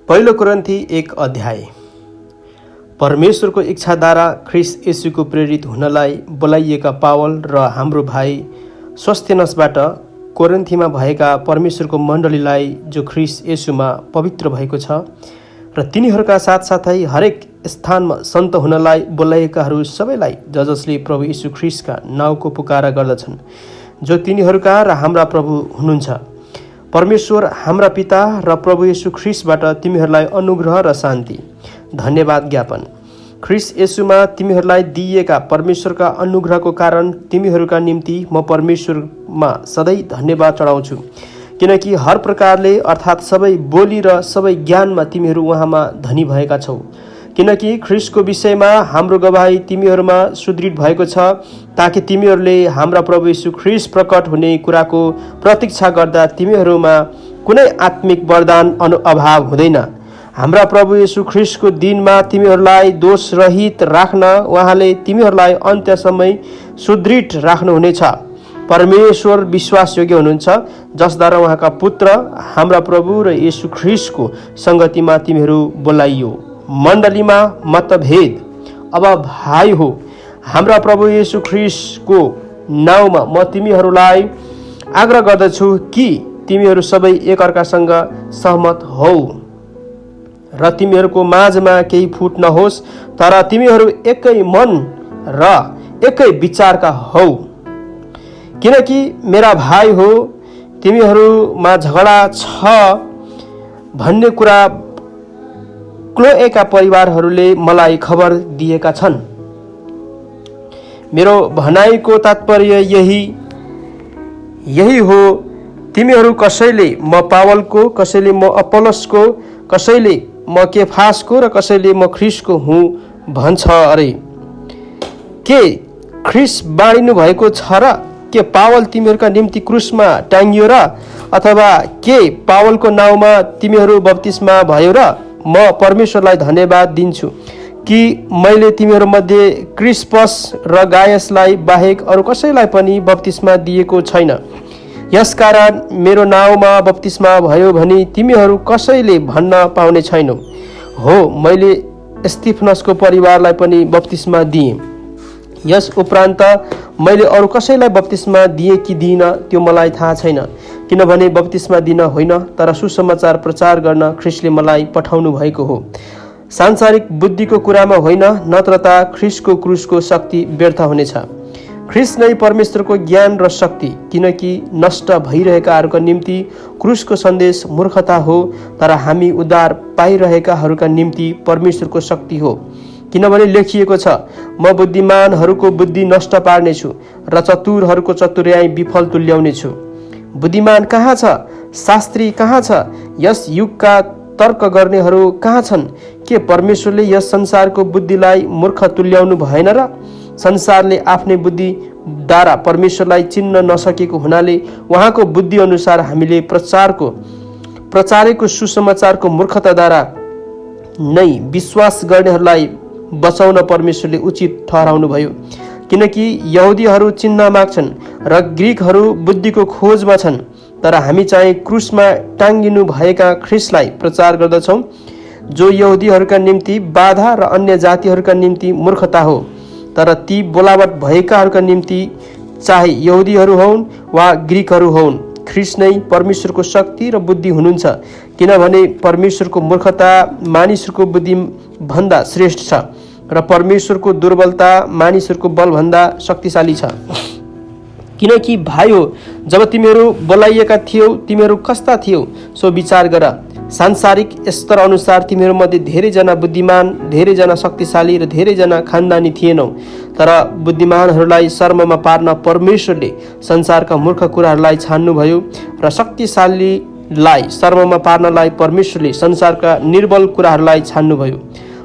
पहिलो कोरिन्थी 1 अध्याय। परमेश्वरको इच्छाद्वारा ख्रिस्ट येशूको प्रेरित हुनलाई बोलाइएका पावल र हाम्रो भाइ सोस्थिनसबाट कोरिन्थीमा भएका परमेश्वरको मण्डलीलाई जो ख्रिस्ट येशूमा पवित्र भएको छ र तिनीहरूका साथसाथै हरेक स्थानमा सन्त हुनलाई बोलाइएकाहरू सबैलाई जसले प्रभु येशू ख्रिस्टका नाउँको पुकारा गर्दछन्, जो तिनीहरूका र हाम्रा प्रभु हुनुहुन्छ। परमेश्वर हाम्रा पिता र प्रभु येशू ख्रिस्टबाट तिमीहरूलाई अनुग्रह र शान्ति, धन्यवाद ज्ञापन। ख्रिस्ट येशूमा तिमीहरूलाई दिइएका परमेश्वरका अनुग्रहको कारण तिमीहरूका निम्ति म परमेश्वरमा सधैँ धन्यवाद चढाउँछु, किनकि हर प्रकारले अर्थात् सबै बोली र सबै ज्ञानमा तिमीहरू उहाँमा धनी भएका छौ। किनकि ख्रिस्टको विषयमा हाम्रो गवाही तिमीहरूमा सुदृढ भएको छ, ताकि तिमीहरूले हाम्रा प्रभु येशू ख्रिस्ट प्रकट हुने कुराको प्रतीक्षा गर्दा तिमीहरूमा कुनै आत्मिक वरदान अभाव हुँदैन। हाम्रा प्रभु येशू ख्रिस्टको दिनमा तिमीहरूलाई दोष रहित राख्न उहाँले तिमीहरूलाई अन्त्यसम्म सुदृढ राख्नुहुनेछ। परमेश्वर विश्वासयोग्य हुनुहुन्छ, जसद्वारा उहाँका पुत्र हाम्रा प्रभु र येशू ख्रिस्टको सङ्गतिमा तिमीहरू बोलाइयो। मण्डलीमा मतभेद। अब भाइ हो, हाम्रा प्रभु येशू ख्रिस्टको नाउँमा म तिमीहरूलाई आग्रह गर्दछु कि तिमीहरू सबै एकअर्कासँग सहमत हौ र तिमीहरूको माझमा केही फुट नहोस्, तर तिमीहरू एकै मन र एकै विचारका हौ। किनकि मेरा भाइ हो, तिमीहरूमा झगडा छ भन्ने कुरा क्लोएका परिवारहरूले मलाई खबर दिएका छन्। मेरो भनाइको तात्पर्य यही हो, तिमीहरू कसैले म पावलको, कसैले म अपोलोसको, कसैले म केफासको र कसैले म ख्रिस्टको हुँ भन्छ अरे। के ख्रिस्ट बाँडिनु भएको छ र के पावल तिमीहरूका निम्ति क्रुसमा टाँगियो र, अथवा के पावलको नाउँमा तिमीहरू बप्तिस्मा भयो र? म परमेश्वरलाई धन्यवाद दिन्छु कि मैले तिमीहरूमध्ये क्रिस्पस र गायसलाई बाहेक अरू कसैलाई पनि बप्तिस्मा दिएको छैन। यसकारण मेरो नाउँमा बप्तिस्मा भयो भने तिमीहरू कसैले भन्न पाउने छैनौ। हो, मैले स्तिफनसको परिवारलाई पनि बप्तिस्मा दिएँ। यस उपरान्त मैले अरू कसैलाई बप्तिस्मा दिएँ कि दिइनँ त्यो मलाई थाहा छैन, किनभने बप्तिस्मा दिन होइन, तर सुसमाचार प्रचार गर्न ख्रिस्टले मलाई पठाउनु भएको हो। सांसारिक बुद्धिको कुरामा होइन, नत्र त ख्रिस्टको क्रुसको शक्ति व्यर्थ हुनेछ। ख्रिस्ट नै परमेश्वरको ज्ञान र शक्ति, किनकि नष्ट भइरहेकाहरूका निम्ति क्रुसको सन्देश मूर्खता हो, तर हामी उद्धार पाइरहेकाहरूका निम्ति परमेश्वरको शक्ति हो। किनभने लेखिएको छ, म बुद्धिमानहरूको बुद्धि नष्ट पार्नेछु र चतुरहरूको चतुर्याई विफल तुल्याउनेछु। बुद्धिमान कहाँ छ? शास्त्री कहाँ छ? यस युगका तर्क गर्नेहरू कहाँ छन्? के परमेश्वरले यस संसारको बुद्धिलाई मूर्ख तुल्याउनु भएन र? संसारले आफ्नै बुद्धिद्वारा परमेश्वरलाई चिन्न नसकेको हुनाले उहाँको बुद्धि अनुसार हामीले प्रचारेको सुसमाचारको मूर्खताद्वारा नै विश्वास गर्नेहरूलाई बचाउन परमेश्वरले उचित ठहराउनु भयो। किनकि यहुदीहरू चिन्ह माग्छन् र ग्रीकहरू बुद्धिको खोजमा छन्, तर हामी चाहिँ क्रुसमा टाँगिनु भएका ख्रिस्टलाई प्रचार गर्दछौँ, जो यहुदीहरूका निम्ति बाधा र अन्य जातिहरूका निम्ति मूर्खता हो, तर ती बोलावट भएकाहरूका निम्ति चाहे यहुदीहरू होउन् वा ग्रीकहरू होउन्, ख्रिस्ट नै परमेश्वरको शक्ति र बुद्धि हुनुहुन्छ। किनभने परमेश्वरको मूर्खता मानिसहरूको बुद्धि भन्दा श्रेष्ठ छ र परमेश्वरको दुर्बलता मानिसहरूको बलभन्दा शक्तिशाली छ। किनकि भाइ हो, जब तिमीहरू बोलाइएका थियौ तिमीहरू कस्ता थियौ सो विचार गर। सांसारिक स्तर अनुसार तिमीहरूमध्ये धेरैजना बुद्धिमान, धेरैजना शक्तिशाली र धेरैजना खानदानी थिएनौ, तर बुद्धिमानहरूलाई शर्ममा पार्न परमेश्वरले संसारका मूर्ख कुराहरूलाई छान्नुभयो र शक्तिशालीलाई शर्ममा पार्नलाई परमेश्वरले संसारका निर्बल कुराहरूलाई छान्नुभयो।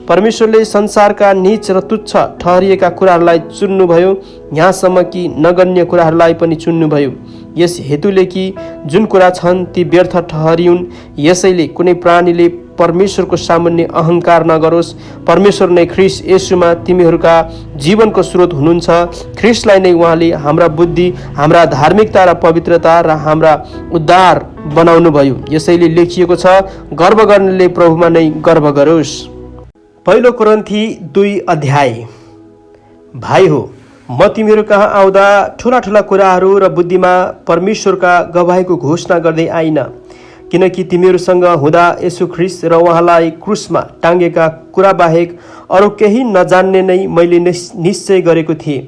परमेश्वरले संसारका नीच र तुच्छ ठहरिएका कुराहरूलाई चुन्नुभयो, यहाँसम्म कि नगण्य कुराहरूलाई पनि चुन्नुभयो, यस हेतुले कि जुन कुरा छन् ती व्यर्थ ठहरिउन्। यसैले कुनै प्राणीले परमेश्वरको सामुन्ने अहंकार नगरोस्। परमेश्वर नै ख्रीष्ट येशूमा तिमीहरूका जीवनको स्रोत हुनुहुन्छ। ख्रीष्टलाई नै उहाँले हाम्रा बुद्धि, हाम्रा धार्मिकता र पवित्रता र हाम्रा उद्धार बनाउनु भयो। यसैले लेखिएको छ, गर्व गर्नेले प्रभुमा नै गर्व गरोस्। पहिलो कोरिन्थी 2 अध्याय। भाइ हो, म तिमीहरू कहाँ आउँदा ठुला ठुला कुराहरू र बुद्धिमा परमेश्वरका गवाहीको घोषणा गर्दै आइन, किनकि तिमीहरूसँग हुँदा येशू ख्रीष्ट र उहाँलाई क्रुसमा टाँगेका कुरा बाहेक अरू केही नजान्ने नै मैले निश्चय गरेको थिएँ।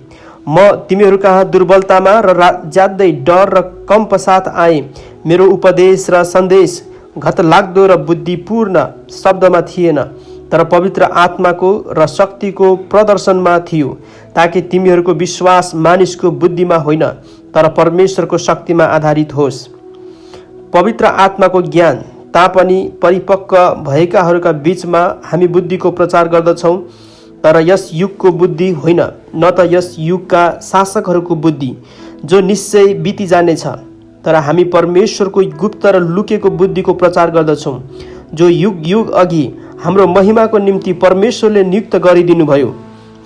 म तिमीहरू कहाँ दुर्बलतामा र ज्यादै डर र कम पश्चात आएँ। मेरो उपदेश र सन्देश घतलाग्दो र बुद्धिपूर्ण शब्दमा थिएन, तर पवित्र आत्माको र शक्तिको प्रदर्शनमा थियो, ताकि तिमीहरूको विश्वास मानिसको बुद्धिमा होइन तर परमेश्वरको शक्तिमा आधारित होस्। पवित्र आत्माको ज्ञान तापनि परिपक्व भएकाहरूका बीचमा हामी बुद्धिको प्रचार गर्दछौँ, तर यस युगको बुद्धि होइन, न त यस युगका शासकहरूको बुद्धि जो निश्चय बिति जानेछ, तर हामी परमेश्वरको गुप्त र लुकेको बुद्धिको प्रचार गर्दछौँ, जो युग युग अघि हाम्रो महिमाको निम्ति परमेश्वरले नियुक्त गरिदिनुभयो।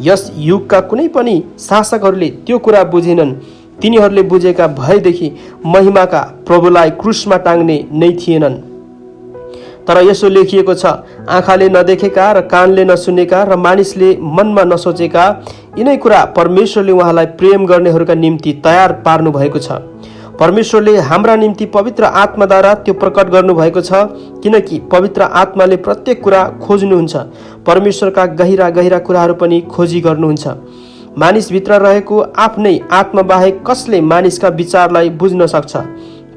यस युगका कुनै पनि शासकहरूले त्यो कुरा बुझेनन्। तिनीहरूले बुझेका भएदेखि महिमाका प्रभुलाई क्रुसमा टाङ्ने नै थिएनन्। तर यसो लेखिएको छ, आँखाले नदेखेका र कानले नसुनेका र मानिसले मनमा नसोचेका यिनै कुरा परमेश्वरले उहाँलाई प्रेम गर्नेहरूका निम्ति तयार पार्नु भएको छ। परमेश्वरले हाम्रा निम्ति पवित्र आत्माद्वारा त्यो प्रकट गर्नुभएको छ, किनकि पवित्र आत्माले प्रत्येक कुरा खोज्नुहुन्छ। परमेश्वरका गहिरा गहिरा कुराहरू पनि खोजी गर्नुहुन्छ। मानिसभित्र रहेको आफ्नै आत्मा बाहेक कसले मानिसका विचारलाई बुझ्न सक्छ?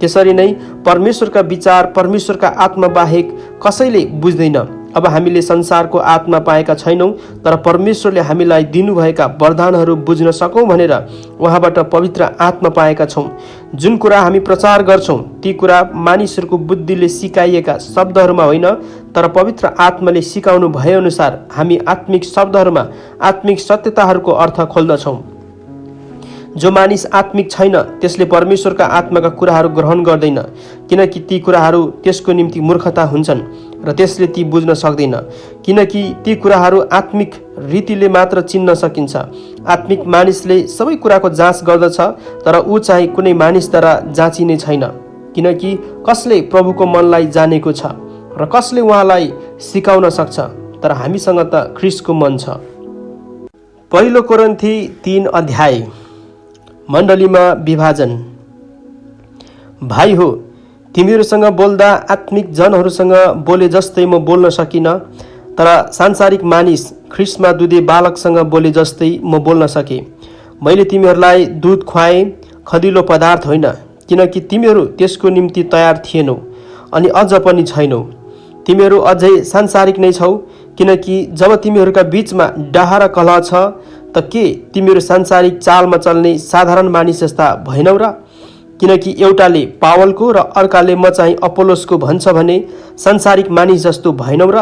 त्यसरी नै परमेश्वरका विचार परमेश्वरका आत्मा बाहेक कसैले बुझ्दैन। अब हामीले संसारको आत्मा पाएका छैनौँ, तर परमेश्वरले हामीलाई दिनुभएका वरदानहरू बुझ्न सकौँ भनेर उहाँबाट पवित्र आत्मा पाएका छौँ। जुन कुरा हामी प्रचार गर्छौँ ती कुरा मानिसहरूको बुद्धिले सिकाइएका शब्दहरूमा होइन, तर पवित्र आत्माले सिकाउनु भएअनुसार हामी आत्मिक शब्दहरूमा आत्मिक सत्यताहरूको अर्थ खोल्दछौँ। जो मानिस आत्मिक छैन त्यसले परमेश्वरका आत्माका कुराहरू ग्रहण गर्दैन, किनकि ती कुराहरू त्यसको निम्ति मूर्खता हुन्छन् र त्यसले ती बुझ्न सक्दैन, किनकि ती कुराहरू आत्मिक रीतिले मात्र चिन्न सकिन्छ। आत्मिक मानिसले सबै कुराको जाँच गर्दछ, तर ऊ चाहिँ कुनै मानिसद्वारा जाँचिने छैन, किनकि कसले प्रभुको मनलाई जानेको छ र कसले उहाँलाई सिकाउन सक्छ, तर हामीसँग त ख्रीष्टको मन छ। पहिलो कोरिन्थी 3 अध्याय। मण्डलीमा विभाजन। भाइ हो, तिमीहरूसँग बोल्दा आत्मिक जनहरूसँग बोले जस्तै म बोल्न सकिन, तर सांसारिक मानिस ख्रीष्टमा दुधे बालकसँग बोले जस्तै म बोल्न सकेँ। मैले तिमीहरूलाई दूध खुवाएँ, खदिलो पदार्थ होइन, किनकि तिमीहरू त्यसको निम्ति तयार थिएनौ अनि अझ पनि छैनौ। तिमीहरू अझै सांसारिक नै छौ, किनकि जब तिमीहरूका बीचमा डाहा र कलह छ त के तिमीहरू सांसारिक चालमा चल्ने साधारण मानिस जस्ता भएनौ र? किनकि एउटाले पावलको र अर्काले म चाहिँ अपोलोसको भन्छ भने सांसारिक मानिस जस्तो भएनौ र?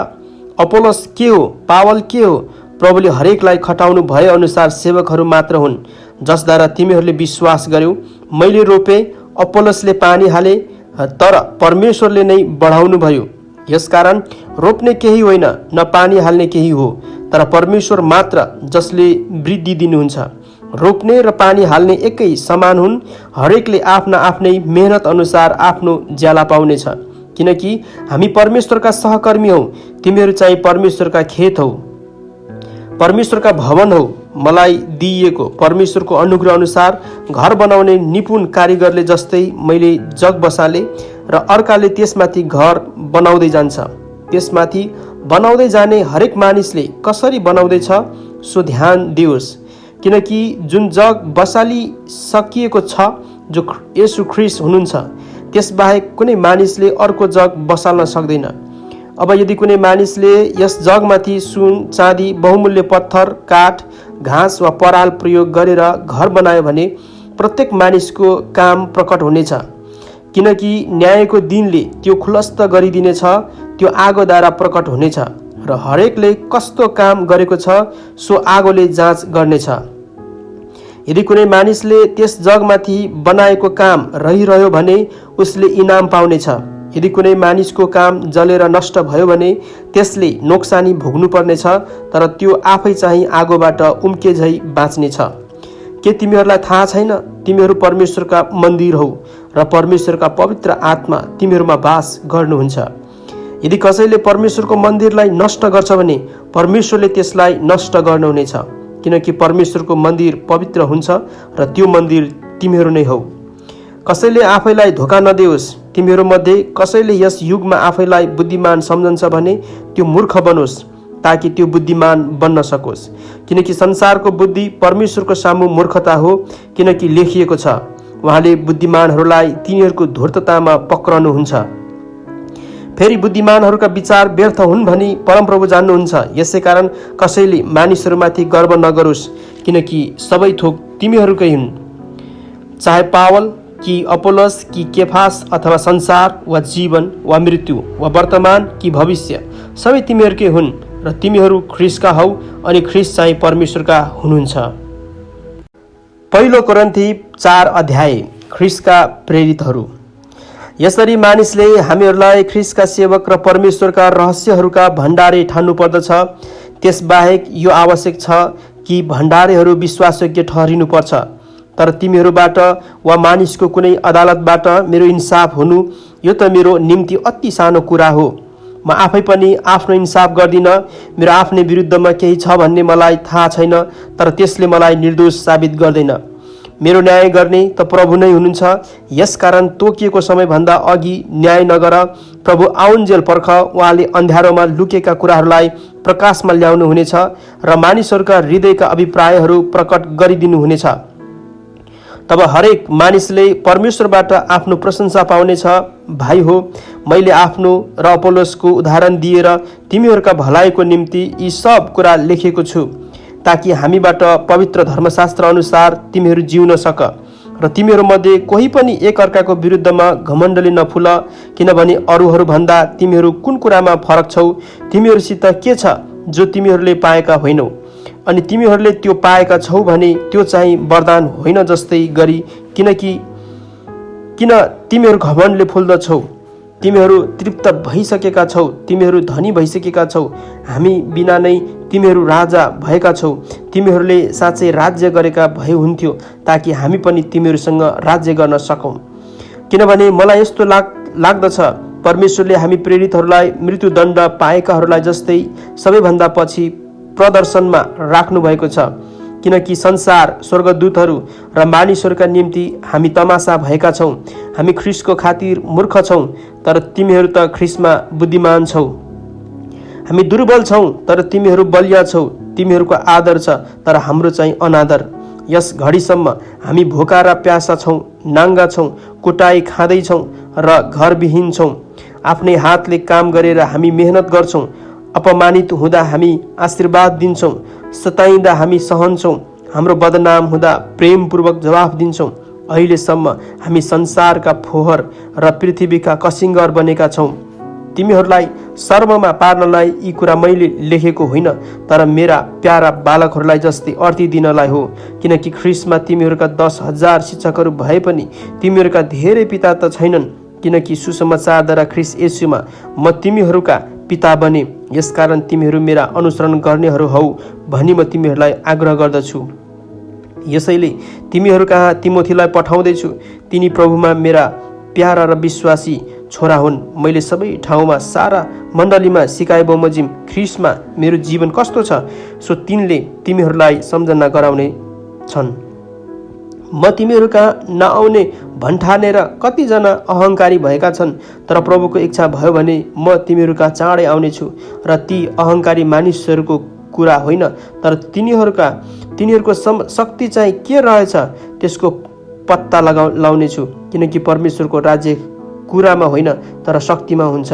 अपोलोस के हो, पावल के हो? प्रभुले हरेकलाई खटाउनु भए अनुसार सेवकहरू मात्र हुन्, जसद्वारा तिमीहरूले विश्वास गर्यौ। मैले रोपे, अपोलोसले पानी हाले, तर परमेश्वरले नै बढाउनु भयो। यसकारण रोप्ने केही होइन, न पानी हाल्ने केही हो, तर परमेश्वर मात्र जसले वृद्धि दिनुहुन्छ। रोप्ने र पानी हाल्ने एकै समान हुन्, हरेकले आफ्ना आफ्नै मेहनत अनुसार आफ्नो ज्याला पाउनेछ। किनकि हामी परमेश्वरका सहकर्मी हौ, तिमीहरू चाहिँ परमेश्वरका खेत हौ, परमेश्वरका भवन हौ। मलाई दिइएको परमेश्वरको अनुग्रह अनुसार घर बनाउने निपुण कारिगरले जस्तै मैले जग बसाले र अर्काले त्यसमाथि घर बनाउँदै जान्छ। त्यसमाथि बनाउँदै जाने हरेक मानिसले कसरी बनाउँदैछ सो ध्यान दियोस्, किनकि जुन जग बसाली सकिएको छ जो येशू ख्रीष्ट हुनुहुन्छ, त्यसबाहेक कुनै मानिसले अर्को जग बसाल्न सक्दैन। अब यदि कुनै मानिसले यस जगमाथि सुन, चाँदी, बहुमूल्य पत्थर, काठ, घाँस वा पराल प्रयोग गरेर घर बनायो भने प्रत्येक मानिसको काम प्रकट हुनेछ, किनकि न्यायको दिनले त्यो खुलस्त गरिदिनेछ। त्यो आगोद्वारा प्रकट हुनेछ र हरेकले कस्तो काम गरेको छ सो आगोले जाँच गर्नेछ। यदि कुनै मानिसले त्यस जगमाथि बनाएको काम रहिरह्यो भने उसले इनाम पाउनेछ, यदि कुनै मानिसको काम जलेर नष्ट भयो भने त्यसले नोक्सानी भोग्नुपर्नेछ, तर त्यो आफै चाहिँ आगोबाट उम्के झै बाँच्नेछ। के तिमीहरूलाई थाहा छैन तिमीहरू परमेश्वरका मन्दिर हौ र परमेश्वरका पवित्र आत्मा तिमीहरूमा वास गर्नुहुन्छ? यदि कसैले परमेश्वरको मन्दिरलाई नष्ट गर्छ भने परमेश्वरले त्यसलाई नष्ट गर्नुहुनेछ, किनकि परमेश्वरको मन्दिर पवित्र हुन्छ र त्यो मन्दिर तिमीहरू नै हौ। कसैले आफैलाई धोका नदेओस्। तिमीहरूमध्ये कसैले यस युगमा आफैलाई बुद्धिमान सम्झन्छ भने त्यो मूर्ख बनोस्, ताकि त्यो बुद्धिमान बन्न सकोस्। किनकि संसारको बुद्धि परमेश्वरको सामु मूर्खता हो, किनकि लेखिएको छ, उहाँले बुद्धिमानहरूलाई तिनीहरूको धूर्ततामा पक्रनुहुन्छ। फेरि बुद्धिमानहरूका विचार व्यर्थ हुन् भनी परमप्रभु जान्नुहुन्छ। यसै कारण कसैले मानिसहरूमाथि गर्व नगरोस्, किनकि सबै थोक तिमीहरूकै हुन्। चाहे पावल कि अपोलोस कि केफास अथवा संसार वा जीवन वा मृत्यु वा वर्तमान कि भविष्य, सबै तिमीहरूकै हुन् र तिमीहरू ख्रीष्टका हौ अनि ख्रीष्ट चाहिँ परमेश्वरका हुनुहुन्छ। पहिलो कोरिन्थी 4 अध्याय। ख्रीष्टका प्रेरितहरू। यसरी मानिसले हामीहरूलाई ख्रीष्टका सेवक र परमेश्वरका रहस्यहरूका भण्डारे ठान्नु पर्दछ। त्यसबाहेक यो आवश्यक छ कि भण्डारेहरू विश्वासयोग्य ठहरिनुपर्छ। तर तिमीहरूबाट वा मानिसको कुनै अदालतबाट मेरो इन्साफ हुनु यो त मेरो निम्ति अति सानो कुरा हो। म आफै पनि आफ्नो इन्साफ गर्दिन। मेरो आफ्नै विरुद्धमा केही छ भन्ने मलाई थाहा छैन, तर त्यसले मलाई निर्दोष साबित गर्दैन। मेरो न्याय गर्ने त प्रभु नै हुनुहुन्छ। यसकारण तोकिएको समयभन्दा अघि न्याय नगर। प्रभु आउन्जेल पर्ख। उहाँले अन्ध्यारोमा लुकेका कुराहरूलाई प्रकाशमा ल्याउनु हुनेछ र मानिसहरूका हृदयका अभिप्रायहरू प्रकट गरिदिनुहुनेछ। तब हरेक मानिसले परमेश्वरबाट आफ्नो प्रशंसा पाउनेछ। भाइ हो, मैले आफ्नो र अपोलोसको उदाहरण दिएर तिमीहरूका भलाइको निम्ति यी सब कुरा लेखेको छु, ताकि हामीबाट पवित्र धर्मशास्त्र अनुसार तिमीहरू जिउन सक र तिमीहरूमध्ये कोही पनि एकअर्काको विरुद्धमा घमण्डले नफुल। किनभने अरूहरूभन्दा तिमीहरू कुन कुरामा फरक छौ? तिमीहरूसित के छ जो तिमीहरूले पाएका होइनौ? अनि तिमीहरूले त्यो पाएका छौ भने त्यो चाहिँ वरदान होइन जस्तै गरी। किन तिमीहरू घमण्डले फुल्दछौ? तिमीहरू तृप्त भइसकेका छौ, तिमीहरू धनी भइसकेका छौ। हामी बिना नै तिमीहरू राजा भएका छौ। तिमीहरूले साँच्चै राज्य गरेका भए हुन्थ्यो, ताकि हामी पनि तिमीहरूसँग राज्य गर्न सकौँ। किनभने मलाई यस्तो लाग्दछ, परमेश्वरले हामी प्रेरितहरूलाई मृत्युदण्ड पाएकाहरूलाई जस्तै सबैभन्दा पछि प्रदर्शनमा राख्नु भएको छ। किनकि संसार, स्वर्गदूतहरू र मानिसहरूका निम्ति हामी तमासा भएका छौँ। हामी ख्रीष्टको खातिर मूर्ख छौँ, तर तिमीहरू त ख्रीष्टमा बुद्धिमान छौ। हामी दुर्बल छौँ, तर तिमीहरू बलिया छौ। तिमीहरूको आदर छ, तर हाम्रो चाहिँ अनादर। यस घडीसम्म हामी भोका र प्यासा छौँ, नाङ्गा छौँ, कुटाई खाँदैछौँ र घरविहीन छौँ। आफ्नै हातले काम गरेर हामी मेहनत गर्छौँ। अपमानित हुँदा हामी आशीर्वाद दिन्छौँ। सताइँदा हामी सहन्छौँ। हाम्रो बदनाम हुँदा प्रेमपूर्वक जवाफ दिन्छौँ। अहिलेसम्म हामी संसारका फोहर र पृथ्वीका कसिङ्गर बनेका छौँ। तिमीहरूलाई शर्ममा पार्नलाई यी कुरा मैले लेखेको होइन, तर मेरा प्यारा बालकहरूलाई जस्तै अर्थी दिनलाई हो। किनकि ख्रीष्टमा तिमीहरूका 10,000 शिक्षकहरू भए पनि तिमीहरूका धेरै पिता त छैनन्। किनकि सुसमाचारद्वारा ख्रीष्ट येशूमा म तिमीहरूका पिता बने। यसकारण तिमीहरू मेरा अनुसरण गर्नेहरू हौ भनी म तिमीहरूलाई आग्रह गर्दछु। यसैले तिमीहरू कहाँ तिमोथीलाई पठाउँदैछु। तिनी प्रभुमा मेरा प्यारा र विश्वासी छोरा हुन्। मैले सबै ठाउँमा सारा मण्डलीमा सिकाए बमोजिम ख्रीष्टमा मेरो जीवन कस्तो छ, सो तिनले तिमीहरूलाई सम्झना गराउने छन्। म तिमीहरू कहाँ नआउने भन्ठानेर कतिजना अहङ्कारी भएका छन्, तर प्रभुको इच्छा भयो भने म तिमीहरू कहाँ चाँडै आउनेछु। र ती अहङ्कारी मानिसहरूको कुरा होइन, तर तिनीहरूको शक्ति चाहिँ के रहेछ त्यसको पत्ता लाउनेछु। किनकि परमेश्वरको राज्य कुरामा होइन, तर शक्तिमा हुन्छ।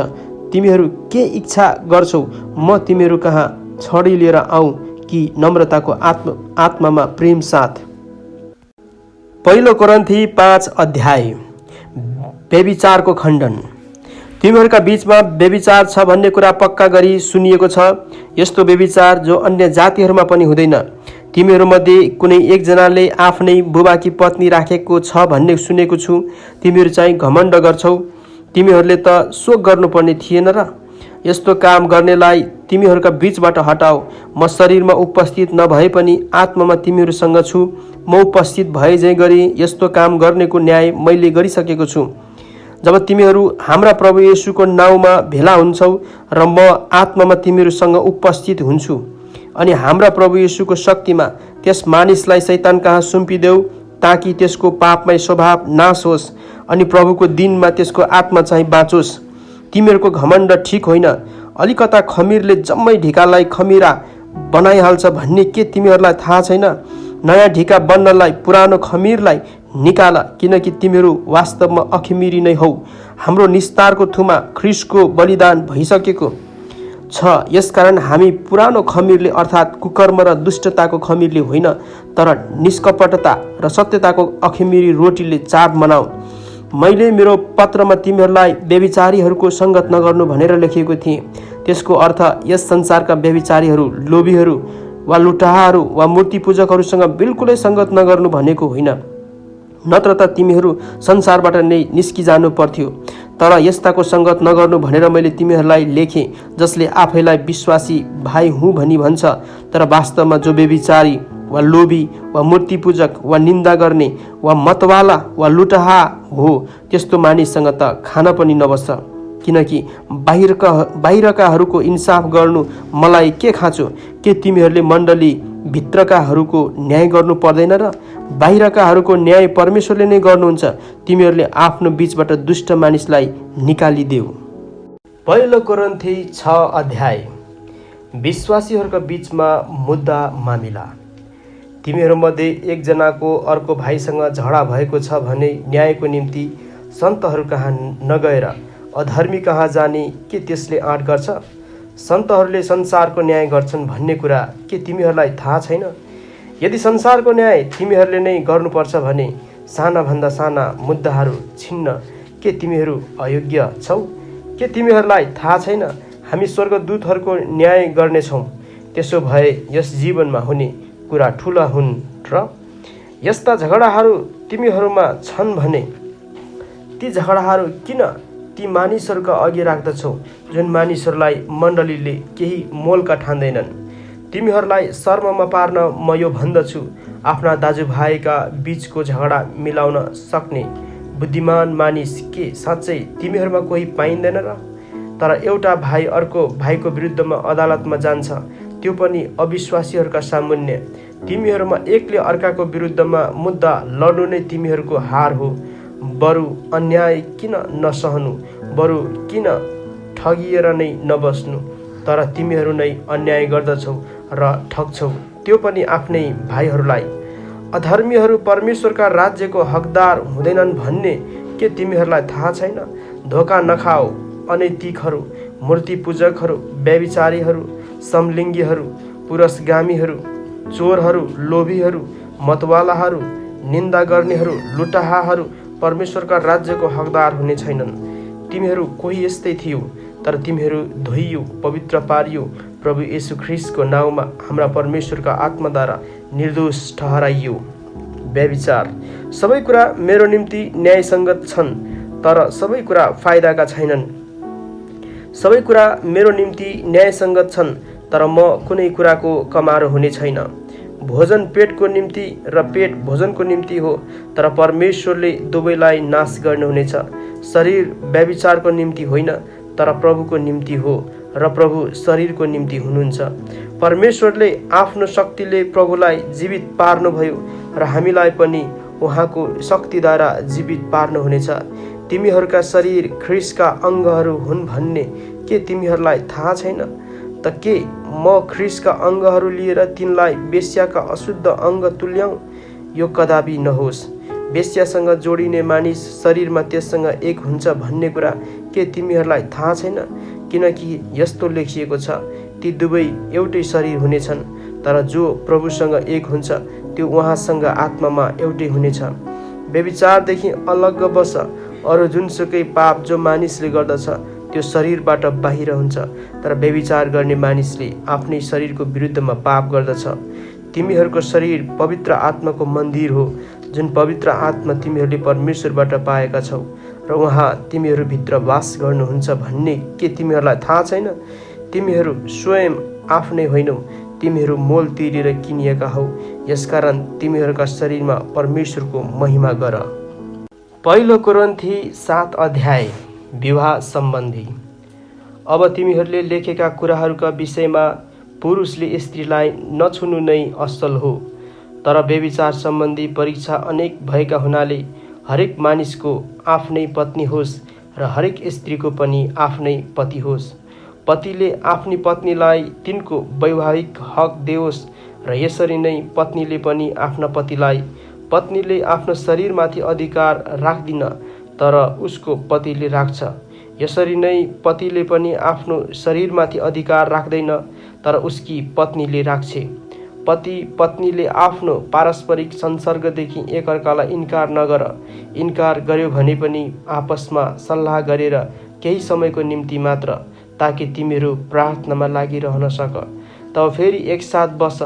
तिमीहरू के इच्छा गर्छौ म तिमीहरू कहाँ छडी लिएर आऊ कि नम्रताको आत्मामा प्रेम साथ? पहिलो कोरिन्थी 5 अध्याय। व्यभिचारको खण्डन। तिमीहरूका बीचमा व्यभिचार छ भन्ने कुरा पक्का गरी सुनिएको छ। यस्तो व्यभिचार जो अन्य जातिहरूमा पनि हुँदैन। तिमीहरूमध्ये कुनै एकजनाले आफ्नै बुबाकी पत्नी राखेको छ भन्ने सुनेको छु। तिमीहरू चाहिँ घमण्ड गर्छौ। तिमीहरूले त सो गर्नुपर्ने थिएन र? यस्तो काम गर्नेलाई तिमीहरूका बीचबाट हटाऊ। म शरीरमा उपस्थित नभए पनि आत्मामा तिमीहरूसँग छु। म उपस्थित भए झैँ गरी यस्तो काम गर्नेको न्याय मैले गरिसकेको छु। जब तिमीहरू हाम्रा प्रभु येशूको नाउँमा भेला हुन्छौ र म आत्मामा तिमीहरूसँग उपस्थित हुन्छु अनि हाम्रा प्रभु येशूको शक्तिमा त्यस मानिसलाई शैतान कहाँ सुम्पिदेऊ ताकि त्यसको पापमय स्वभाव नाश होस् अनि प्रभुको दिनमा त्यसको आत्मा चाहिँ बाँचोस्। तिमीहरूको घमण्ड ठिक होइन। अलिकता खमीरले जम्मै ढिकालाई खमीरा बनाइहाल्छ भन्ने के तिमीहरूलाई थाहा छैन? नयाँ ढिका बन्नलाई पुरानो खमीरलाई निकाल, किनकि तिमीहरू वास्तवमा अखमिरी नै हौ। हाम्रो निस्तारको थुमा ख्रीष्टको बलिदान भइसकेको छ। यसकारण हामी पुरानो खमीरले अर्थात् कुकर्म र दुष्टताको खमीरले होइन, तर निष्कपटता र सत्यताको अखमिरी रोटीले चाड मनाऊ। मैले मेरो पत्रमा तिमीहरूलाई व्यभिचारीहरूको सङ्गत नगर्नु भनेर लेखेको थिएँ। त्यसको अर्थ यस संसारका व्यभिचारीहरू, लोभीहरू वा लुटाहाहरू वा मूर्ति पूजकहरूसँग बिल्कुलै सङ्गत नगर्नु भनेको होइन, नत्र त तिमीहरू संसारबाट नै निस्किजानु पर्थ्यो। तर यस्ताको सङ्गत नगर्नु भनेर मैले तिमीहरूलाई लेखेँ, जसले आफैलाई विश्वासी भाइ हुँ भनी भन्छ तर वास्तवमा जो व्यभिचारी वा लोभी वा मूर्ति पूजक वा निन्दा गर्ने वा मतवाला वा लुटहा हो, त्यस्तो मानिससँग त खान पनि नबस्छ। किनकि बाहिरकाहरूको इन्साफ गर्नु मलाई के खाँचो? के तिमीहरूले मण्डली भित्रकाहरूको न्याय गर्नु पर्दैन र? बाहिरकाहरूको न्याय परमेश्वरले नै गर्नुहुन्छ। तिमीहरूले आफ्नो बीचबाट दुष्ट मानिसलाई निकालिदेऊ। पहिलो कोरिन्थी 6 अध्याय। विश्वासीहरूका बीचमा मुद्दा मामिला। तिमीहरूमध्ये एकजनाको अर्को भाइसँग झगडा भएको छ भने न्यायको निम्ति सन्तहरू कहाँ नगएर अधर्मी कहाँ जाने के त्यसले आँट गर्छ? सन्तहरूले संसारको न्याय गर्छन् भन्ने कुरा के तिमीहरूलाई थाहा छैन? यदि संसारको न्याय तिमीहरूले नै गर्नुपर्छ भने सानाभन्दा साना मुद्दाहरू छिन्न के तिमीहरू अयोग्य छौ? के तिमीहरूलाई थाहा छैन हामी स्वर्गदूतहरूको न्याय गर्नेछौँ? त्यसो भए यस जीवनमा हुने कुरा ठुला हुन् र? यस्ता झगडाहरू तिमीहरूमा छन् भने ती झगडाहरू किन ती मानिसहरूका अघि राख्दछौ जुन मानिसहरूलाई मण्डलीले केही मोलका ठान्दैनन्? तिमीहरूलाई शर्ममा पार्न म यो भन्दछु, आफ्ना दाजुभाइका बीचको झगडा मिलाउन सक्ने बुद्धिमान मानिस के साँच्चै तिमीहरूमा कोही पाइँदैन र? तर एउटा भाइ अर्को भाइको विरुद्धमा अदालतमा जान्छ, त्यो पनि अविश्वासीहरूका सामुन्ने। तिमीहरूमा एकले अर्काको विरुद्धमा मुद्दा लड्नु नै तिमीहरूको हार हो। बरु अन्याय किन नसहनु? बरु किन ठगिएर नै नबस्नु? तर तिमीहरू नै अन्याय गर्दछौ र ठग्छौ, त्यो पनि आफ्नै भाइहरूलाई। अधर्मीहरू परमेश्वरका राज्यको हकदार हुँदैनन् भन्ने के तिमीहरूलाई थाहा छैन? धोका नखाऊ। अनैतिकहरू, मूर्ति पूजकहरू, व्यभिचारीहरू, समलिङ्गीहरू, पुरुषगामीहरू, चोरहरू, लोभीहरू, मतवालाहरू, निन्दा गर्नेहरू, लुटाहाहरू परमेश्वरका राज्यको हकदार हुने छैनन्। तिमीहरू कोही यस्तै थियौ, तर तिमीहरू धोइयो, पवित्र पारियो, प्रभु येशू ख्रीष्टको नाउँमा हाम्रा परमेश्वरका आत्माद्वारा निर्दोष ठहराइयो। व्यभिचार। सबै कुरा मेरो निम्ति न्यायसङ्गत छन्, तर सबै कुरा फाइदाका छैनन्। सबै कुरा मेरो निम्ति न्यायसङ्गत छन्, तर म कुनै कुराको कमारो हुने छैन। भोजन पेटको निम्ति र पेट भोजनको निम्ति हो, तर परमेश्वरले दुवैलाई नाश गर्नुहुनेछ। शरीर व्यभिचारको निम्ति होइन, तर प्रभुको निम्ति हो र प्रभु शरीरको निम्ति हुनुहुन्छ। परमेश्वरले आफ्नो शक्तिले प्रभुलाई जीवित पार्नुभयो र हामीलाई पनि उहाँको शक्तिद्वारा जीवित पार्नुहुनेछ। तिमीहरूका शरीर ख्रीष्टका अङ्गहरू हुन् भन्ने के तिमीहरूलाई थाहा छैन? त के म ख्रीष्टका अङ्गहरू लिएर तिनलाई वेश्याका अशुद्ध अङ्ग तुल्याउँ? यो कदापि नहोस्। वेश्यासँग जोडिने मानिस शरीरमा त्यससँग एक हुन्छ भन्ने कुरा के तिमीहरूलाई थाहा छैन? किनकि यस्तो लेखिएको छ, ती दुवै एउटै शरीर हुनेछन्। तर जो प्रभुसँग एक हुन्छ त्यो उहाँसँग आत्मामा एउटै हुनेछ। व्यभिचारदेखि अलग बस। अरू जुनसुकै पाप जो मानिसले गर्दछ त्यो शरीरबाट बाहिर हुन्छ, तर व्यभिचार गर्ने मानिसले आफ्नै शरीरको विरुद्धमा पाप गर्दछ। तिमीहरूको शरीर पवित्र आत्माको मन्दिर हो, जुन पवित्र आत्मा तिमीहरूले परमेश्वरबाट पाएका छौ र उहाँ तिमीहरूभित्र वास गर्नुहुन्छ भन्ने के तिमीहरूलाई थाहा छैन? तिमीहरू स्वयं आफ्नै होइनौ, तिमीहरू मोल तिरेर किनिएका हौ, यसकारण तिमीहरूका शरीरमा परमेश्वरको महिमा गर। पहिलो कोरिन्थी 7 अध्याय विवाह सम्बन्धी। अब तिमीहरूले लेखेका कुराहरूका विषयमा पुरुषले स्त्रीलाई नछुनु नै असल हो, तर व्यभिचार सम्बन्धी परीक्षा अनेक भएका हुनाले हरेक मानिसको आफ्नै पत्नी होस् र हरेक स्त्रीको पनि आफ्नै पति होस्। पतिले आफ्नी पत्नीलाई तिनको वैवाहिक हक देओस् र यसरी नै पत्नीले पनि आफ्ना पतिलाई। पत्नीले आफ्नो शरीरमाथि अधिकार राख्दिन, तर उसको पतिले राख्छ। यसरी नै पतिले पनि आफ्नो शरीरमाथि अधिकार राख्दैन, तर उसकी पत्नीले राख्छे। पति पत्नीले आफ्नो पारस्परिक संसर्गदेखि एकअर्कालाई इन्कार नगर। इन्कार गर्यो भने पनि आपसमा सल्लाह गरेर केही समयको निम्ति मात्र, ताकि तिमीहरू प्रार्थनामा लागिरहन सक। तब फेरि एकसाथ बस,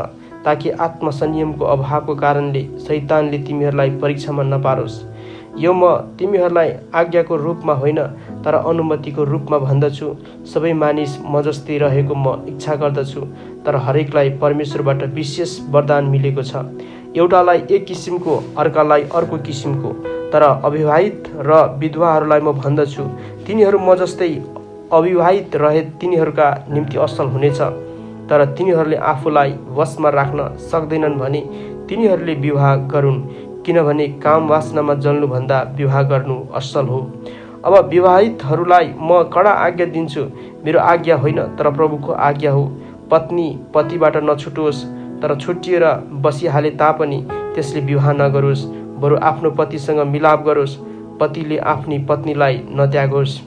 ताकि आत्मसंयमको अभावको कारणले शैतानले तिमीहरूलाई परीक्षामा नपारोस्। यो म तिमीहरूलाई आज्ञाको रूपमा होइन, तर अनुमतिको रूपमा भन्दछु। सबै मानिस म जस्तै रहेको म इच्छा गर्दछु, तर हरेकलाई परमेश्वरबाट विशेष वरदान मिलेको छ। एउटालाई एक किसिमको, अर्कालाई अर्को किसिमको। तर अविवाहित र विधवाहरूलाई म भन्दछु, तिनीहरू म जस्तै अविवाहित रहे तिनीहरूका निम्ति असल हुनेछ। तर तिनीहरूले आफूलाई वशमा राख्न सक्दैनन् भने तिनीहरूले विवाह गरून्, किनभने काम वासनामा जल्नुभन्दा विवाह गर्नु असल हो। अब विवाहितहरूलाई म कडा आज्ञा दिन्छु, मेरो आज्ञा होइन, तर प्रभुको आज्ञा हो। पत्नी पतिबाट नछुटोस्, तर छुट्टिएर बसिहाले तापनि त्यसले विवाह नगरोस्, बरु आफ्नो पतिसँग मिलाप गरोस्। पतिले आफ्नी पत्नीलाई नत्यागोस्।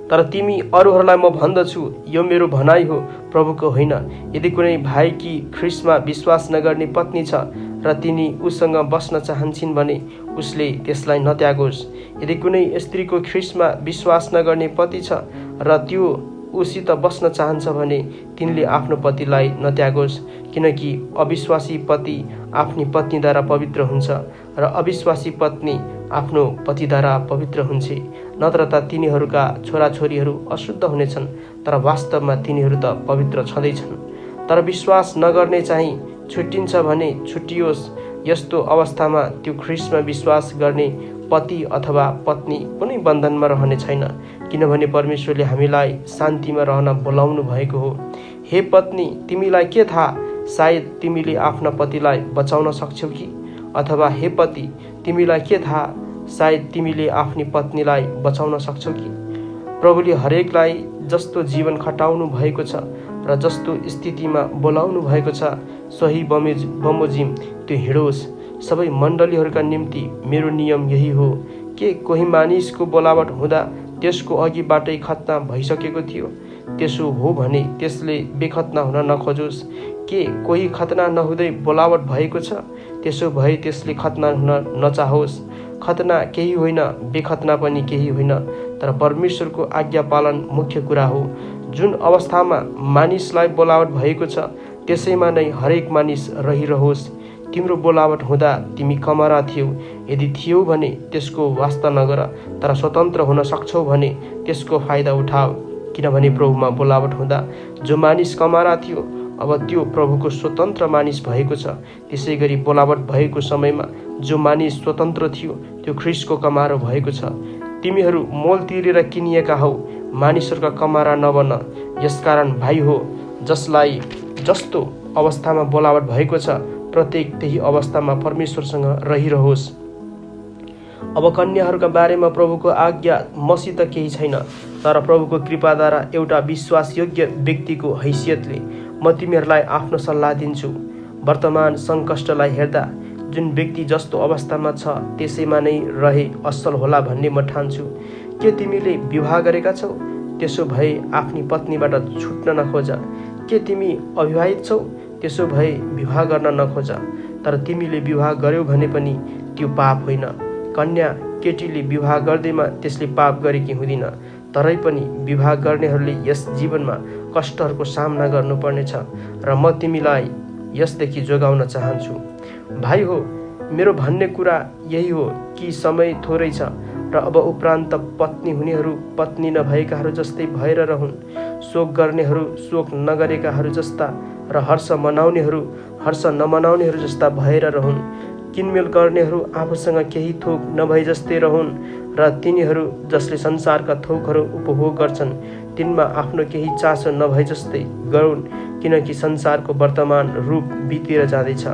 तर तिमी अरूहरूलाई म भन्दछु, यो मेरो भनाइ हो, प्रभुको होइन। यदि कुनै भाइकी ख्रीष्टमा विश्वास नगर्ने पत्नी छ र तिनी उसँग बस्न चाहन्छन् भने उसले त्यसलाई नत्यागोस्। यदि कुनै स्त्रीको ख्रीष्टमा विश्वास नगर्ने पति छ र त्यो उसित बस्न चाहन्छ भने तिनले आफ्नो पतिलाई नत्यागोस्, किनकि अविश्वासी पति आफ्नी पत्नीद्वारा पवित्र हुन्छ र अविश्वासी पत्नी आफ्नो पतिद्वारा पवित्र हुन्छ। नत्र त तिनीहरूका छोराछोरीहरू अशुद्ध हुनेछन्, तर वास्तवमा तिनीहरू त पवित्र छँदैछन्। तर विश्वास नगर्ने चाहिँ छुट्टिन्छ भने छुट्टियोस्। यस्तो अवस्थामा त्यो ख्रीष्टमा विश्वास गर्ने पति अथवा पत्नी कुनै बन्धनमा रहने छैन, किनभने परमेश्वरले हामीलाई शान्तिमा रहन बोलाउनु भएको हो। हे पत्नी, तिमीलाई के थाहा, सायद तिमीले आफ्ना पतिलाई बचाउन सक्छौ कि? अथवा हे पति, तिमीलाई के थाहा, सायद तिमीले आफ्नी पत्नीलाई बचाउन सक्छौ कि? प्रभुले हरेकलाई जस्तो जीवन खटाउनु भएको छ र जस्तो स्थितिमा बोलाउनु भएको छ, सही बमोजिम त्यो हिँडोस्। सबै मण्डलीहरूका निम्ति मेरो नियम यही हो। के कोही मानिसको बोलावट हुँदा त्यसको अघिबाटै खतना भइसकेको थियो? त्यसो हो भने त्यसले बेखतना हुन नखोजोस्। के कोही खतना नहुँदै बोलावट भएको छ? त्यसो भए त्यसले खतना हुन नचाहोस्। खतना केही होइन, बेखतना पनि केही होइन, तर परमेश्वरको आज्ञा पालन मुख्य कुरा हो। जुन अवस्थामा मानिसलाई बोलावट भएको छ त्यसैमा नै हरेक मानिस रहिरहोस्। तिम्रो बोलावट हुँदा तिमी कमरा थियौ, यदि थियौ भने त्यसको वास्ता नगर, तर स्वतन्त्र हुन सक्छौ भने त्यसको फाइदा उठाऊ। किनभने प्रभुमा बोलावट हुँदा जो मानिस कमरा थियो, अब त्यो प्रभुको स्वतन्त्र मानिस भएको छ। त्यसै गरी बोलावट भएको समयमा जो मानिस स्वतन्त्र थियो त्यो ख्रीष्टको कमारो भएको छ। तिमीहरू मोल तिरेर किनिएका हौ, मानिसहरूका कमारा नबन। यसकारण भाइ हो, जसलाई जस्तो अवस्थामा बोलावट भएको छ प्रत्येक त्यही अवस्थामा परमेश्वरसँग रहिरहोस्। अब कन्याहरूका बारेमा प्रभुको आज्ञा मसित केही छैन, तर प्रभुको कृपाद्वारा एउटा विश्वासयोग्य व्यक्तिको हैसियतले म तिमीहरूलाई आफ्नो सल्लाह दिन्छु। वर्तमान सङ्कष्टलाई हेर्दा जुन व्यक्ति जस्तो अवस्थामा छ त्यसैमा नै रहे असल होला भन्ने म ठान्छु। के तिमीले विवाह गरेका छौ? त्यसो भए आफ्नी पत्नीबाट छुट्न नखोज। के तिमी अविवाहित छौ? त्यसो भए विवाह गर्न नखोज। तर तिमीले विवाह गर्यौ भने पनि त्यो पाप होइन। कन्या केटीले विवाह गर्दैमा त्यसले पाप गरेकी हुँदिन, तरै पनि विवाह गर्नेहरूले यस जीवनमा कष्टहरूको सामना गर्नुपर्नेछ र म तिमीलाई यसदेखि जोगाउन चाहन्छु। भाइ हो, मेरो भन्ने कुरा यही हो कि समय थोरै छ र अब उपरान्त पत्नी हुनेहरू पत्नी नभएकाहरू जस्तै भएर रहन्, शोक गर्नेहरू शोक नगरेकाहरू जस्ता र हर्ष मनाउनेहरू हर्ष नमनाउनेहरू जस्ता भएर रहन्। किनमेल गर्नेहरू आफूसँग केही थोक नभए जस्तै रहन् र तिनीहरू जसले संसारका थोकहरू उपभोग गर्छन् तिनमा आफ्नो केही चासो नभए जस्तै गरून्, किनकि संसारको वर्तमान रूप बितेर जाँदैछ।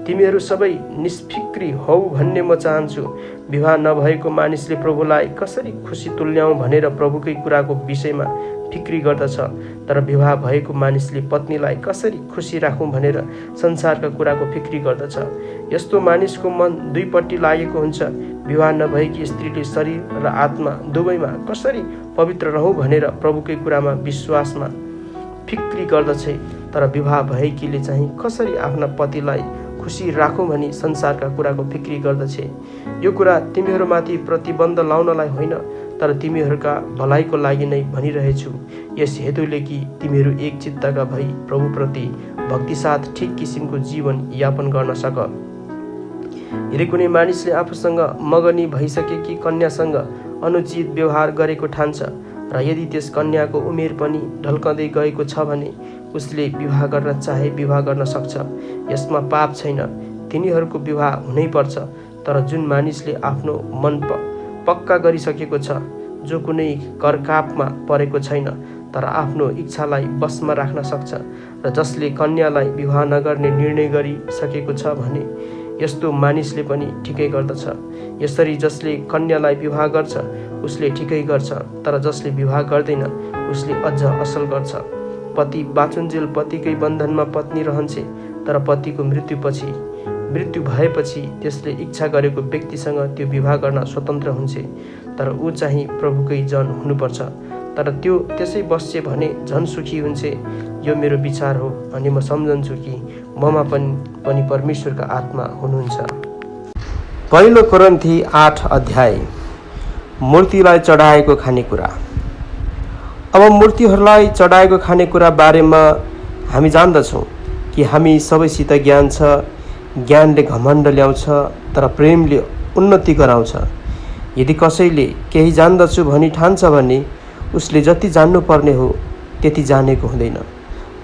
तिमीहरू सबै निष्फिक्री हौ भन्ने म चाहन्छु। विवाह नभएको मानिसले प्रभुलाई कसरी खुसी तुल्याउँ भनेर प्रभुकै कुराको विषयमा फिक्री गर्दछ, तर विवाह भएको मानिसले पत्नीलाई कसरी खुसी राखौँ भनेर संसारका कुराको फिक्री गर्दछ। यस्तो मानिसको मन दुईपट्टि लागेको हुन्छ। विवाह नभएकी स्त्रीले शरीर र आत्मा दुवैमा कसरी पवित्र रहौँ भनेर प्रभुकै कुरामा विश्वासमा फिक्री गर्दछ, तर विवाह भएकीले चाहिँ कसरी आफ्ना पतिलाई खुसी राखौँ भनी संसारका कुराको फिक्री गर्दछ। यो कुरा तिमीहरूमाथि प्रतिबन्ध लाउनलाई होइन, तर तिमीहरूका भलाइको लागि नै भनिरहेछु, यस हेतुले कि तिमीहरू एक चित्तका भई प्रभुप्रति भक्तिसाथ ठिक किसिमको जीवन यापन गर्न सक। यदि कुनै मानिसले आफूसँग मगनी भइसकेकी कन्यासँग अनुचित व्यवहार गरेको ठान्छ र यदि त्यस कन्याको उमेर पनि ढल्कँदै गएको छ भने उसले विवाह गर्न चाहे विवाह गर्न सक्छ, यसमा पाप छैन। तिनीहरूको विवाह हुनैपर्छ, तर जुन मानिसले आफ्नो मन पक्का गरिसकेको छ, जो कुनै करकापमा परेको छैन तर आफ्नो इच्छालाई बसमा राख्न सक्छ र जसले कन्यालाई विवाह नगर्ने निर्णय गरिसकेको छ भने यस्तो मानिसले पनि ठिकै गर्दछ। यसरी जसले कन्यालाई विवाह गर्छ उसले ठिकै गर्छ, तर जसले विवाह गर्दैन उसले अझ असल गर्छ। पति बाँचुन्जेल पतिकै बन्धनमा पत्नी रहन्छे, तर पतिको मृत्यु भएपछि त्यसले इच्छा गरेको व्यक्तिसँग त्यो विवाह गर्न स्वतन्त्र हुन्छ, तर ऊ चाहिँ प्रभुकै जन हुनुपर्छ। तर त्यो त्यसै बस्छे भने झन सुखी हुन्छ। यो मेरो विचार हो अनि म सम्झन्छु कि ममा पनि परमेश्वरका आत्मा हुनुहुन्छ। पहिलो कोरिन्थी 8 अध्याय। मूर्तिलाई चढाएको खानेकुरा। अब मूर्तिहरूलाई चढाएको खानेकुरा बारेमा हामी जान्दछौँ कि हामी सबैसित ज्ञान छ, ज्ञानले घमण्ड ल्याउँछ तर प्रेमले उन्नति गराउँछ। यदि कसैले केही जान्दछु भनी ठान्छ भने उसले जति जान्नुपर्ने हो त्यति जानेको हुँदैन,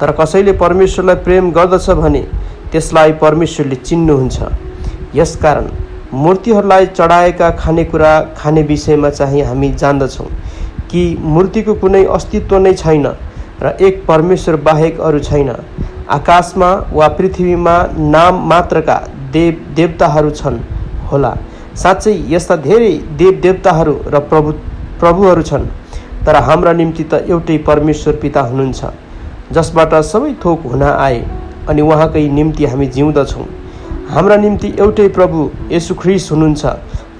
तर कसैले परमेश्वरलाई प्रेम गर्दछ भने त्यसलाई परमेश्वरले चिन्नुहुन्छ। यसकारण मूर्तिहरूलाई चढाएका खानेकुरा खाने विषयमा चाहिँ हामी जान्दछौँ कि मूर्तिको कुनै अस्तित्व नै छैन र एक परमेश्वर बाहेक अरू छैन। आकाशमा वा पृथ्वीमा नाम मात्रका देवदेवताहरू छन् होला। साँच्चै यस्ता धेरै देवदेवताहरू र प्रभुहरू छन्, तर हाम्रा निम्ति त एउटै परमेश्वर पिता हुनुहुन्छ, जसबाट सबै थोक हुन आए अनि उहाँकै निम्ति हामी जिउँदछौँ। हाम्रा निम्ति एउटै प्रभु येशू ख्रीष्ट हुनुहुन्छ,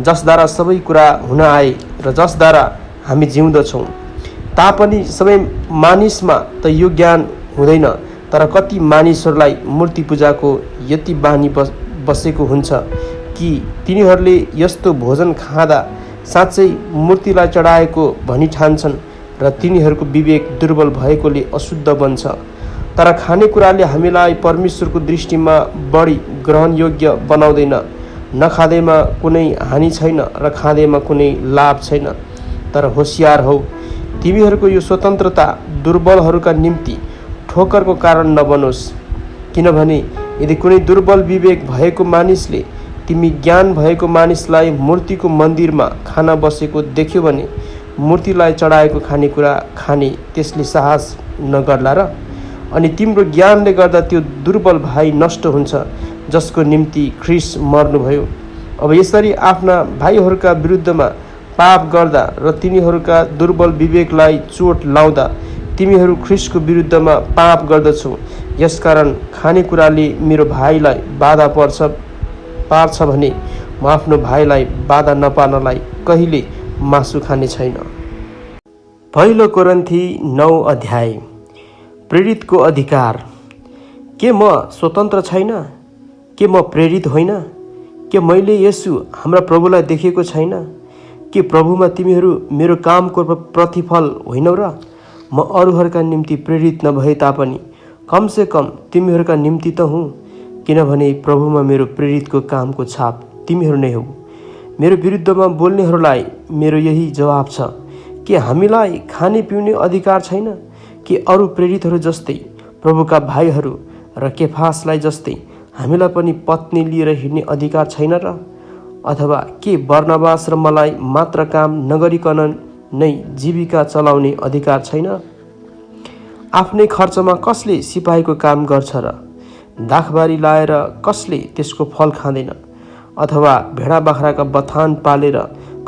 जसद्वारा सबै कुरा हुन आए र जसद्वारा हामी जिउँदछौँ। तापनि सबै मानिसमा त यो ज्ञान हुँदैन, तर कति मानिसहरूलाई मूर्ति पूजाको यति बानी बसेको हुन्छ कि तिनीहरूले यस्तो भोजन खाँदा साँच्चै मूर्तिलाई चढाएको भनी ठान्छन् र तिनीहरूको विवेक दुर्बल भएकोले अशुद्ध बन्छ। तर खानेकुराले हामीलाई परमेश्वरको दृष्टिमा बढी ग्रहणयोग्य बनाउँदैन। नखाँदैमा कुनै हानि छैन र खाँदैमा कुनै लाभ छैन, तर होशियार हौ, तिमीहरूको यो स्वतन्त्रता दुर्बलहरूका निम्ति ठोकरको कारण नबनोस्। किनभने यदि कुनै दुर्बल विवेक भएको मानिसले तिमी ज्ञान भएको मानिसलाई मूर्तिको मन्दिरमा खाना बसेको देख्यो भने मूर्तिलाई चढाएको खानेकुरा खाने त्यसले साहस नगर्ला र? अनि तिम्रो ज्ञानले गर्दा त्यो दुर्बल भाइ नष्ट हुन्छ जसको निम्ति ख्रीष्ट मर्नुभयो। अब यसरी आफ्ना भाइहरूका विरुद्धमा पाप गर्दा र तिनीहरूका दुर्बल विवेकलाई चोट लाउँदा तिमीहरू ख्रीष्टको विरुद्धमा पाप गर्दछौ। यसकारण खानेकुराले मेरो भाइलाई बाधा पार्छ भने म आफ्नो भाइलाई बाधा नपार्नलाई कहिले मासु खाने छैन। पहिलो कोरिन्थी 9 अध्याय। प्रेरितको अधिकार। के म स्वतन्त्र छैन? के म प्रेरित होइन? के मैले येशू हाम्रा प्रभुलाई देखेको छैन? के प्रभुमा तिमीहरू मेरो कामको प्रतिफल होइनौ र? म अरूहरूका निम्ति प्रेरित नभए तापनि कमसे कम तिमीहरूका निम्ति त हुँ, किनभने प्रभुमा मेरो प्रेरितको कामको छाप तिमीहरू नै हौ। मेरो विरुद्धमा बोल्नेहरूलाई मेरो यही जवाब छ, के हामीलाई खाने पिउने अधिकार छैन? के अरू प्रेरितहरू जस्तै प्रभुका भाइहरू र केफासलाई जस्तै हामीलाई पनि पत्नी लिएर हिँड्ने अधिकार छैन र? अथवा के बर्नबास र मलाई मात्र काम नगरिकन नै जीविका चलाउने अधिकार छैन? आफ्नै खर्चमा कसले सिपाहीको काम गर्छ र? दाखबारी लाएर कसले त्यसको फल खाँदैन? अथवा भेडा बाख्राका बथान पालेर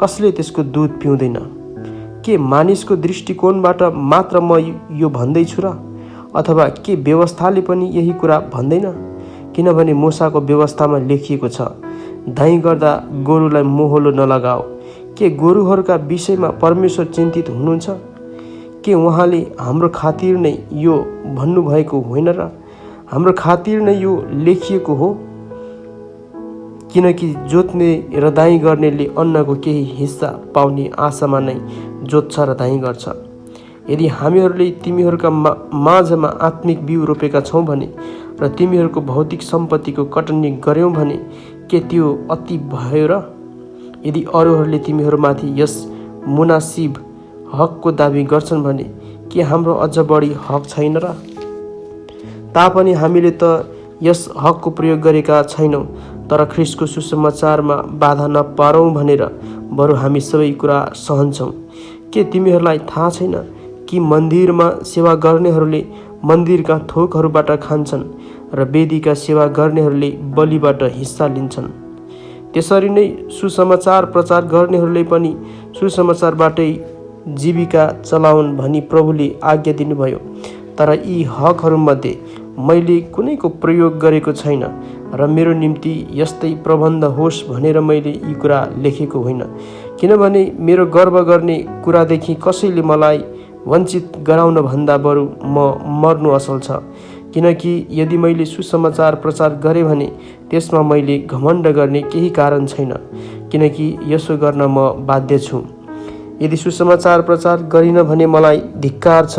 कसले त्यसको दुध पिउँदैन? के मानिसको दृष्टिकोणबाट मात्र म यो भन्दैछु र? अथवा के व्यवस्थाले पनि यही कुरा भन्दैन? किनभने मूसाको व्यवस्थामा लेखिएको छ, दाइँ गर्दा गोरुलाई मोहलो नलगाओ। के गोरुहरूका विषयमा परमेश्वर चिन्तित हुनुहुन्छ? के उहाँले हाम्रो खातिर नै यो भन्नुभएको होइन र? हाम्रो खातिर नै यो लेखिएको हो। किनकि जोत्ने र दाइँ गर्नेले अन्नको केही हिस्सा पाउने आशामा नै जोत्छ र दाइँ गर्छ। यदि हामीहरूले तिमीहरूका माझमा आत्मिक बिउ रोपेका छौँ भने र तिमीहरूको भौतिक सम्पत्तिको कटनी गर्यौँ भने के त्यो अति भयो र? यदि अरूहरूले तिमीहरूमाथि यस मुनासिब हकको दाबी गर्छन् भने के हाम्रो अझ बढी हक छैन र? तापनि हामीले त यस हकको प्रयोग गरेका छैनौँ, तर ख्रिस्टको सुसमाचारमा बाधा नपारौँ भनेर बरु हामी सबै कुरा सहन्छौँ। के तिमीहरूलाई थाहा छैन कि मन्दिरमा सेवा गर्नेहरूले मन्दिरका थोकहरूबाट खान्छन् र वेदीका सेवा गर्नेहरूले बलिबाट हिस्सा लिन्छन्? त्यसरी नै सुसमाचार प्रचार गर्नेहरूले पनि सुसमाचारबाटै जीविका चलाउन् भनी प्रभुले आज्ञा दिनुभयो। तर यी हकहरूमध्ये मैले कुनैको प्रयोग गरेको छैन र मेरो निम्ति यस्तै प्रबन्ध होस् भनेर मैले यी कुरा लेखेको होइन। किनभने मेरो गर्व गर्ने कुरादेखि कसैले मलाई वञ्चित गराउन भन्दा बरु म मर्नु असल छ। किनकि यदि मैले सुसमाचार प्रचार गरेँ भने त्यसमा मैले घमण्ड गर्ने केही कारण छैन, किनकि यसो गर्न म बाध्य छु। यदि सुसमाचार प्रचार गरिन भने मलाई धिक्कार छ,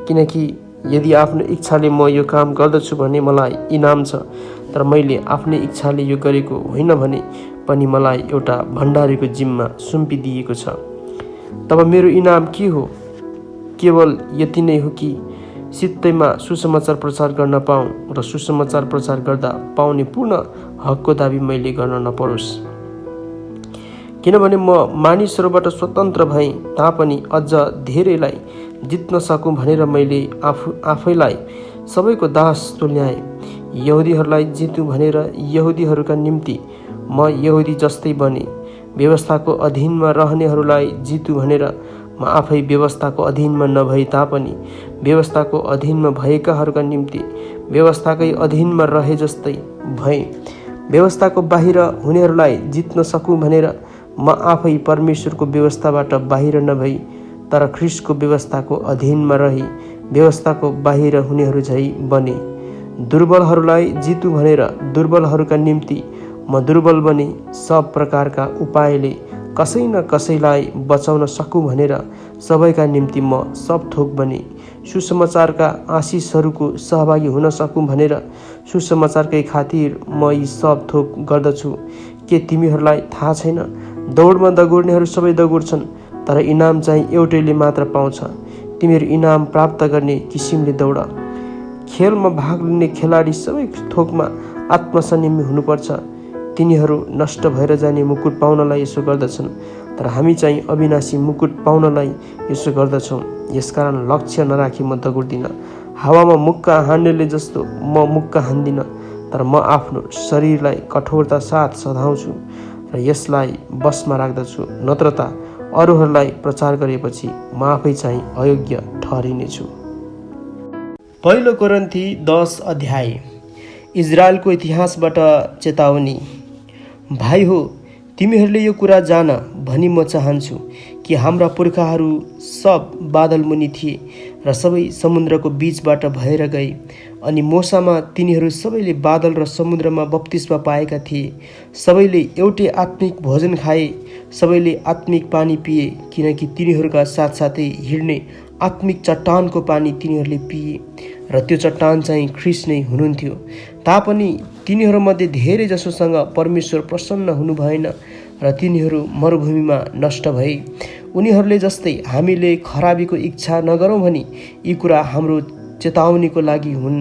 किनकि यदि आफ्नो इच्छाले म यो काम गर्दछु भने मलाई इनाम छ। तर मैले आफ्नै इच्छाले यो गरेको होइन भने पनि मलाई एउटा भण्डारीको जिम्मा सुम्पिदिएको छ। तब मेरो इनाम के हो? केवल यति नै हो कि सित्तैमा सुसमाचार प्रचार गर्न पाऊँ र सुसमाचार प्रचार गर्दा पाउने पूर्ण हकको दाबी मैले गर्न नपरोस्। किनभने म मानिसहरूबाट स्वतन्त्र भएँ तापनि अझ धेरैलाई जित्न सकूँ भनेर मैले आफैलाई सबैको दास तुल्याएँ। यहुदीहरूलाई जितुँ भनेर यहुदीहरूका निम्ति म यहुदी जस्तै बने। व्यवस्थाको अधीनमा रहनेहरूलाई जितुँ भनेर म आफै व्यवस्थाको अधीनमा नभई तापनि व्यवस्थाको अधीनमा भएकाहरूका निम्ति व्यवस्थाकै अधीनमा रहे जस्तै भएँ। व्यवस्थाको बाहिर हुनेहरूलाई जित्न सकूँ भनेर म आफै परमेश्वरको व्यवस्थाबाट बाहिर नभई तर ख्रिस्टको व्यवस्थाको अधीनमा रही व्यवस्थाको बाहिर हुनेहरू झै बने। दुर्बलहरूलाई जितुँ भनेर दुर्बलहरूका निम्ति म दुर्बल बने। सब प्रकारका उपायले कसै न कसैलाई बचाउन सकूँ भनेर सबैका निम्ति म सब थोक बने। सुसमाचारका आशिषहरूको सहभागी हुन सकूँ भनेर सुसमाचारकै खातिर म यी सब थोक गर्दछु। के तिमीहरूलाई थाहा छैन? दौडमा दगुर्नेहरू सबै दगुर्छन्, तर इनाम चाहिँ एउटैले मात्र पाउँछ। तिमीहरू इनाम प्राप्त गर्ने किसिमले दौड। खेलमा भाग लिने खेलाडी सबै थोकमा आत्मसंयमी हुनुपर्छ। तिनीहरू नष्ट भएर जाने मुकुट पाउनलाई यसो गर्दछन्, तर हामी चाहिँ अविनाशी मुकुट पाउनलाई यसो गर्दछौँ। यसकारण लक्ष्य नराखी म दगुर्दिन। हावामा मुक्का हान्नेले जस्तो म मुक्का हान्दिन, तर म आफ्नो शरीरलाई कठोरता साथ सधाउँछु र यसलाई बसमा राख्दछु। नत्र त अरूहरूलाई प्रचार गरेपछि म आफै चाहिँ अयोग्य ठहरिनेछु। पहिलो कोरिन्थी 10 अध्याय। इजरायलको इतिहासबाट चेतावनी। भाइ हो, तिमीहरूले यो कुरा जान भनी म चाहन्छु कि हाम्रा पुर्खाहरू सब बादल मुनि थिए र सबै समुद्रको बीचबाट भएर गए। अनि मोसामा तिनीहरू सबैले बादल र समुद्रमा बप्तिस्मा पाएका थिए। सबैले एउटै आत्मिक भोजन खाए, सबैले आत्मिक पानी पिए, किनकि तिनीहरूका साथसाथै हिँड्ने आत्मिक चट्टानको पानी तिनीहरूले पिए र त्यो चट्टान चाहिँ ख्रिस्ट नै हुनुहुन्थ्यो। तापनि तिनीहरूमध्ये धेरै जसोसँग परमेश्वर प्रसन्न हुनु भएन र तिनीहरू मरुभूमिमा नष्ट भए। उनीहरूले जस्तै हामीले खराबीको इच्छा नगरौँ भनी यी कुरा हाम्रो चेतावनीको लागि हुन्।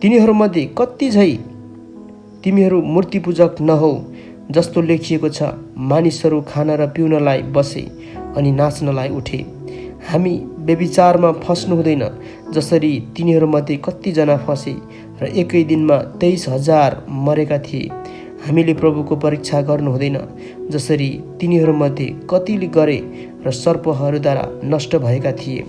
तिनीहरूमध्ये कति झै तिमीहरू मूर्तिपूजक नहौ, जस्तो लेखिएको छ, मानिसहरू खान र पिउनलाई बसे अनि नाच्नलाई उठे। हामी व्यभिचारमा फस्नु हुँदैन, जसरी तिनीहरूमध्ये कतिजना फसे र एकै दिनमा 23,000 मरेका थिए। हामीले प्रभुको परीक्षा गर्नु हुँदैन, जसरी तिनीहरूमध्ये कतिले गरे र सर्पहरूद्वारा नष्ट भएका थिए।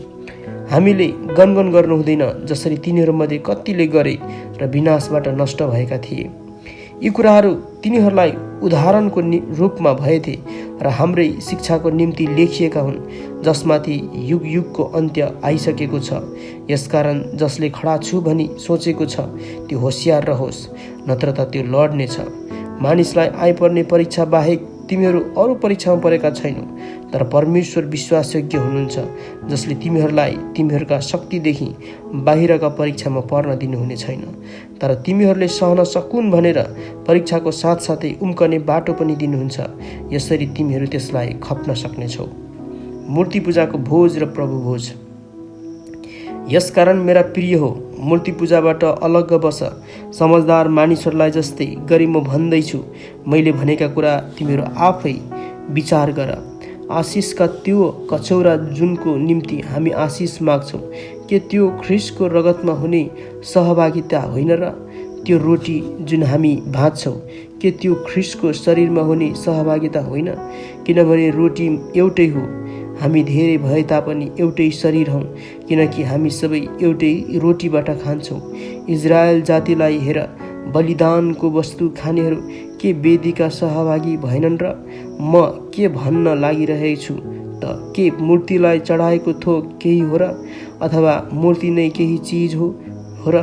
हामीले गनगन गर्नु हुँदैन, जसरी तिनीहरूमध्ये कतिले गरे र विनाशबाट नष्ट भएका थिए। यी कुराहरू तिनीहरूलाई उदाहरणको रूपमा भएथे र हाम्रै शिक्षाको निम्ति लेखिएका हुन्, जसमाथि युग युगको अन्त्य आइसकेको छ। यसकारण जसले खडा छु भनी सोचेको छ त्यो होसियार रहोस्, नत्र त त्यो लड्नेछ। मानिसलाई आइपर्ने परीक्षा बाहेक तिमीहरू अरू परीक्षामा परेका छैनौ, तर परमेश्वर विश्वासयोग्य हुनुहुन्छ, जसले तिमीहरूलाई तिमीहरूका शक्तिदेखि बाहिरका परीक्षामा पर्न दिनुहुने छैन, तर तिमीहरूले सहन सकुन् भनेर परीक्षाको साथसाथै उम्कने बाटो पनि दिनुहुन्छ। यसरी तिमीहरू त्यसलाई खप्न सक्नेछौ। मूर्ति पूजाको भोज र प्रभु भोज। यसकारण मेरा प्रिय हो, मूर्ति पूजाबाट अलग्ग बस। समझदार मानिसहरूलाई जस्तै गरी म भन्दैछु, मैले भनेका कुरा तिमीहरू आफै विचार गर। आशिषका त्यो कचौरा जुनको निम्ति हामी आशिष माग्छौँ, के त्यो ख्रीष्टको रगतमा हुने सहभागिता होइन र? त्यो रोटी जुन हामी भाँच्छौँ, के त्यो ख्रीष्टको शरीरमा हुने सहभागिता होइन? किनभने रोटी एउटै हो। हामी धेरै भए तापनि एउटै शरीर हौँ, किनकि हामी सबै एउटै रोटीबाट खान्छौँ। इजरायल जातिलाई हेर, बलिदानको वस्तु खानेहरू के वेदीका सहभागी भएनन् र? म के भन्न लागिरहेछु त, के मूर्तिलाई चढाएको थोक केही हो र? अथवा मूर्ति नै केही चिज हो र?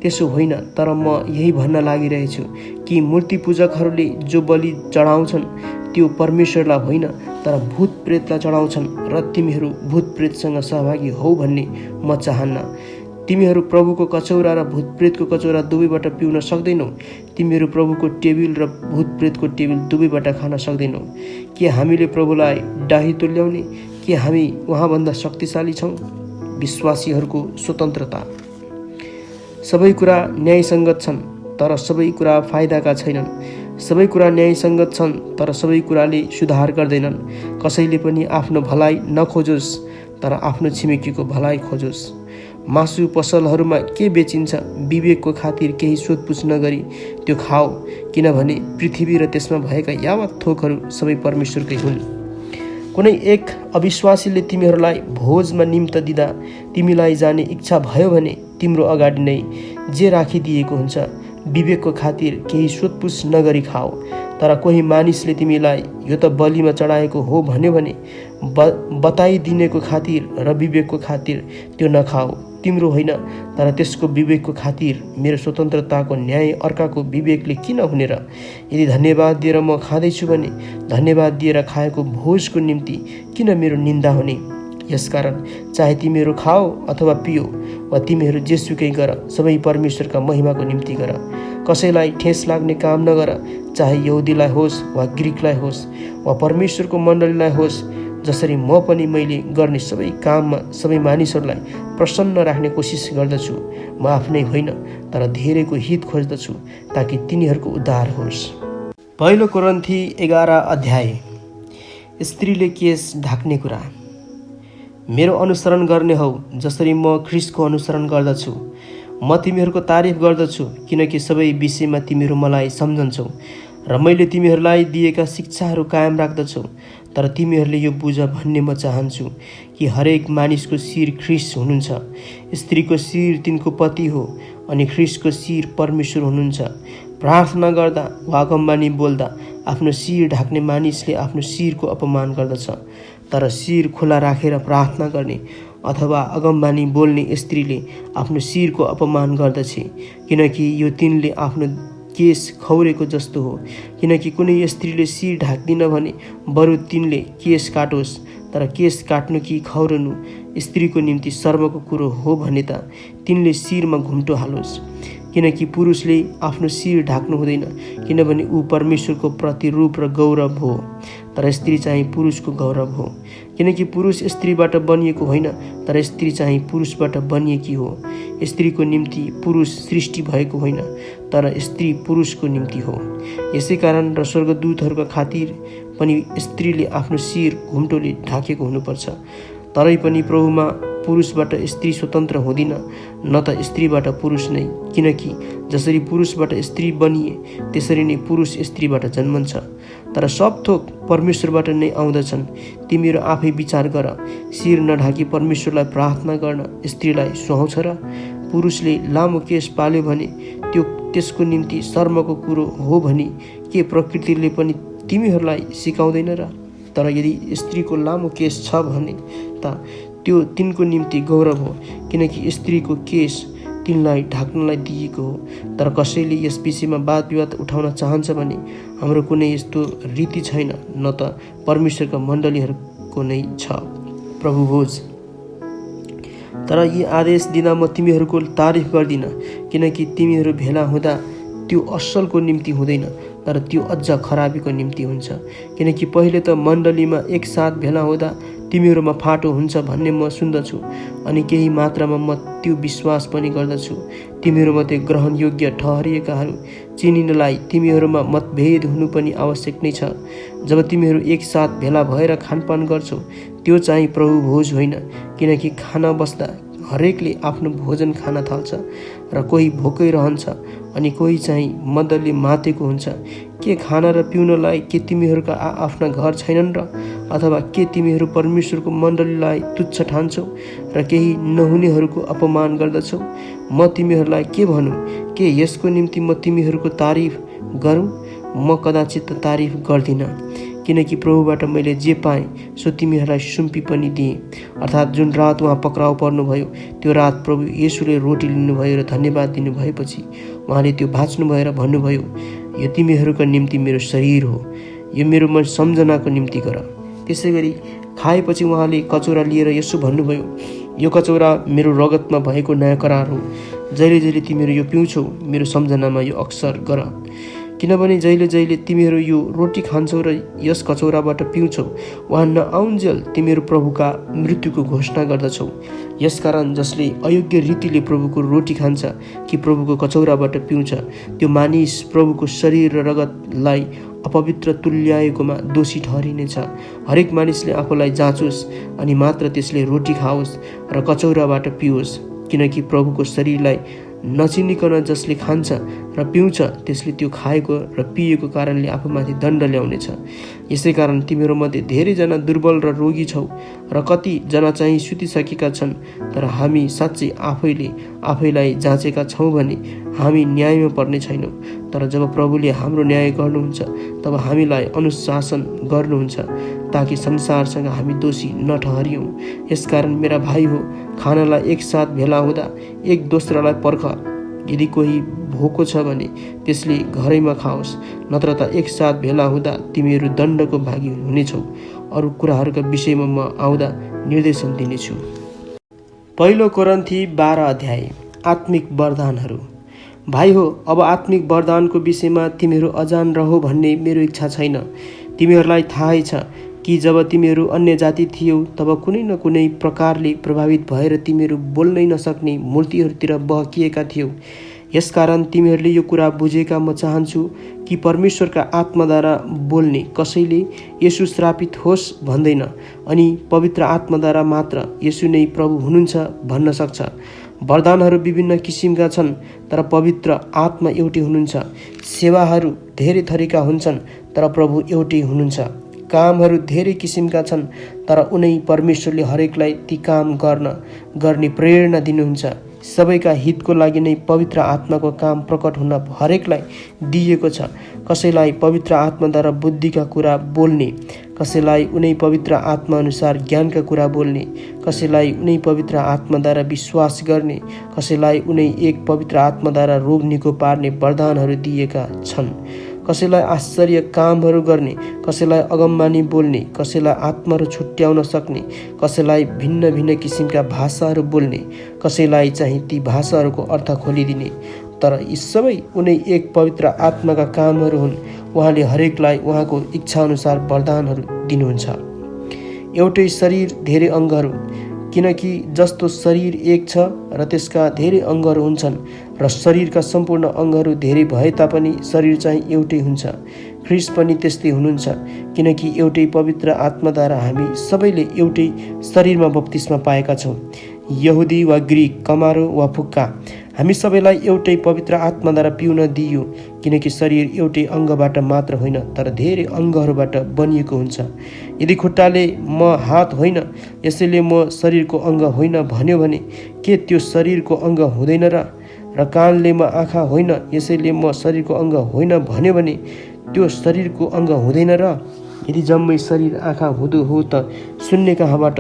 त्यसो होइन, तर म यही भन्न लागिरहेछु कि मूर्ति पूजकहरूले जो बलि चढाउँछन् त्यो परमेश्वरलाई होइन, तर भूत प्रेतलाई चढाउँछन्, र तिमीहरू भूत प्रेतसँग सहभागी हौ भन्ने म चाहन्न। तिमीहरू प्रभुको कचौरा र भूत प्रेतको कचौरा दुवैबाट पिउन सक्दैनौ। तिमीहरू प्रभुको टेबिल र भूत प्रेतको टेबिल दुवैबाट खान सक्दैनौ। के हामीले प्रभुलाई डाही तुल्याउने? के हामी उहाँभन्दा शक्तिशाली छौँ? विश्वासीहरूको स्वतन्त्रता। सबै कुरा न्यायसङ्गत छन्, तर सबै कुरा फाइदाका छैनन्। सबै कुरा न्यायसङ्गत छन्, तर सबै कुराले सुधार गर्दैनन्। कसैले पनि आफ्नो भलाइ नखोजोस्, तर आफ्नो छिमेकीको भलाइ खोजोस्। मासु पसलहरूमा के बेचिन्छ, विवेकको खातिर केही सोधपुछ नगरी त्यो खाओ, किनभने पृथ्वी र त्यसमा भएका यावत थोकहरू सबै परमेश्वरकै हुन्। कुनै एक अविश्वासीले तिमीहरूलाई भोजमा निम्त दिँदा तिमीलाई जाने इच्छा भयो भने तिम्रो अगाडि नै जे राखिदिएको हुन्छ, विवेकको खातिर केही सोधपुछ नगरी खाओ। तर कोही मानिसले तिमीलाई यो त बलिमा चढाएको हो भन्यो भने बताइदिनेको खातिर र विवेकको खातिर त्यो नखाओ। तिम्रो होइन, तर त्यसको विवेकको खातिर। मेरो स्वतन्त्रताको न्याय अर्काको विवेकले किन हुने र? यदि धन्यवाद दिएर म खाँदैछु भने धन्यवाद दिएर खाएको भोजको निम्ति किन मेरो निन्दा हुने? यसकारण चाहे तिमीहरू खाओ अथवा पियो वा तिमीहरू जेसुकै गर, सबै परमेश्वरका महिमाको निम्ति गर। कसैलाई ठेस लाग्ने काम नगर, चाहे यहुदीलाई होस् वा ग्रिकलाई होस् वा परमेश्वरको मण्डलीलाई होस्। जसरी म पनि मैले गर्ने सबै काममा सबै मानिसहरूलाई प्रसन्न राख्ने कोसिस गर्दछु। म आफ्नै होइन, तर धेरैको हित खोज्दछु, ताकि तिनीहरूको उद्धार होस्। पहिलो कोरिन्थी 11 अध्याय। स्त्रीले केस ढाक्ने कुरा। मेरो अनुसरण गर्ने हौ, जसरी म ख्रीष्टको अनुसरण गर्दछु। म तिमीहरूको तारिफ गर्दछु, किनकि सबै विषयमा तिमीहरू मलाई सम्झन्छौ र मैले तिमीहरूलाई दिएका शिक्षाहरू कायम राख्दछौ। तर तिमीहरूले यो बुझ भन्ने म चाहन्छु कि हरेक मानिसको शिर ख्रीष्ट हुनुहुन्छ। स्त्रीको शिर तिनको पति हो, अनि ख्रीष्टको शिर परमेश्वर हुनुहुन्छ। प्रार्थना गर्दा वा अगमबानी बोल्दा आफ्नो शिर ढाक्ने मानिसले आफ्नो शिरको अपमान गर्दछ, तर शिर खुला राखेर प्रार्थना गर्ने अथवा अगमबानी बोल्ने स्त्रीले आफ्नो शिरको अपमान गर्दछ, किनकि यो तिनले आफ्नो केस खौरेको जस्तो हो। किनकि कुनै स्त्रीले शिर ढाक्दिन भने बरु तिनले केस काटोस्, तर केस काट्नु कि खौरनु स्त्रीको निम्ति शर्मको कुरो हो भने त तिनले शिरमा घुम्टो हालोस्। किनकि पुरुषले आफ्नो शिर ढाक्नु हुँदैन, किनभने ऊ परमेश्वरको प्रतिरूप र गौरव हो, तर स्त्री चाहिँ पुरुषको गौरव हो। किनकि पुरुष स्त्रीबाट बनिएको होइन, तर स्त्री चाहिँ पुरुषबाट बनिएकी हो। स्त्रीको निम्ति पुरुष सृष्टि भएको होइन, तर स्त्री पुरुषको निम्ति हो। यसै कारण र स्वर्गदूतहरूका खातिर पनि स्त्रीले आफ्नो शिर घुम्टोले ढाकेको हुनुपर्छ। तरै पनि प्रभुमा पुरुषबाट स्त्री स्वतन्त्र हुँदिन, न त स्त्रीबाट पुरुष नै। किनकि जसरी पुरुषबाट स्त्री बनिए, त्यसरी नै पुरुष स्त्रीबाट जन्मन्छ। तर सब थोक परमेश्वरबाट नै आउँदछन्। तिमीहरू आफै विचार गर, शिर नढाकी परमेश्वरलाई प्रार्थना गर्न स्त्रीलाई सुहाउँछ र? पुरुषले लामो केश पाल्यो भने त्यो त्यसको निम्ति शर्मको कुरो हो भनी के प्रकृतिले पनि तिमीहरूलाई सिकाउँदैन र? तर यदि स्त्रीको लामो केश छ भने त त्यो तिनको निम्ति गौरव हो, किनकि स्त्रीको केश तिनलाई ढाक्नलाई दिएको हो। तर कसैले यस विषयमा वाद विवाद उठाउन चाहन्छ भने हाम्रो कुनै यस्तो रीति छैन, न त परमेश्वरका मण्डलीहरूको नै छ। प्रभु भोज। तर यी आदेश दिँदा म तिमीहरूको तारिफ गर्दिन, किनकि तिमीहरू भेला हुँदा त्यो असलको निम्ति हुँदैन, तर त्यो अझ खराबीको निम्ति हुन्छ। किनकि पहिले त मण्डलीमा एकसाथ भेला हुँदा तिमीहरूमा फाटो हुन्छ भन्ने म सुन्दछु, अनि केही मात्रामा म त्यो विश्वास पनि गर्दछु। तिमीहरूमध्ये ग्रहणयोग्य ठहरिएकाहरू चिनिनलाई तिमीहरूमा मतभेद हुनु पनि आवश्यक नै छ। जब तिमीहरू एकसाथ भेला भएर खानपान गर्छौ, त्यो चाहिँ प्रभु भोज होइन, किनकि खाना बस्दा हरेकले आफ्नो भोजन खान थाल्छ र कोही भोकै रहन्छ अनि कोही चाहिँ मदले मातेको हुन्छ। के खान र पिउनलाई के तिमीहरूका आफ्ना घर छैनन् र? अथवा के तिमीहरू परमेश्वरको मण्डलीलाई तुच्छ ठान्छौ र केही नहुनेहरूको अपमान गर्दछौ? म तिमीहरूलाई के भनौँ? के यसको निम्ति म तिमीहरूको तारिफ गरौँ? म कदाचित तारिफ गर्दिनँ, किनकि प्रभुबाट मैले जे पाएँ सो तिमीहरूलाई सुम्पी पनि दिएँ। अर्थात् जुन रात उहाँ पक्राउ पर्नुभयो, त्यो रात प्रभु येशूले रोटी लिनुभयो र धन्यवाद दिनुभएपछि उहाँले त्यो भाँच्नुभयो र भन्नुभयो, यो तिमीहरूका निम्ति मेरो शरीर हो, यो मेरो सम्झनाको निम्ति गर। त्यसै गरी खाएपछि उहाँले कचौरा लिएर यसो भन्नुभयो, यो कचौरा मेरो रगतमा भएको नयाँ करार हो। जहिले जहिले तिमीहरू यो पिउँछौ, मेरो सम्झनामा यो अक्सर गर। किनभने जहिले जहिले तिमीहरू यो रोटी खान्छौ र यस कचौराबाट पिउँछौ, उहाँ नआउन्जेल तिमीहरू प्रभुका मृत्युको घोषणा गर्दछौ। यसकारण जसले अयोग्य रीतिले प्रभुको रोटी खान्छ कि प्रभुको कचौराबाट पिउँछ, त्यो मानिस प्रभुको शरीर र रगतलाई अपवित्र तुल्याएकोमा दोषी ठहरिनेछ। हरेक मानिसले आफूलाई जाँचोस् अनि मात्र त्यसले रोटी खाओस् र कचौराबाट पिओस्, किनकि प्रभुको शरीरलाई नचिनिकन जसले खान्छ र पिउँछ त्यसले त्यो खाएको र पिएको कारणले आफूमाथि दण्ड ल्याउनेछ। यसै कारण तिमीहरूमध्ये धेरैजना दुर्बल र रोगी छौ र कतिजना चाहिँ सुतिसकेका छन्। तर हामी साँच्चै आफैलाई जाँचेका छौँ भने हामी न्यायमा पर्ने छैनौँ। तर जब प्रभुले हाम्रो न्याय गर्नुहुन्छ तब हामीलाई अनुशासन गर्नुहुन्छ, ताकि संसारसँग हामी दोषी नठहरियौँ। यसकारण मेरा भाइ हो, खानालाई एकसाथ भेला हुँदा एक दोस्रालाई पर्ख। यदि कोही भोको छ भने त्यसले घरैमा खाओस्, नत्र त एकसाथ भेला हुँदा तिमीहरू दण्डको भागी हुनेछौ। अरू कुराहरूका विषयमा म आउँदा निर्देशन दिनेछु। पहिलो कोरिन्थी 12 अध्याय। आत्मिक वरदानहरू। भाइ हो, अब आत्मिक वरदानको विषयमा तिमीहरू अजान रहो भन्ने मेरो इच्छा छैन। तिमीहरूलाई थाहै छ कि जब तिमीहरू अन्य जाति थियौ तब कुनै न कुनै प्रकारले प्रभावित भएर तिमीहरू बोल्नै नसक्ने मूर्तिहरूतिर बहकिएका थियौ। यसकारण तिमीहरूले यो कुरा बुझेका म चाहन्छु कि परमेश्वरका आत्माद्वारा बोल्ने कसैले येशू श्रापित होस् भन्दैन, अनि पवित्र आत्माद्वारा मात्र येशू नै प्रभु हुनुहुन्छ भन्न सक्छ। वरदानहरू विभिन्न किसिमका छन्, तर पवित्र आत्मा एउटै हुनुहुन्छ। सेवाहरू धेरै थरीका हुन्छन्, तर प्रभु एउटै हुनुहुन्छ। कामहरू धेरै किसिमका छन्, तर उनै परमेश्वरले हरेकलाई ती काम गर्ने प्रेरणा दिनुहुन्छ। सबैका हितको लागि नै पवित्र आत्माको काम प्रकट हुन हरेकलाई दिएको छ। कसैलाई पवित्र आत्माद्वारा बुद्धिका कुरा बोल्ने, कसैलाई उनै पवित्र आत्मा अनुसार ज्ञानका कुरा बोल्ने, कसैलाई उनै पवित्र आत्माद्वारा विश्वास गर्ने, कसैलाई उनै एक पवित्र आत्माद्वारा रोग निको पार्ने वरदानहरू दिएका छन्। कसैलाई आश्चर्य कामहरू गर्ने, कसैलाई अगमबानी बोल्ने, कसैलाई आत्माहरू छुट्याउन सक्ने, कसैलाई भिन्न भिन्न किसिमका भाषाहरू बोल्ने, कसैलाई चाहिँ ती भाषाहरूको अर्थ खोलिदिने। तर यी सबै उनै एक पवित्र आत्माका कामहरू हुन्। उहाँले हरेकलाई उहाँको इच्छाअनुसार वरदानहरू दिनुहुन्छ। एउटै शरीर धेरै अङ्गहरू, किनकि जस्तो शरीर एक छ र त्यसका धेरै अङ्गहरू हुन्छन् र शरीरका सम्पूर्ण अङ्गहरू धेरै भए तापनि शरीर चाहिँ एउटै हुन्छ। ख्रीष्ट पनि त्यस्तै हुनुहुन्छ, किनकि एउटै पवित्र आत्माद्वारा हामी सबैले एउटै शरीरमा बप्तिस्मा पाएका छौँ। यहुदी वा ग्रीक, कमारो वा फुक्का, हामी सबैलाई एउटै पवित्र आत्माद्वारा पिउन दिइयो, किनकि शरीर एउटै अङ्गबाट मात्र होइन तर धेरै अङ्गहरूबाट बनिएको हुन्छ। यदि खुट्टाले म हात होइन यसैले म शरीरको अङ्ग होइन भन्यो भने के त्यो शरीरको अङ्ग हुँदैन र कानले म आँखा होइन यसैले म शरीरको अङ्ग होइन भन्यो भने त्यो शरीरको अङ्ग हुँदैन र? यदि जम्मै शरीर आँखा हुँदो हो त सुन्ने कहाँबाट?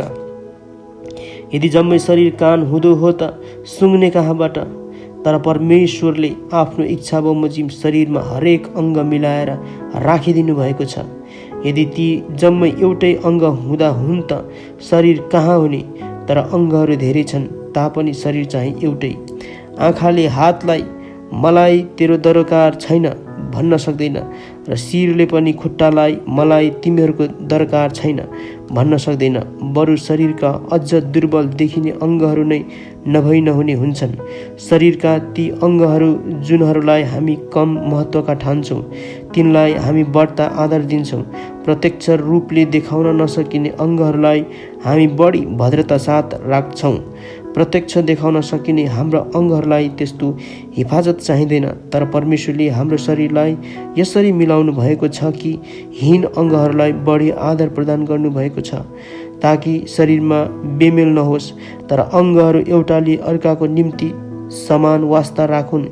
यदि जम्मै शरीर कान हुँदो हो त सुँग्ने कहाँबाट? तर परमेश्वरले आफ्नो इच्छा बमोजिम शरीरमा हरेक अङ्ग मिलाएर राखिदिनु भएको छ। यदि ती जम्मै एउटै अङ्ग हुँदा हुन् त शरीर कहाँ हुने? तर अङ्गहरू धेरै छन् तापनि शरीर चाहिँ एउटै। आँखाले हातलाई मलाई तेरो दरकार छैन भन्न सक्दैन र शिरले पनि खुट्टालाई मलाई तिमीहरूको दरकार छैन भन्न सक्दैन। बरु शरीरका अझ दुर्बल देखिने अङ्गहरू नै नभई नहुने हुन्छन्। शरीरका ती अङ्गहरू जुनहरूलाई हामी कम महत्त्वका ठान्छौँ तिनलाई हामी बढ्ता आदर दिन्छौँ। प्रत्यक्ष रूपले देखाउन नसकिने अङ्गहरूलाई हामी बढी भद्रता साथ राख्छौँ। प्रत्यक्ष देखाउन सकिने हाम्रा अङ्गहरूलाई त्यस्तो हिफाजत चाहिँदैन। तर परमेश्वरले हाम्रो शरीरलाई यसरी मिलाउनु भएको छ कि हीन अङ्गहरूलाई बढी आदर प्रदान गर्नुभएको छ, ताकि शरीरमा बेमेल नहोस् तर अङ्गहरू एउटाले अर्काको निम्ति समान वास्ता राखुन्।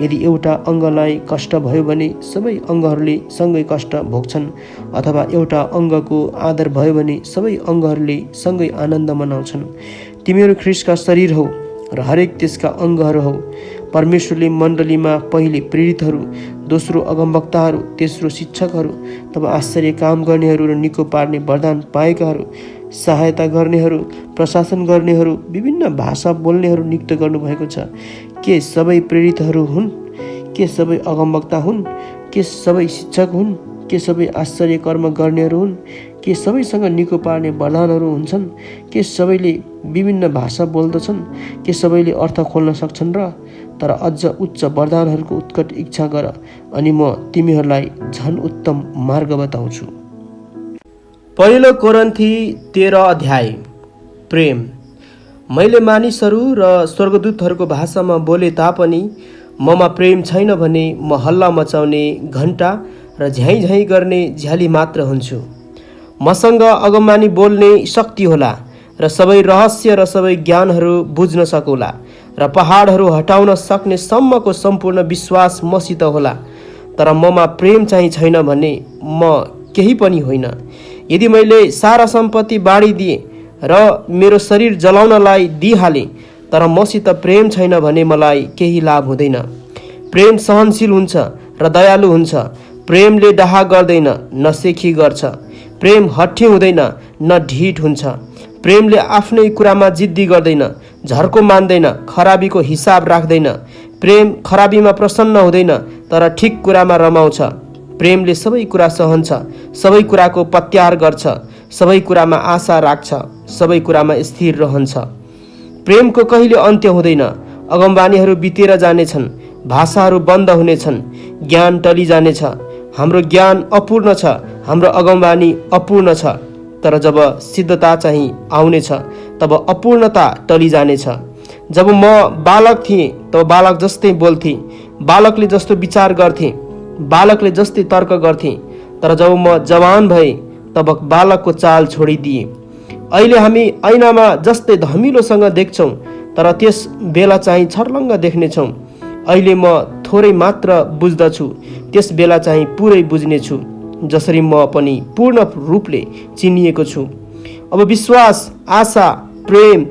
यदि एउटा अङ्गलाई कष्ट भयो भने सबै अङ्गहरूले सँगै कष्ट भोग्छन्, अथवा एउटा अङ्गको आदर भयो भने सबै अङ्गहरूले सँगै आनन्द मनाउँछन्। तिमीहरू ख्रीष्टका शरीर हौ र हरेक त्यसका अङ्गहरू हौ। परमेश्वरले मण्डलीमा पहिले प्रेरितहरू, दोस्रो अगमवक्ताहरू, तेस्रो शिक्षकहरू, तब आश्चर्य काम गर्नेहरू र निको पार्ने वरदान पाएकाहरू, सहायता गर्नेहरू, प्रशासन गर्नेहरू, विभिन्न भाषा बोल्नेहरू नियुक्त गर्नुभएको छ। के सबै प्रेरितहरू हुन्? के सबै अगमवक्ता हुन्? के सबै शिक्षक हुन्? के सबै आश्चर्य कर्म गर्नेहरू हुन्? के सबैसँग निको पार्ने वरदानहरू हुन्छन्? के सबैले विभिन्न भाषा बोल्दछन्? के सबैले अर्थ खोल्न सक्छन् र? तर अझ उच्च वरदानहरूको उत्कट इच्छा गर अनि म तिमीहरूलाई झन उत्तम मार्ग बताउँछु। पहिलो कोरिन्थी 13 अध्याय। प्रेम। मैले मानिसहरू र स्वर्गदूतहरूको भाषामा बोले तापनि ममा प्रेम छैन भने म हल्ला मचाउने घण्टा र झ्याइझ्याइ गर्ने झ्याली मात्र हुन्छु। मसँग अगमवाणी बोल्ने शक्ति होला र सबै रहस्य र सबै ज्ञानहरू बुझ्न सकौला र पहाडहरू हटाउन सक्ने सम्मको सम्पूर्ण विश्वास मसित होला, तर ममा प्रेम चाहिँ छैन भने म केही पनि होइन। यदि मैले सारा सम्पत्ति बाँडिदिए र मेरो शरीर जलाउनलाई दिइहालेँ तर मसित प्रेम छैन भने मलाई केही लाभ हुँदैन। प्रेम सहनशील हुन्छ र दयालु हुन्छ। प्रेमले डाहा गर्दैन न सेखी गर्छ। प्रेम हट्ठी हुँदैन न ढिठ हुन्छ। प्रेमले आफ्नै कुरामा जिद्दी गर्दैन, झर्को मान्दैन, खराबीको हिसाब राख्दैन। प्रेम खराबीमा प्रसन्न हुँदैन तर ठिक कुरामा रमाउँछ। प्रेमले सबै कुरा सहन्छ, सबै कुराको पत्यार गर्छ, सबै कुरामा आशा राख्छ, सबै कुरामा स्थिर रहन्छ। प्रेमको कहिले अन्त्य हुँदैन। अगमवाणीहरू बितेर जानेछन्, भाषाहरू बन्द हुनेछन्, ज्ञान टली जानेछ। हाम्रो ज्ञान अपूर्ण छ, हाम्रो अगमवाणी अपूर्ण छ, तर जब सिद्धता चाहिँ आउनेछ तब अपूर्णता टली जानेछ। जब म बालक थिएँ तब बालक जस्तै बोल्थेँ, बालकले जस्तो विचार गर्थेँ, बालकले जस्तै तर्क गर्थेँ। तर जब म जवान भएँ तब बालकको चाल छोडिदिएँ। अहिले हामी ऐनामा जस्तै धमिलोसँग देख्छौँ तर त्यस बेला चाहिँ छर्लङ्ग देख्नेछौँ। अहिले म थोरै मात्र बुझ्दछु, त्यस बेला चाहिँ पुरै बुझ्नेछु, जसरी म पनि पूर्ण रूपले चिनिएको छु। अब विश्वास, आशा, प्रेम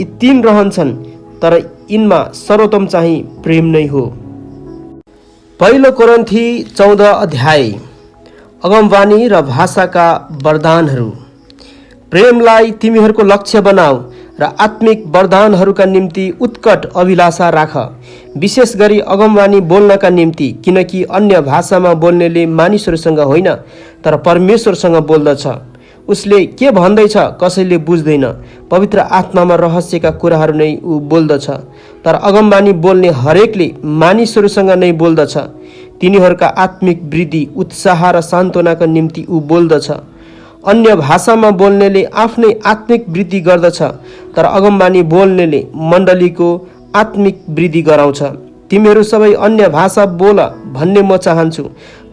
यी तीन रहन्छन्, तर यिनमा सर्वोत्तम चाहिँ प्रेम नै हो। पहिलो कोरिन्थी 14 अध्याय। अगमवाणी र भाषाका वरदानहरू। प्रेमलाई तिमीहरूको लक्ष्य बनाऊ र आत्मिक वरदानहरूका निम्ति उत्कट अभिलाषा राख, विशेष गरी अगमवाणी बोल्नका निम्ति, किनकि अन्य भाषामा बोल्नेले मानिसहरूसँग होइन तर परमेश्वरसँग बोल्दछ। उसले के भन्दैछ कसैले बुझ्दैन, पवित्र आत्मामा रहस्यका कुराहरू नै ऊ बोल्दछ। तर अगमवाणी बोल्ने हरेकले मानिसहरूसँग नै बोल्दछ, तिनीहरूका आत्मिक वृद्धि, उत्साह र सान्त्वनाका निम्ति ऊ बोल्दछ। अन्य भाषामा बोल्नेले आफ्नै आत्मिक वृद्धि गर्दछ, तर अगमवाणी बोल्नेले मण्डलीको आत्मिक वृद्धि गराउँछ। तिमीहरू सबै अन्य भाषा बोल भन्ने म चाहन्छु,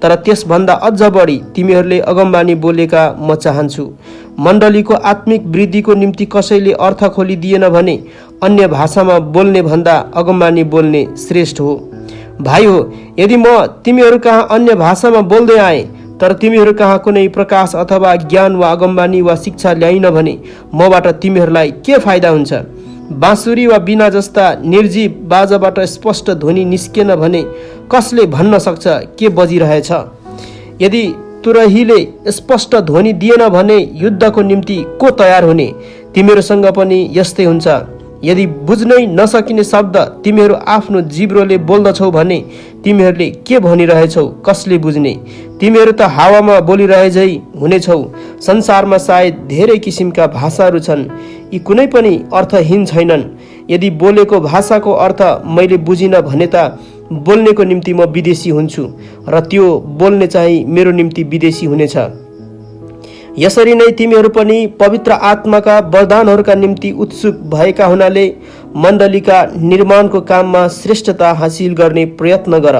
तर त्यसभन्दा अझ बढी तिमीहरूले अगमवाणी बोलेका म चाहन्छु। मण्डलीको आत्मिक वृद्धिको निम्ति कसैले अर्थ खोलिदिएन भने अन्य भाषामा बोल्ने भन्दा अगमवाणी बोल्ने श्रेष्ठ हो। भाइ हो, यदि म तिमीहरू कहाँ अन्य भाषामा बोल्दै आएँ तर तिमीहरू कहाँ कुनै प्रकाश अथवा ज्ञान वा अगमवाणी वा शिक्षा ल्याइन भने मबाट तिमीहरूलाई के फाइदा हुन्छ? बाँसुरी वा बिना जस्ता निर्जीव बाजाबाट स्पष्ट ध्वनि निस्केन भने कसले भन्न सक्छ के बजिरहेछ? यदि तुरहीले स्पष्ट ध्वनि दिएन भने युद्धको निम्ति को तयार हुने? तिमीहरूसँग पनि यस्तै हुन्छ। यदि बुझ्नै नसकिने शब्द तिमीहरू आफ्नो जिब्रोले बोल्दछौ भने तिमीहरूले के भनिरहेछौ कसले बुझ्ने? तिमीहरू त हावामा बोलिरहे झै हुनेछौ। संसारमा सायद धेरै किसिमका भाषाहरू छन्, यी कुनै पनि अर्थहीन छैनन्। यदि बोलेको भाषाको अर्थ मैले बुझिन भने त बोल्नेको निम्ति म विदेशी हुन्छु र त्यो बोल्ने चाहिँ मेरो निम्ति विदेशी हुनेछ। यसरी नै तिमीहरू पनि पवित्र आत्माका वरदानहरूका निम्ति उत्सुक भएका हुनाले मण्डलीका निर्माणको काममा श्रेष्ठता हासिल गर्ने प्रयत्न गर।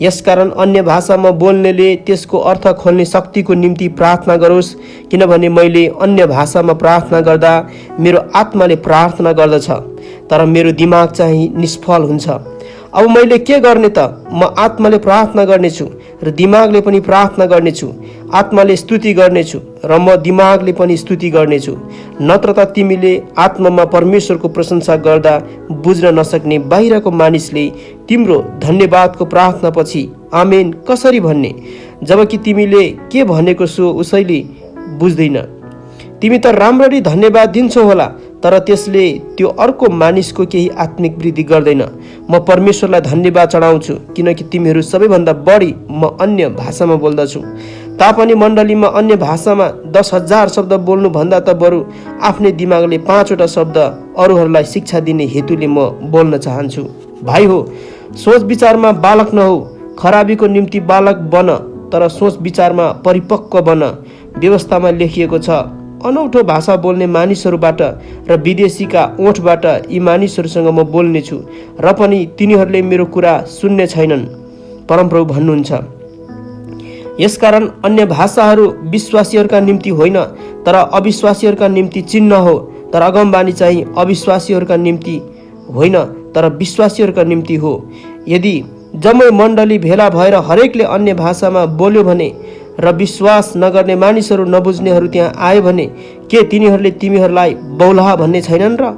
यसकारण अन्य भाषामा बोल्नेले त्यसको अर्थ खोल्ने शक्तिको निम्ति प्रार्थना गरोस्, किनभने मैले अन्य भाषामा प्रार्थना गर्दा मेरो आत्माले प्रार्थना गर्दछ तर मेरो दिमाग चाहिँ निष्फल हुन्छ। अब मैले के गर्ने त? म आत्माले प्रार्थना गर्नेछु र दिमागले पनि प्रार्थना गर्नेछु। आत्माले स्तुति गर्नेछु र म दिमागले पनि स्तुति गर्नेछु। नत्र त तिमीले आत्मामा परमेश्वरको प्रशंसा गर्दा बुझ्न नसक्ने बाहिरको मानिसले तिम्रो धन्यवादको प्रार्थना पछि आमेन कसरी भन्ने, जबकि तिमीले के भनेको सो उसैले बुझ्दैन। तिमी त राम्ररी धन्यवाद दिन्छौ होला, तर त्यसले त्यो अर्को मानिसको केही आत्मिक वृद्धि गर्दैन। म परमेश्वरलाई धन्यवाद चढाउँछु किनकि तिमीहरू सबैभन्दा बढी म अन्य भाषामा बोल्दछु। तापनि मण्डलीमा अन्य भाषामा 10,000 शब्द बोल्नु भन्दा त बरु आफ्नै दिमागले 5वटा शब्द अरूहरूलाई शिक्षा दिने हेतुले म बोल्न चाहन्छु। भाइ हो, सोच विचारमा बालक नहो, खराबीको निम्ति बालक बन, तर सोच विचारमा परिपक्व बन। व्यवस्थामा लेखिएको छ, अनौठो भाषा बोल्ने मानिसहरूबाट र विदेशीका ओठबाट यी मानिसहरूसँग म बोल्नेछु र पनि तिनीहरूले मेरो कुरा सुन्ने छैनन्, परमप्रभु भन्नुहुन्छ। यसकारण अन्य भाषाहरू विश्वासीहरूका निम्ति होइन तर अविश्वासीहरूका निम्ति चिन्ह हो, तर अगमवाणी चाहिँ अविश्वासीहरूका निम्ति होइन तर विश्वासीहरूका निम्ति हो। यदि जम्मै मण्डली भेला भएर हरेकले अन्य भाषामा बोल्यो भने र विश्वास नगर्ने मानिसहरू नबुझ्नेहरू त्यहाँ आए भने के तिनीहरूले तिमीहरूलाई बौलाहा भन्ने छैनन् र?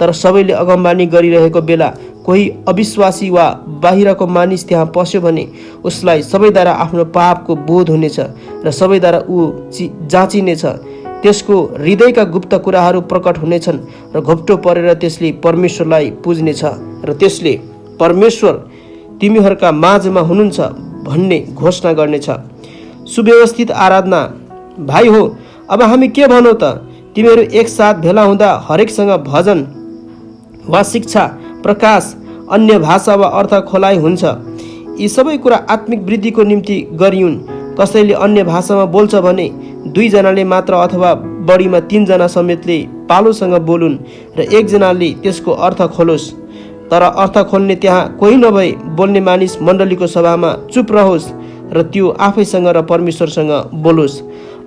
तर सबैले अगमवाणी गरिरहेको बेला कोही अविश्वासी वा बाहिरको मानिस त्यहाँ पस्यो भने उसलाई सबैद्वारा आफ्नो पापको बोध हुनेछ र सबैद्वारा ऊ जाँचिनेछ। त्यसको हृदयका गुप्त कुराहरू प्रकट हुनेछन् र घोप्टो परेर त्यसले परमेश्वरलाई पुज्नेछ र त्यसले परमेश्वर तिमीहरूका माझमा हुनुहुन्छ भन्ने घोषणा गर्नेछ। सुव्यवस्थित आराधना। भाइ हो, अब हामी के भनौँ त? तिमीहरू एकसाथ भेला हुँदा हरेकसँग भजन वा शिक्षा, प्रकाश, अन्य भाषा वा अर्थ खोलाइ हुन्छ। यी सबै कुरा आत्मिक वृद्धिको निम्ति गरिउन्। कसैले अन्य भाषामा बोल्छ भने 2 जनाले मात्र अथवा बढीमा 3 जना समेतले पालोसँग बोलुन् र 1 जनाले त्यसको अर्थ खोलोस्। तर अर्थ खोल्ने त्यहाँ कोही नभए बोल्ने मानिस मण्डलीको सभामा चुप रहोस् र त्यो आफैसँग र परमेश्वरसँग बोलोस्।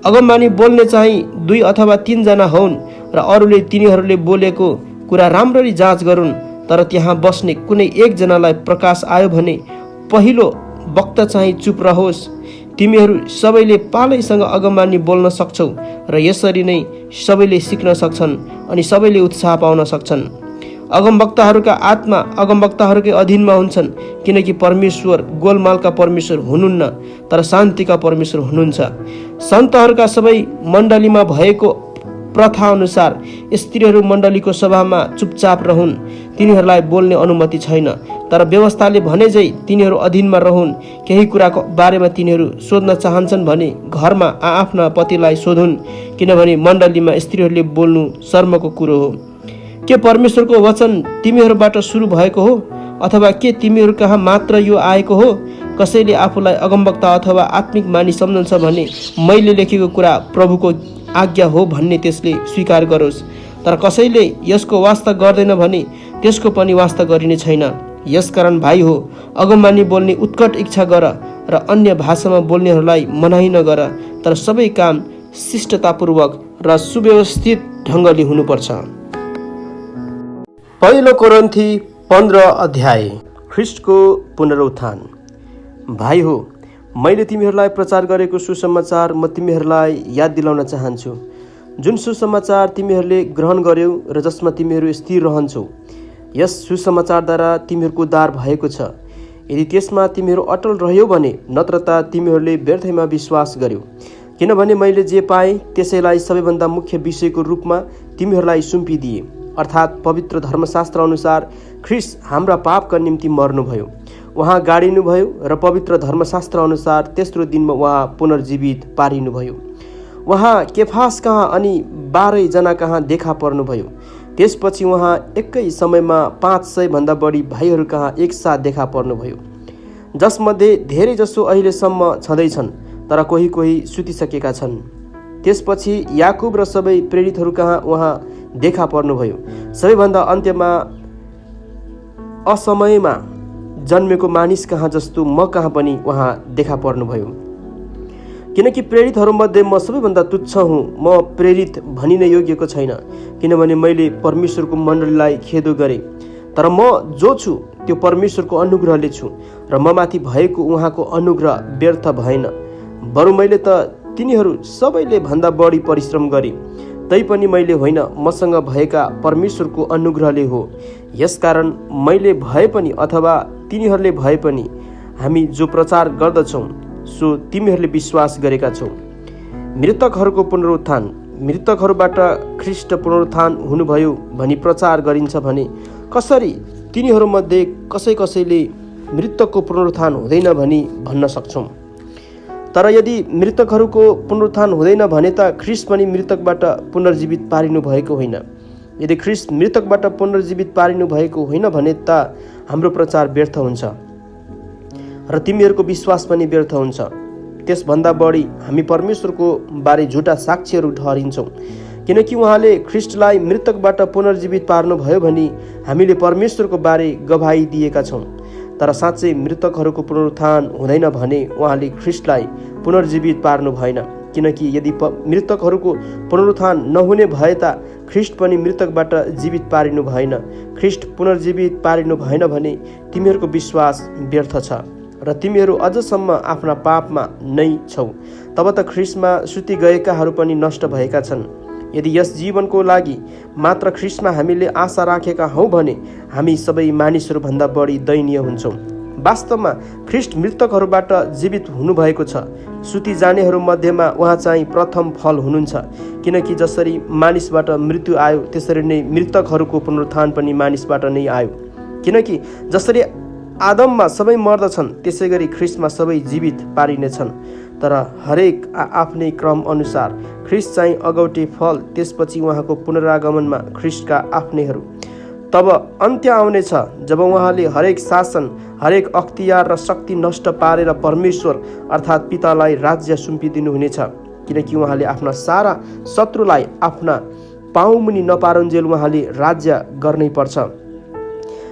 अगमवाणी बोल्ने चाहिँ 2 अथवा 3 जना हुन् र अरूले तिनीहरूले बोलेको कुरा राम्ररी जाँच गरून्। तर त्यहाँ बस्ने कुनै 1 जनालाई प्रकाश आयो भने पहिलो वक्ता चाहिँ चुप रहोस्। तिमीहरू सबैले पालैसँग अगमवाणी बोल्न सक्छौ र यसरी नै सबैले सिक्न सक्छन् अनि सबैले उत्साह पाउन सक्छन्। अगमवक्ताहरूका आत्मा अगमवक्ताहरूकै अधीनमा हुन्छन्, किनकि परमेश्वर गोलमालका परमेश्वर हुनुहुन्न तर शान्तिका परमेश्वर हुनुहुन्छ। सन्तहरूका सबै मण्डलीमा भएको प्रथा अनुसार स्त्रीहरू मण्डलीको सभामा चुपचाप रहन्, तिनीहरूलाई बोल्ने अनुमति छैन। तर व्यवस्थाले भनेझै तिनीहरू अधीनमा रहन्। केही कुराको बारेमा तिनीहरू सोध्न चाहन्छन् भने घरमा आफ्ना पतिलाई सोधुन्, किनभने मण्डलीमा स्त्रीहरूले बोल्नु शर्मको कुरो हो। के परमेश्वरको वचन तिमीहरूबाट सुरु भएको हो, अथवा के तिमीहरू कहाँ मात्र यो आएको हो? कसैले आफूलाई अगमवक्ता अथवा आत्मिक मानिस सम्झन्छ भने मैले लेखेको कुरा प्रभुको आज्ञा हो भन्ने त्यसले स्वीकार गरोस्। तर कसैले यसको वास्ता गर्दैन भने त्यसको पनि वास्ता गरिने छैन। यसकारण भाइ हो, अगमबानी बोल्ने उत्कट इच्छा गर र अन्य भाषामा बोल्नेहरूलाई मनाही नगर, तर सबै काम शिष्टतापूर्वक र सुव्यवस्थित ढङ्गले हुनुपर्छ। पहिलो कोरिन्थी 15 अध्याय। ख्रिस्टको पुनरुत्थान। भाइ हो, मैले तिमीहरूलाई प्रचार गरेको सुसमाचार म तिमीहरूलाई याद दिलाउन चाहन्छु, जुन सुसमाचार तिमीहरूले ग्रहण गर्यौ र जसमा तिमीहरू स्थिर रहन्छौ। यस सुसमाचारद्वारा तिमीहरूको उद्धार भएको छ, यदि त्यसमा तिमीहरू अटल रह्यौ भने, नत्र त तिमीहरूले व्यर्थैमा विश्वास गर्यौ। किनभने मैले जे पाएँ त्यसैलाई सबैभन्दा मुख्य विषयको रूपमा तिमीहरूलाई सुम्पिदिए, अर्थात् पवित्र धर्मशास्त्र अनुसार ख्रिस्ट हाम्रा पापका निम्ति मर्नुभयो, उहाँ गाडिनुभयो र पवित्र धर्मशास्त्र अनुसार तेस्रो दिनमा उहाँ पुनर्जीवित पारिनुभयो। उहाँ केफास कहाँ अनि 12 जना कहाँ देखा पर्नुभयो। त्यसपछि उहाँ एकै समयमा 500 भन्दा बढी भाइहरू कहाँ एकसाथ देखा पर्नुभयो, जसमध्ये धेरै जसो अहिलेसम्म छँदैछन्, तर कोही कोही सुतिसकेका छन्। त्यसपछि याकुब र सबै प्रेरितहरू कहाँ उहाँ देखा पर्नुभयो। सबैभन्दा अन्त्यमा असमयमा जन्मेको मानिस कहाँ जस्तो म कहाँ पनि उहाँ देखा पर्नुभयो। किनकि प्रेरितहरूमध्ये म सबैभन्दा तुच्छ हुँ। म प्रेरित भनिने योग्यको छैन, किनभने मैले परमेश्वरको मण्डलीलाई खेदो गरेँ। तर म जो छु त्यो परमेश्वरको अनुग्रहले छु, र म माथि भएको उहाँको अनुग्रह व्यर्थ भएन। बरु मैले त तिनीहरू सबैले भन्दा बढी परिश्रम गरेँ, तैपनि मैले होइन, मसँग भएका परमेश्वरको अनुग्रहले हो। यसकारण मैले भए पनि अथवा तिनीहरूले भए पनि हामी जो प्रचार गर्दछौँ सो तिमीहरूले विश्वास गरेका छौ। मृतकहरूको पुनरुत्थान। मृतकहरूबाट ख्रिस्ट पुनरुत्थान हुनुभयो भनी प्रचार गरिन्छ भने कसरी तिनीहरूमध्ये कसैले मृतकको पुनरुत्थान हुँदैन भनी भन्न सक्छौँ? तर यदि मृतकहरूको पुनरुत्थान हुँदैन भने त ख्रिस्ट पनि मृतकबाट पुनर्जीवित पारिनु भएको होइन। यदि ख्रिस्ट मृतकबाट पुनर्जीवित पारिनु भएको होइन भने त हाम्रो प्रचार व्यर्थ हुन्छ र तिमीहरूको विश्वास पनि व्यर्थ हुन्छ। त्यसभन्दा बढी हामी परमेश्वरको बारे झुटा साक्षीहरू ठहरिन्छौँ, किनकि उहाँले ख्रिस्टलाई मृतकबाट पुनर्जीवित पार्नुभयो भनी हामीले परमेश्वरको बारे गवाही दिएका छौँ। तर साँच्चै मृतकहरूको पुनरुत्थान हुँदैन भने उहाँले ख्रिस्टलाई पुनर्जीवित पार्नु भएन। किनकि यदि मृतकहरूको पुनरुत्थान नहुने भए त ख्रिस्ट पनि मृतकबाट जीवित पारिनु भएन। ख्रिस्ट पुनर्जीवित पारिनु भएन भने तिमीहरूको विश्वास व्यर्थ छ र तिमीहरू अझसम्म आफ्ना पापमा नै छौ। तब त ख्रिस्टमा सुति गएकाहरू पनि नष्ट भएका छन्। यदि यस जीवनको लागि मात्र ख्रिस्टमा हामीले आशा राखेका हौँ भने हामी सबै मानिसहरूभन्दा बढी दयनीय हुन्छौँ। वास्तवमा ख्रिस्ट मृतकहरूबाट जीवित हुनुभएको छ। सुति जानेहरू मध्येमा उहाँ चाहिँ प्रथम फल हुनुहुन्छ, किनकि जसरी मानिसबाट मृत्यु आयो त्यसरी नै मृतकहरूको पुनरुत्थान पनि मानिसबाट नै आयो। किनकि जसरी आदममा सबै मर्दछन् त्यसै गरी ख्रिस्टमा सबै जीवित पारिनेछन्। तर हरेक आफ्नै क्रम अनुसार ख्रिस्ट चाहिँ अगौटे फल, त्यसपछि उहाँको पुनरागमनमा ख्रिस्टका आफ्नैहरू। तब अन्त्य आउनेछ जब उहाँले हरेक शासन, हरेक अख्तियार र शक्ति नष्ट पारेर परमेश्वर अर्थात् पितालाई राज्य सुम्पिदिनु हुनेछ। किनकि उहाँले आफ्ना सारा शत्रुलाई आफ्ना पाउमुनि नपारुन्जेल उहाँले राज्य गर्नै पर्छ।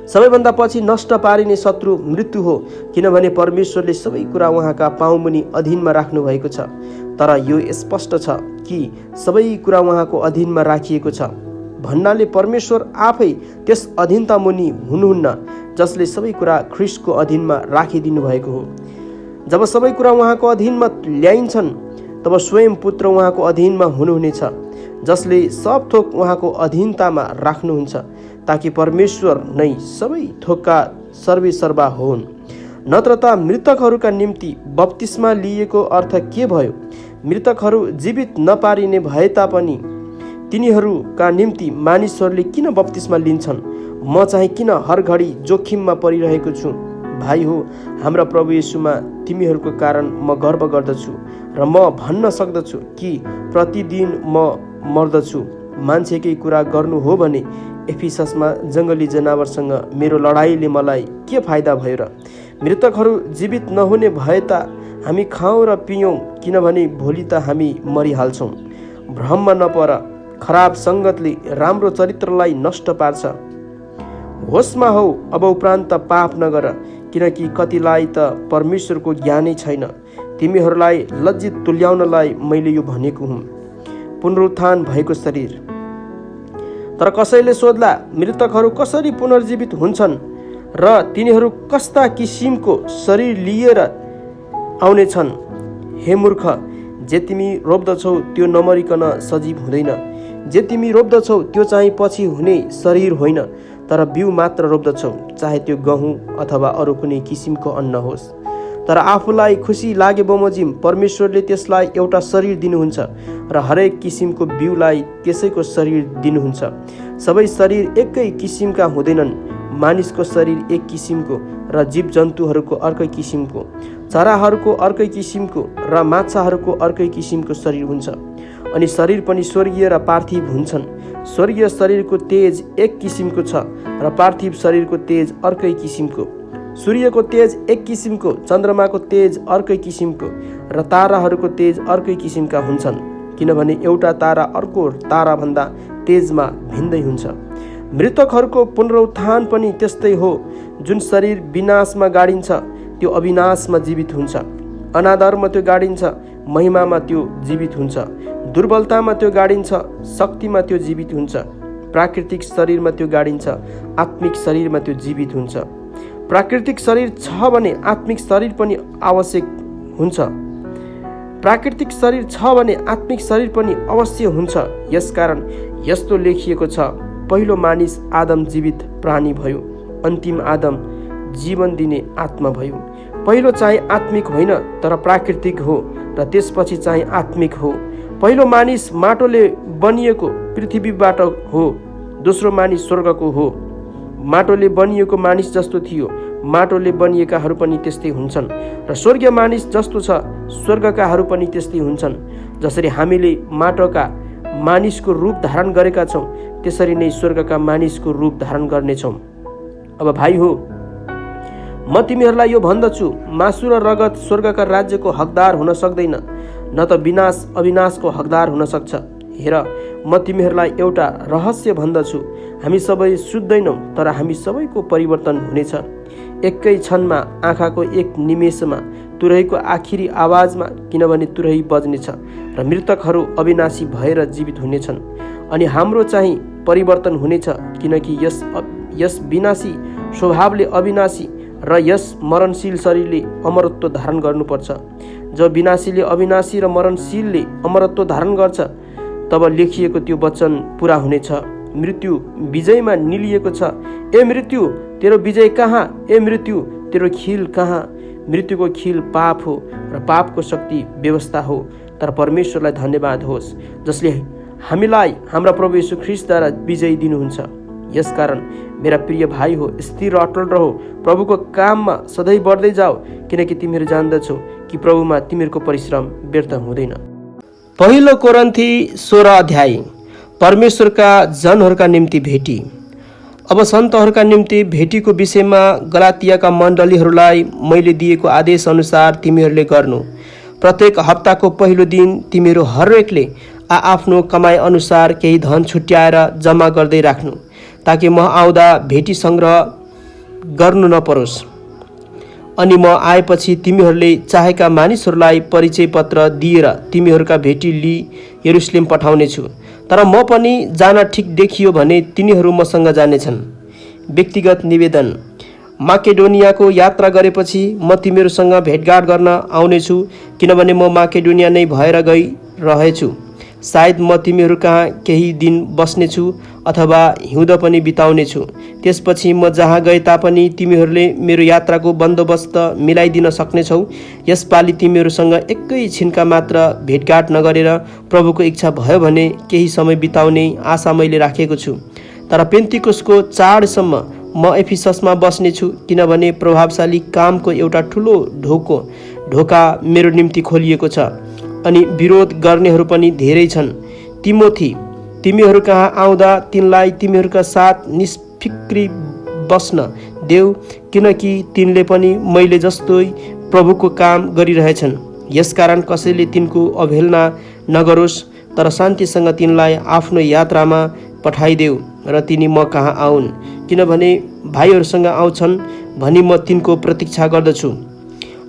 सबैभन्दा पछि नष्ट पारिने शत्रु मृत्यु हो, किनभने परमेश्वरले सबै कुरा उहाँका पाउमुनि अधीनमा राख्नु भएको छ। तर यो स्पष्ट छ कि सबै कुरा उहाँको अधीनमा राखिएको छ भन्नाले परमेश्वर आफै त्यस अधीनता मुनि हुनुहुन्न जसले सबै कुरा ख्रिस्टको अधीनमा राखिदिनु भएको हो। जब सबै कुरा उहाँको अधीनमा ल्याइन्छन् तब स्वयं पुत्र उहाँको अधीनमा हुनुहुनेछ, जसले सब थोक उहाँको अधीनतामा राख्नुहुन्छ, ताकि परमेश्वर नै सबै थोकका सर्वेसर्वा हुन्। नत्र त मृतकहरूका निम्ति बप्तिस्मा लिएको अर्थ के भयो? मृतकहरू जीवित नपारिने भए तापनि तिनीहरूका निम्ति मानिसहरूले किन बप्तिस्मा लिन्छन्? म चाहिँ किन हर घडी जोखिममा परिरहेको छु? भाइ हो, हाम्रा प्रभु येशूमा तिमीहरूको कारण म गर्व गर्दछु र म भन्न सक्दछु कि प्रतिदिन म मर्दछु। मान्छेकै कुरा गर्नु हो भने एफिससमा जङ्गली जनावरसँग मेरो लडाइँले मलाई के फाइदा भयो र? मृतकहरू जीवित नहुने भए त हामी खाउँ र पियौँ, किनभने भोलि त हामी मरिहाल्छौँ। भ्रममा नपर, खराब सङ्गतले राम्रो चरित्रलाई नष्ट पार्छ। होसमा हौ, अब उपरान्त पाप नगर, किनकि कतिलाई त परमेश्वरको ज्ञानै छैन। तिमीहरूलाई लज्जित तुल्याउनलाई मैले यो भनेको हुँ। पुनरुत्थान भएको शरीर। तर कसैले सोध्ला, मृतकहरू कसरी पुनर्जीवित हुन्छन् र तिनीहरू कस्ता किसिमको शरीर लिएर आउनेछन्? हे मूर्ख, जे तिमी रोप्दछौ त्यो नमरिकन सजीव हुँदैन। जे तिमी रोप्दछौ त्यो चाहिँ पछि हुने शरीर होइन, तर बिउ मात्र रोप्दछौ, चाहे त्यो गहुँ अथवा अरू कुनै किसिमको अन्न होस्। तर आफूलाई खुसी लागे बमोजिम परमेश्वरले त्यसलाई एउटा शरीर दिनुहुन्छ र हरेक किसिमको बिउलाई त्यसैको शरीर दिनुहुन्छ। सबै शरीर एकै किसिमका हुँदैनन्। मानिसको शरीर एक किसिमको र जीव जन्तुहरूको अर्कै किसिमको, चराहरूको अर्कै किसिमको र माछाहरूको अर्कै किसिमको शरीर हुन्छ। अनि शरीर पनि स्वर्गीय र पार्थिव हुन्छन्। स्वर्गीय शरीरको तेज एक किसिमको छ र पार्थिव शरीरको तेज अर्कै किसिमको। सूर्यको तेज एक किसिमको, चन्द्रमाको तेज अर्कै किसिमको र ताराहरूको तेज अर्कै किसिमका हुन्छन्, किनभने एउटा तारा अर्को ताराभन्दा तेजमा भिन्दै हुन्छ। मृतकहरूको पुनरुत्थान पनि त्यस्तै हो। जुन शरीर विनाशमा गाडिन्छ त्यो अविनाशमा जीवित हुन्छ। अनादरमा त्यो गाडिन्छ, महिमामा त्यो जीवित हुन्छ। दुर्बलतामा त्यो गाडिन्छ, शक्तिमा त्यो जीवित हुन्छ। प्राकृतिक शरीरमा त्यो गाडिन्छ, आत्मिक शरीरमा त्यो जीवित हुन्छ। प्राकृतिक शरीर छ भने आत्मिक शरीर पनि आवश्यक हुन्छ। प्राकृतिक शरीर छ भने आत्मिक शरीर पनि अवश्य हुन्छ। यसकारण यस्तो लेखिएको छ, पहिलो मानिस आदम जीवित प्राणी भयो, अन्तिम आदम जीवन दिने आत्मा भयो। पहिलो चाहिँ आत्मिक होइन तर प्राकृतिक हो र त्यसपछि चाहिँ आत्मिक हो। पहिलो मानिस माटोले बनिएको पृथ्वीबाट हो, दोस्रो मानिस स्वर्गको हो। माटोले बनिएको मानिस जस्तो थियो, माटोले बनिएकाहरू पनि त्यस्तै हुन्छन् र स्वर्गीय मानिस जस्तो छ, स्वर्गकाहरू पनि त्यस्तै हुन्छन्। जसरी हामीले माटोका मानिसको रूप धारण गरेका छौँ, त्यसरी नै स्वर्गका मानिसको रूप धारण गर्नेछौँ। अब भाइ हो, म तिमीहरूलाई यो भन्दछु, मासु र रगत स्वर्गका राज्यको हकदार हुन सक्दैन, न त विनाश अविनाशको हकदार हुन सक्छ। हेर, म तिमीहरूलाई एउटा रहस्य भन्दछु, हामी सबै सुत्दैनौँ, तर हामी सबैको परिवर्तन हुनेछ। एकै क्षणमा, आँखाको एक निमेषमा, तुरहीको आखिरी आवाजमा, किनभने तुरही बज्नेछ र मृतकहरू अविनाशी भएर जीवित हुनेछन्। अनि हाम्रो चाहिँ परिवर्तन हुनेछ, किनकि यस विनाशी स्वभावले अविनाशी र यस मरणशील शरीरले अमरत्व धारण गर्नुपर्छ। जब विनाशीले अविनाशी र मरणशीलले अमरत्व धारण गर्छ, तब लेखिएको त्यो वचन पुरा हुनेछ। मृत्यु विजयमा निलिएको छ। ए मृत्यु, तेरो विजय कहाँ? ए मृत्यु, तेरो खिल कहाँ? मृत्युको खिल पाप हो र पापको शक्ति व्यवस्था हो। तर परमेश्वरलाई धन्यवाद होस् जसले हामीलाई हाम्रा प्रभु येशू ख्रीष्टद्वारा विजय दिनुहुन्छ। यसकारण मेरा प्रिय भाइ हो, स्थिर र अटल रहो, प्रभुको काममा सधैँ बढ्दै जाऊ, किनकि तिमीहरू जान्दछौ कि प्रभुमा तिमीहरूको परिश्रम व्यर्थ हुँदैन। पहिलो कोरिन्थी 16 अध्याय। परमेश्वरका जनहरूका निम्ति भेटी। अब सन्तहरूका निम्ति भेटीको विषयमा गलातियाका मण्डलीहरूलाई मैले दिएको आदेश अनुसार तिमीहरूले गर्नु। प्रत्येक हप्ताको पहिलो दिन तिमीहरू हरेकले आफ्नो कमाइ अनुसार केही धन छुट्याएर जम्मा गर्दै राख्नु, ताकि म आउँदा भेटी सङ्ग्रह गर्नु नपरोस्। अनि म आएपछि तिमीहरूले चाहेका मानिसहरूलाई परिचय पत्र दिएर तिमीहरूका भेटी लिई यरुशलेम पठाउनेछु। तर म पनि जान ठिक देखियो भने तिनीहरू मसँग जानेछन्। व्यक्तिगत निवेदन। माकेडोनियाको यात्रा गरेपछि म तिमीहरूसँग भेटघाट गर्न आउनेछु, किनभने म माकेडोनिया नै भएर गइरहेछु। सायद म तिमीहरू कहाँ केही दिन बस्नेछु अथवा हिउँद पनि बिताउनेछु। त्यसपछि म जहाँ गए तापनि तिमीहरूले मेरो यात्राको बन्दोबस्त मिलाइदिन सक्नेछौ। यसपालि तिमीहरूसँग एकैछिनका मात्र भेटघाट नगरेर प्रभुको इच्छा भयो भने केही समय बिताउने आशा मैले राखेको छु। तर पेन्तिकोसको चाडसम्म म एफिससमा बस्नेछु, किनभने प्रभावशाली कामको एउटा ठुलो ढोका मेरो निम्ति खोलिएको छ अनि विरोध गर्नेहरू पनि धेरै छन्। तिमोथी, तिमीहरू कहाँ आउँदा तिनलाई तिमीहरूका साथ निष्फिक्री बस्न देऊ, किनकि तिनले पनि मैले जस्तै प्रभुको काम गरिरहेछन्। यसकारण कसैले तिनको अवहेलना नगरोस्, तर शान्तिसँग तिनलाई आफ्नो यात्रामा पठाइदेऊ र तिनी म कहाँ आउन्, किनभने भाइहरूसँग आउँछन् भनी म तिनको प्रतीक्षा गर्दछु।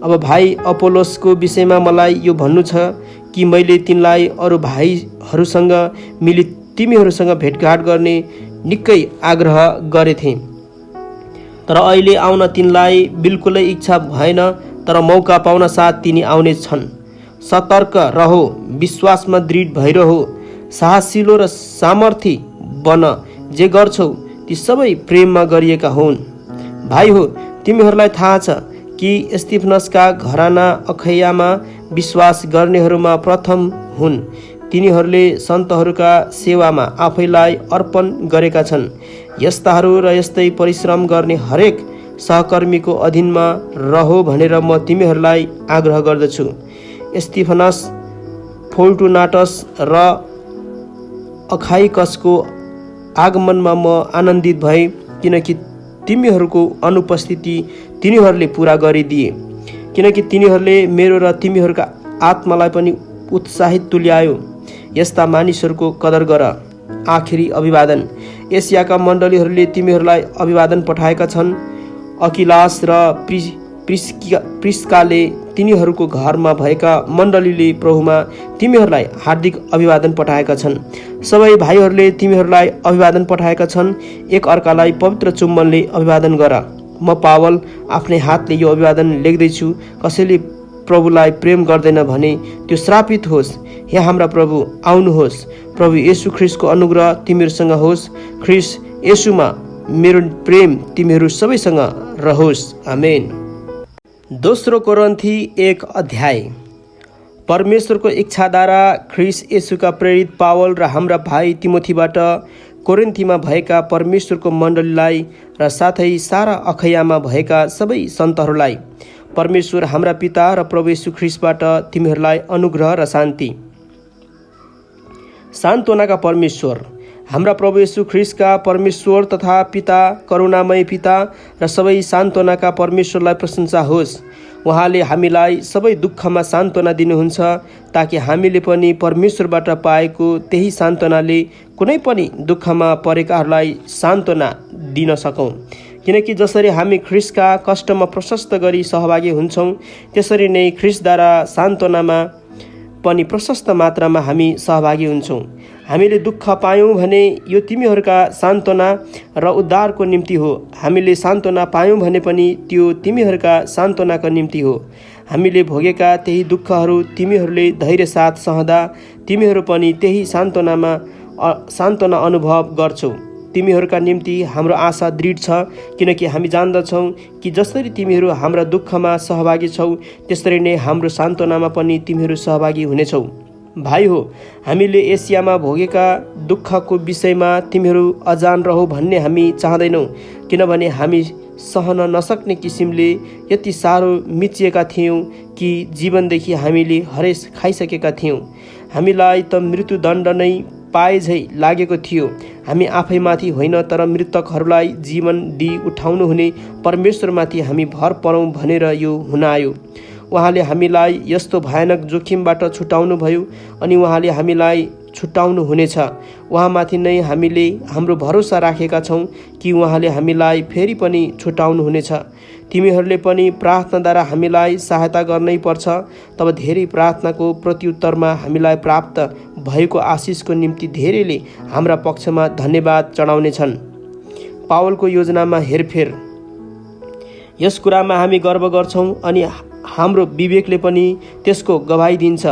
अब भाइ अपोलोसको विषयमा मलाई यो भन्नु छ कि मैले तिनलाई अरू भाइहरूसँग मिली तिमीहरूसँग भेटघाट गर्ने निकै आग्रह गरेथेँ, तर अहिले आउन तिनलाई बिल्कुलै इच्छा भएन। तर मौका पाउन साथ तिनी आउने छन्। सतर्क रहो, विश्वासमा दृढ भइरहो, साहसिलो र सामर्थी बन। जे गर्छौ ती सबै प्रेममा गरिएका हुन्। भाइ हो, तिमीहरूलाई थाहा छ कि स्तिफनसका घराना अखैयामा विश्वास गर्नेहरूमा प्रथम हुन्। तिनीहरूले सन्तहरूका सेवामा आफैलाई अर्पण गरेका छन्। यस्ताहरू र यस्तै परिश्रम गर्ने हरेक सहकर्मीको अधीनमा रहो भनेर म तिमीहरूलाई आग्रह गर्दछु। स्तिफनस, फोर्टुनाटस र अखाइकसको आगमनमा म आनन्दित भएँ, किनकि तिमीहरूको अनुपस्थिति तिनीहरूले पुरा गरिदिए, किनकि तिनीहरूले मेरो र तिमीहरूका आत्मालाई पनि उत्साहित तुल्यायो। यस्ता मानिसहरूको कदर गर। आखिरी अभिवादन। एसियाका मण्डलीहरूले तिमीहरूलाई अभिवादन पठाएका छन्। अकिलास र प्रिस्काले तिनीहरूको घरमा भएका मण्डलीले प्रभुमा तिमीहरूलाई हार्दिक अभिवादन पठाएका छन्। सबै भाइहरूले तिमीहरूलाई अभिवादन पठाएका छन्। एक अर्कालाई पवित्र चुम्बनले अभिवादन गर। म पावल आफ्नै हातले यो अभिवादन लेख्दैछु। कसैले प्रभुलाई प्रेम गर्दैन भने त्यो श्रापित होस्। हे हाम्रा प्रभु, आउनुहोस्। प्रभु येशू ख्रिस्टको अनुग्रह तिमीहरूसँग होस्। ख्रिस्ट येशूमा मेरो प्रेम तिमीहरू सबैसँग रहोस्। आमेन। दोस्रो कोरिन्थी 1 अध्याय। परमेश्वरको इच्छाद्वारा ख्रिस्ट येशूका प्रेरित पावल र हाम्रा भाइ तिमोथीबाट कोरिन्थीमा भएका परमेश्वरको मण्डलीलाई र साथै सारा अखैयामा भएका सबै सन्तहरूलाई परमेश्वर हाम्रा पिता र प्रभु येशू ख्रिस्टबाट तिमीहरूलाई अनुग्रह र शान्ति। सान्त्वनाका परमेश्वर हाम्रा प्रभु येशू ख्रिस्टका परमेश्वर तथा पिता, करुणामय पिता र सबै सान्त्वनाका परमेश्वरलाई प्रशंसा होस्। उहाँले हामीलाई सबै दुःखमा सान्त्वना दिनुहुन्छ, ताकि हामीले पनि परमेश्वरबाट पाएको त्यही सान्त्वनाले कुनै पनि दुःखमा परेकाहरूलाई सान्त्वना दिन सकौँ। किनकि जसरी हामी ख्रिस्टका कष्टमा प्रशस्त गरी सहभागी हुन्छौँ, त्यसरी नै ख्रिस्टद्वारा सान्त्वनामा पनि प्रशस्त मात्रामा हामी सहभागी हुन्छौँ। हामीले दुःख पायौँ भने यो तिमीहरूका सान्त्वना र उद्धारको निम्ति हो। हामीले सान्त्वना पायौँ भने पनि त्यो तिमीहरूका सान्त्वनाको निम्ति हो। हामीले भोगेका त्यही दुःखहरू तिमीहरूले धैर्य साथ सहँदा तिमीहरू पनि त्यही सान्त्वना अनुभव गर्छौ। तिमीहरूका निम्ति हाम्रो आशा दृढ छ, किनकि हामी जान्दछौँ कि जसरी तिमीहरू हाम्रा दुःखमा सहभागी छौ, त्यसरी नै हाम्रो सान्त्वनामा पनि तिमीहरू सहभागी हुनेछौ। भाइ हो, हामीले एसियामा भोगेका दुःखको विषयमा तिमीहरू अजान रहो भन्ने हामी चाहँदैनौँ, किनभने हामी सहन नसक्ने किसिमले यति साह्रो मिचिएका थियौँ कि जीवनदेखि हामीले हरेस खाइसकेका थियौँ। हामीलाई त मृत्युदण्ड नै पाए झै लागेको थियो। हामी आफैमाथि होइन, तर मृतकहरूलाई जीवन दिई उठाउनु हुने परमेश्वरमाथि हामी भर परौँ भनेर यो हुन आयो। उहाँले हामीलाई यस्तो भयानक जोखिमबाट छुटाउनु भयो अनि उहाँले हामीलाई छुटाउनु हुनेछ। उहाँमाथि नै हामीले हाम्रो भरोसा राखेका छौँ कि उहाँले हामीलाई फेरि पनि छुटाउनु हुनेछ। तिमीहरूले पनि प्रार्थनाद्वारा हामीलाई सहायता गर्नै पर्छ। तब धेरै प्रार्थनाको प्रत्युत्तरमा हामीलाई प्राप्त भएको आशिषको निम्ति धेरैले हाम्रा पक्षमा धन्यवाद चढाउनेछन्। पावलको योजनामा हेरफेर। यस कुरामा हामी गर्व गर्छौँ अनि हाम्रो विवेकले पनि त्यसको गवाही दिन्छ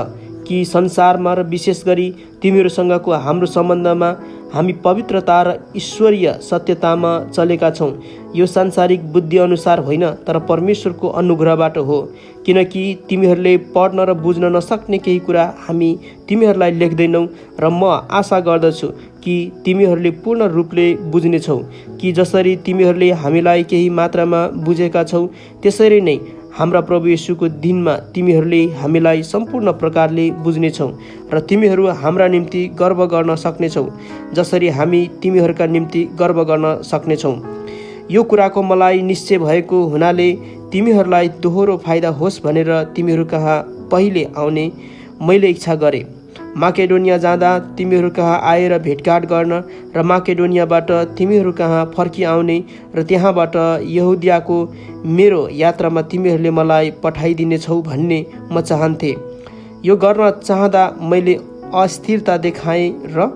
कि संसारमा र विशेष गरी तिमीहरूसँगको हाम्रो सम्बन्धमा हामी पवित्रता र ईश्वरीय सत्यतामा चलेका छौँ। यो सांसारिक बुद्धि अनुसार होइन, तर परमेश्वरको अनुग्रहबाट हो। किनकि तिमीहरूले पढ्न र बुझ्न नसक्ने केही कुरा हामी तिमीहरूलाई लेख्दैनौँ र म आशा गर्दछु कि तिमीहरूले पूर्ण रूपले बुझ्नेछौ कि जसरी तिमीहरूले हामीलाई केही मात्रामा बुझेका छौ त्यसरी नै हाम्रा प्रभु येशूको दिनमा तिमीहरूले हामीलाई सम्पूर्ण प्रकारले बुझ्नेछौ र तिमीहरू हाम्रा निम्ति गर्व गर्न सक्नेछौ जसरी हामी तिमीहरूका निम्ति गर्व गर्न सक्नेछौ। यो कुराको मलाई निश्चय भएको हुनाले तिमीहरूलाई दोहोरो फाइदा होस् भनेर तिमीहरू कहाँ पहिले आउने मैले इच्छा गरेँ। माकेडोनिया जाँदा तिमीहरू कहाँ आएर भेटघाट गर्न र माकेडोनियाबाट तिमीहरू कहाँ फर्किआउने र त्यहाँबाट यहुदियाको मेरो यात्रामा तिमीहरूले मलाई पठाइदिनेछौ भन्ने म चाहन्थेँ। यो गर्न चाहँदा मैले अस्थिरता देखाएँ र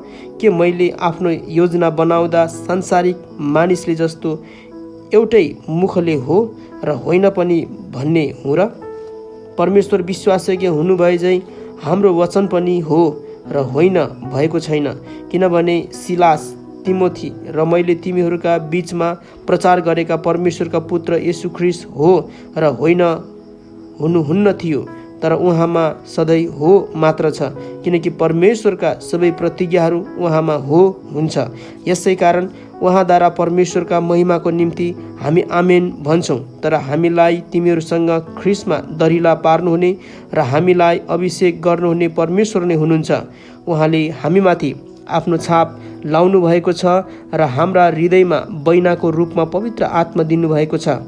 के मैले आफ्नो योजना बनाउँदा सांसारिक मानिसले जस्तो एउटै मुखले हो र होइन पनि भन्ने हुँ र? परमेश्वर विश्वासयोग्य हुनुभए झैँ हाम्रो वचन पनि हो र होइन भएको छैन। किनभने सिलास, तिमोथी र मैले तिमीहरूका बीचमा प्रचार गरेका परमेश्वरका पुत्र येशू ख्रीष्ट हो र होइन हुनुहुन्न थियो, तर उहाँमा सधैँ हो मात्र छ, किनकि परमेश्वरका सबै प्रतिज्ञाहरू उहाँमा हो हुन्छ। यसै कारण उहाँद्वारा परमेश्वरका महिमाको निम्ति हामी आमेन भन्छौँ। तर हामीलाई तिमीहरूसँग ख्रीष्टमा दरिला पार्नुहुने र हामीलाई अभिषेक गर्नुहुने परमेश्वर नै हुनुहुन्छ। उहाँले हामीमाथि आफ्नो छाप लाउनु भएको छ र हाम्रा हृदयमा बैनाको रूपमा पवित्र आत्मा दिनुभएको छ।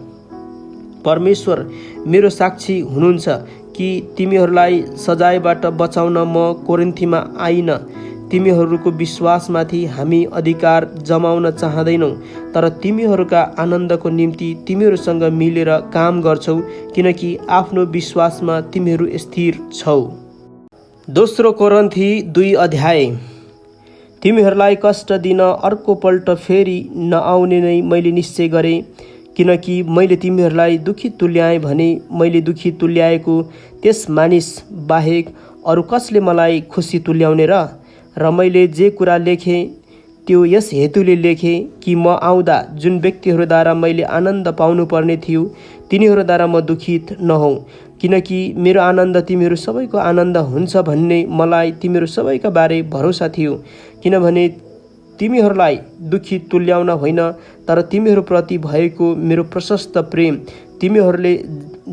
परमेश्वर मेरो साक्षी हुनुहुन्छ कि तिमीहरूलाई सजायबाट बचाउन म कोरिन्थीमा आइन। तिमीहरूको विश्वासमाथि हामी अधिकार जमाउन चाहँदैनौँ, तर तिमीहरूका आनन्दको निम्ति तिमीहरूसँग मिलेर काम गर्छौ, किनकि आफ्नो विश्वासमा तिमीहरू स्थिर छौ। दोस्रो कोरिन्थी 2 अध्याय। तिमीहरूलाई कष्ट दिन अर्कोपल्ट फेरि नआउने नै मैले निश्चय गरेँ, किनकि मैले तिमीहरूलाई दुखी तुल्याएँ भने मैले दुखी तुल्याएको त्यस मानिस बाहेक अरू कसले मलाई खुसी तुल्याउने र मैले जे कुरा लेखेँ त्यो यस हेतुले लेखेँ कि म आउँदा जुन व्यक्तिहरूद्वारा मैले आनन्द पाउनुपर्ने थियो तिनीहरूद्वारा म दुखित नहौँ, किनकि मेरो आनन्द तिमीहरू सबैको आनन्द हुन्छ भन्ने मलाई तिमीहरू सबैका बारे भरोसा थियो। किनभने तिमीहरूलाई दुखी तुल्याउन होइन, तर तिमीहरूप्रति भएको मेरो प्रशस्त प्रेम तिमीहरूले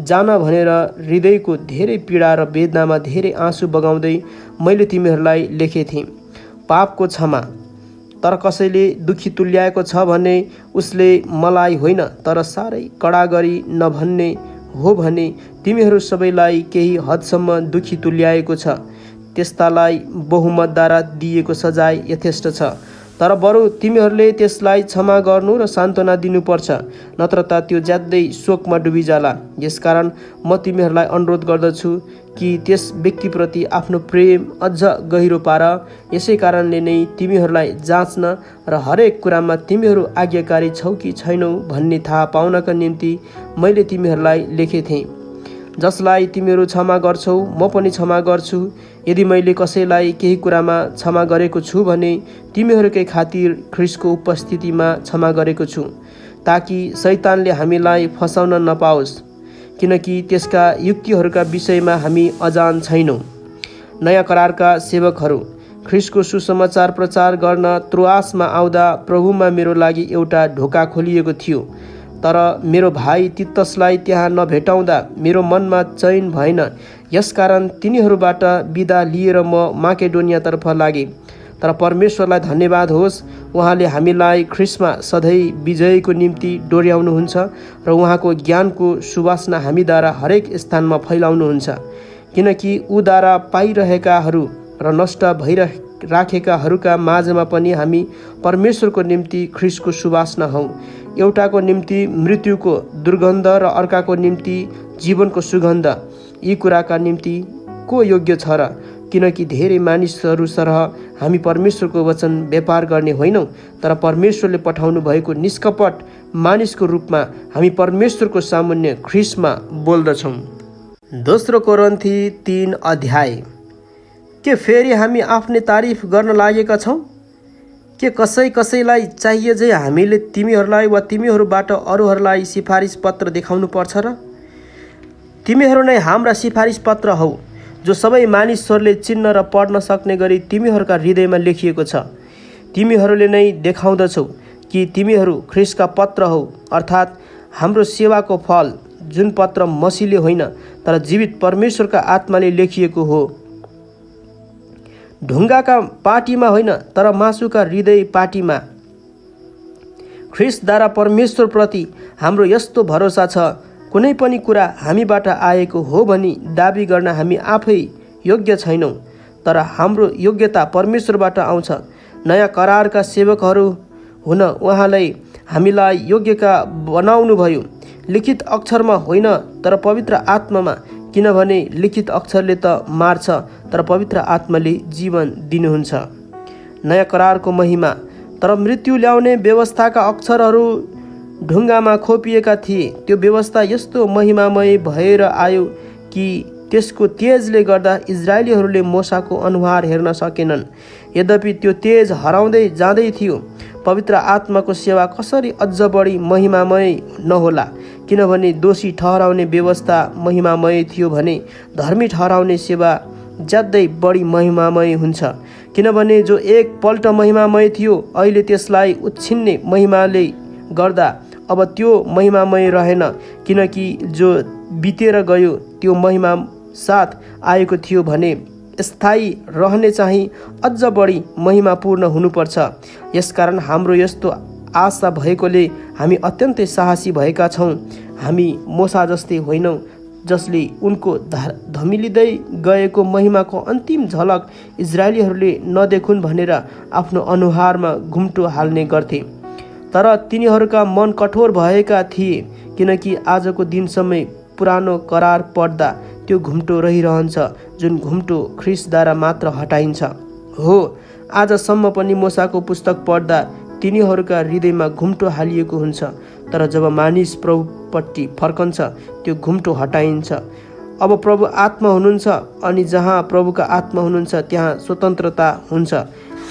जान भनेर हृदयको धेरै पीडा र वेदनामा धेरै आँसु बगाउँदै मैले तिमीहरूलाई लेखेथेँ। पापको क्षमा। तर कसैले दुखी तुल्याएको छ भने उसले मलाई होइन, तर साह्रै कडा गरी नभन्ने हो भने तिमीहरू सबैलाई केही हदसम्म दुखी तुल्याएको छ, त्यस्तालाई बहुमतद्वारा दिएको सजाय यथेष्ट छ। तर बरु तिमीहरूले त्यसलाई क्षमा गर्नु र सान्त्वना दिनुपर्छ, नत्र त त्यो ज्यादै शोकमा डुबिजाला। यसकारण म तिमीहरूलाई अनुरोध गर्दछु कि त्यस व्यक्तिप्रति आफ्नो प्रेम अझ गहिरो पार। यसै कारणले नै तिमीहरूलाई जाँच्न र हरेक कुरामा तिमीहरू आज्ञाकारी छौ कि छैनौ भन्ने थाहा पाउनका निम्ति मैले तिमीहरूलाई लेखेथेँ। जसलाई तिमीहरू क्षमा गर्छौ म पनि क्षमा गर्छु। यदि मैले कसैलाई केही कुरामा क्षमा गरेको छु भने तिमीहरूकै खातिर ख्रीष्टको उपस्थितिमा क्षमा गरेको छु, ताकि शैतानले हामीलाई फसाउन नपाओस्, किनकि त्यसका युक्तिहरूका विषयमा हामी अजान छैनौँ। नयाँ करारका सेवकहरू। ख्रीष्टको सुसमाचार प्रचार गर्न त्रोआसमा आउँदा प्रभुमा मेरो लागि एउटा ढोका खोलिएको थियो, तर मेरो भाइ तितसलाई त्यहाँ नभेटाउँदा मेरो मनमा चैन भएन। यसकारण तिनीहरूबाट बिदा लिएर म माकेडोनियातर्फ लागेँ। तर परमेश्वरलाई धन्यवाद होस्, उहाँले हामीलाई ख्रीष्टमा सधैँ विजयको निम्ति डोर्याउनुहुन्छ र उहाँको ज्ञानको सुवासना हामीद्वारा हरेक स्थानमा फैलाउनुहुन्छ, किनकि उद्धार पाइरहेकाहरू र नष्ट भइराखेकाहरूका माझमा पनि हामी परमेश्वरको निम्ति ख्रीष्टको सुवासना हौँ। एउटाको निम्ति मृत्युको दुर्गन्ध र अर्काको निम्ति जीवनको सुगन्ध। यी कुराका निम्ति को योग्य छ र? किनकि धेरै मानिसहरू सरह हामी परमेश्वरको वचन व्यापार गर्ने होइनौँ, तर परमेश्वरले पठाउनु भएको निष्कपट मानिसको रूपमा हामी परमेश्वरको सामुन्ने ख्रीष्टमा बोल्दछौँ। दोस्रो कोरिन्थी 3 अध्याय। के फेरि हामी आफ्नै तारिफ गर्न लागेका छौँ? के कसैलाई चाहिए जे हामीले तिमीहरूलाई वा तिमीहरूबाट अरूहरूलाई सिफारिस पत्र देखाउनु पर्छ र? तिमीहरू नै हाम्रा सिफारिस पत्र हौ, जो सबै मानिसहरूले चिन्न र पढ्न सक्ने गरी तिमीहरूका हृदयमा लेखिएको छ। तिमीहरूले नै देखाउँदछौ कि तिमीहरू ख्रीष्टका पत्र हौ, अर्थात् हाम्रो सेवाको फल, जुन पत्र मसीले होइन तर जीवित परमेश्वरका आत्माले लेखिएको हो। ढुङ्गाका पाटीमा होइन तर मासुका हृदय पाटीमा। ख्रीष्टद्वारा परमेश्वरप्रति हाम्रो यस्तो भरोसा छ, कुनै पनि कुरा हामीबाट आएको हो भनी दाबी गर्न हामी आफै योग्य छैनौँ, तर हाम्रो योग्यता परमेश्वरबाट आउँछ। नयाँ करारका सेवकहरू हुन उहाँले हामीलाई योग्यका बनाउनुभयो, लिखित अक्षरमा होइन तर पवित्र आत्मामा, किनभने लिखित अक्षरले त मार्छ तर पवित्र आत्माले जीवन दिनुहुन्छ। नयाँ करारको महिमा। तर मृत्यु ल्याउने व्यवस्थाका अक्षरहरू ढुङ्गामा खोपिएका थिए। त्यो व्यवस्था यस्तो महिमामय भएर आयो कि त्यसको तेजले गर्दा इजरायलीहरूले मूसाको अनुहार हेर्न सकेनन्। यद्यपि त्यो तेज हराउँदै जाँदै थियो। पवित्र आत्माको सेवा कसरी अझ बढी महिमामय नहोला? किनभने दोषी ठहराउने व्यवस्था महिमामय थियो भने धर्मी ठहराउने सेवा ज्यादै बढी महिमामय हुन्छ। किनभने जो एकपल्ट महिमामय थियो, अहिले त्यसलाई उछिन्ने महिमाले गर्दा अब त्यो महिमामय रहेन, किनकि जो बितेर गयो त्यो महिमा साथ आएको थियो भने स्थायी रहने चाहिँ अझ बढी महिमापूर्ण हुनुपर्छ। यसकारण हाम्रो यस्तो आशा भएकोले हामी अत्यन्तै साहसी भएका छौँ। हामी मूसा जस्तै होइनौँ, जसले उनको धमिलिँदै गएको महिमाको अन्तिम झलक इजरायलीहरूले नदेखुन् भनेर आफ्नो अनुहारमा घुम्टो हाल्ने गर्थे। तर तिनीहरूका मन कठोर भएका थिए, किनकि आजको दिनसम्म पुरानो करार पढ्दा त्यो घुम्टो रहिरहन्छ, जुन घुम्टो ख्रीष्टद्वारा मात्र हटाइन्छ। हो, आजसम्म पनि मूसाको पुस्तक पढ्दा तिनीहरूका हृदयमा घुम्टो हालिएको हुन्छ, तर जब मानिस प्रभुपट्टि फर्कन्छ त्यो घुम्टो हटाइन्छ। अब प्रभु आत्मा हुनुहुन्छ, अनि जहाँ प्रभुका आत्मा हुनुहुन्छ त्यहाँ स्वतन्त्रता हुन्छ।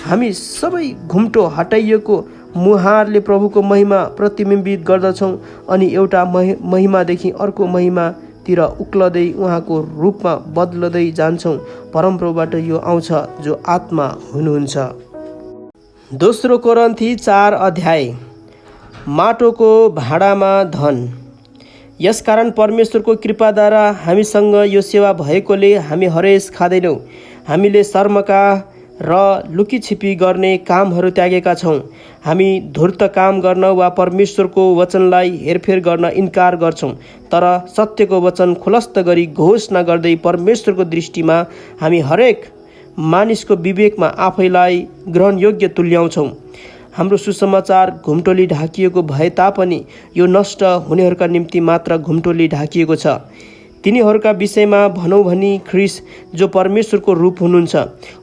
हामी सबै घुम्टो हटाइएको मुहारले प्रभुको महिमा प्रतिबिम्बित गर्दछौँ अनि एउटा महिमादेखि अर्को महिमातिर उक्लदै उहाँको रूपमा बदल्दै जान्छौँ। परमप्रभुबाट यो आउँछ जो आत्मा हुनुहुन्छ। दोस्रो कोरिन्थी 4 अध्याय। माटोको भाँडामा धन। यसकारण परमेश्वरको कृपाद्वारा हामीसँग यो सेवा भएकोले हामी हरेस खाँदैनौँ। हामीले शर्मका र लुकीछिपी गर्ने कामहरू त्यागेका छौँ। हामी धूर्त काम गर्न वा परमेश्वरको वचनलाई हेरफेर गर्न इन्कार गर्छौँ, तर सत्यको वचन खुलस्त गरी घोषणा गर्दै परमेश्वरको दृष्टिमा हामी हरेक मानिसको विवेकमा आफैलाई ग्रहणयोग्य तुल्याउँछौँ। हाम्रो सुसमाचार घुम्टोले ढाकिएको भए तापनि यो नष्ट हुनेहरूका निम्ति मात्र घुम्टोले ढाकिएको छ। तिनीहरूका विषयमा भनौँ भनी ख्रीष्ट जो परमेश्वरको रूप हुनुहुन्छ,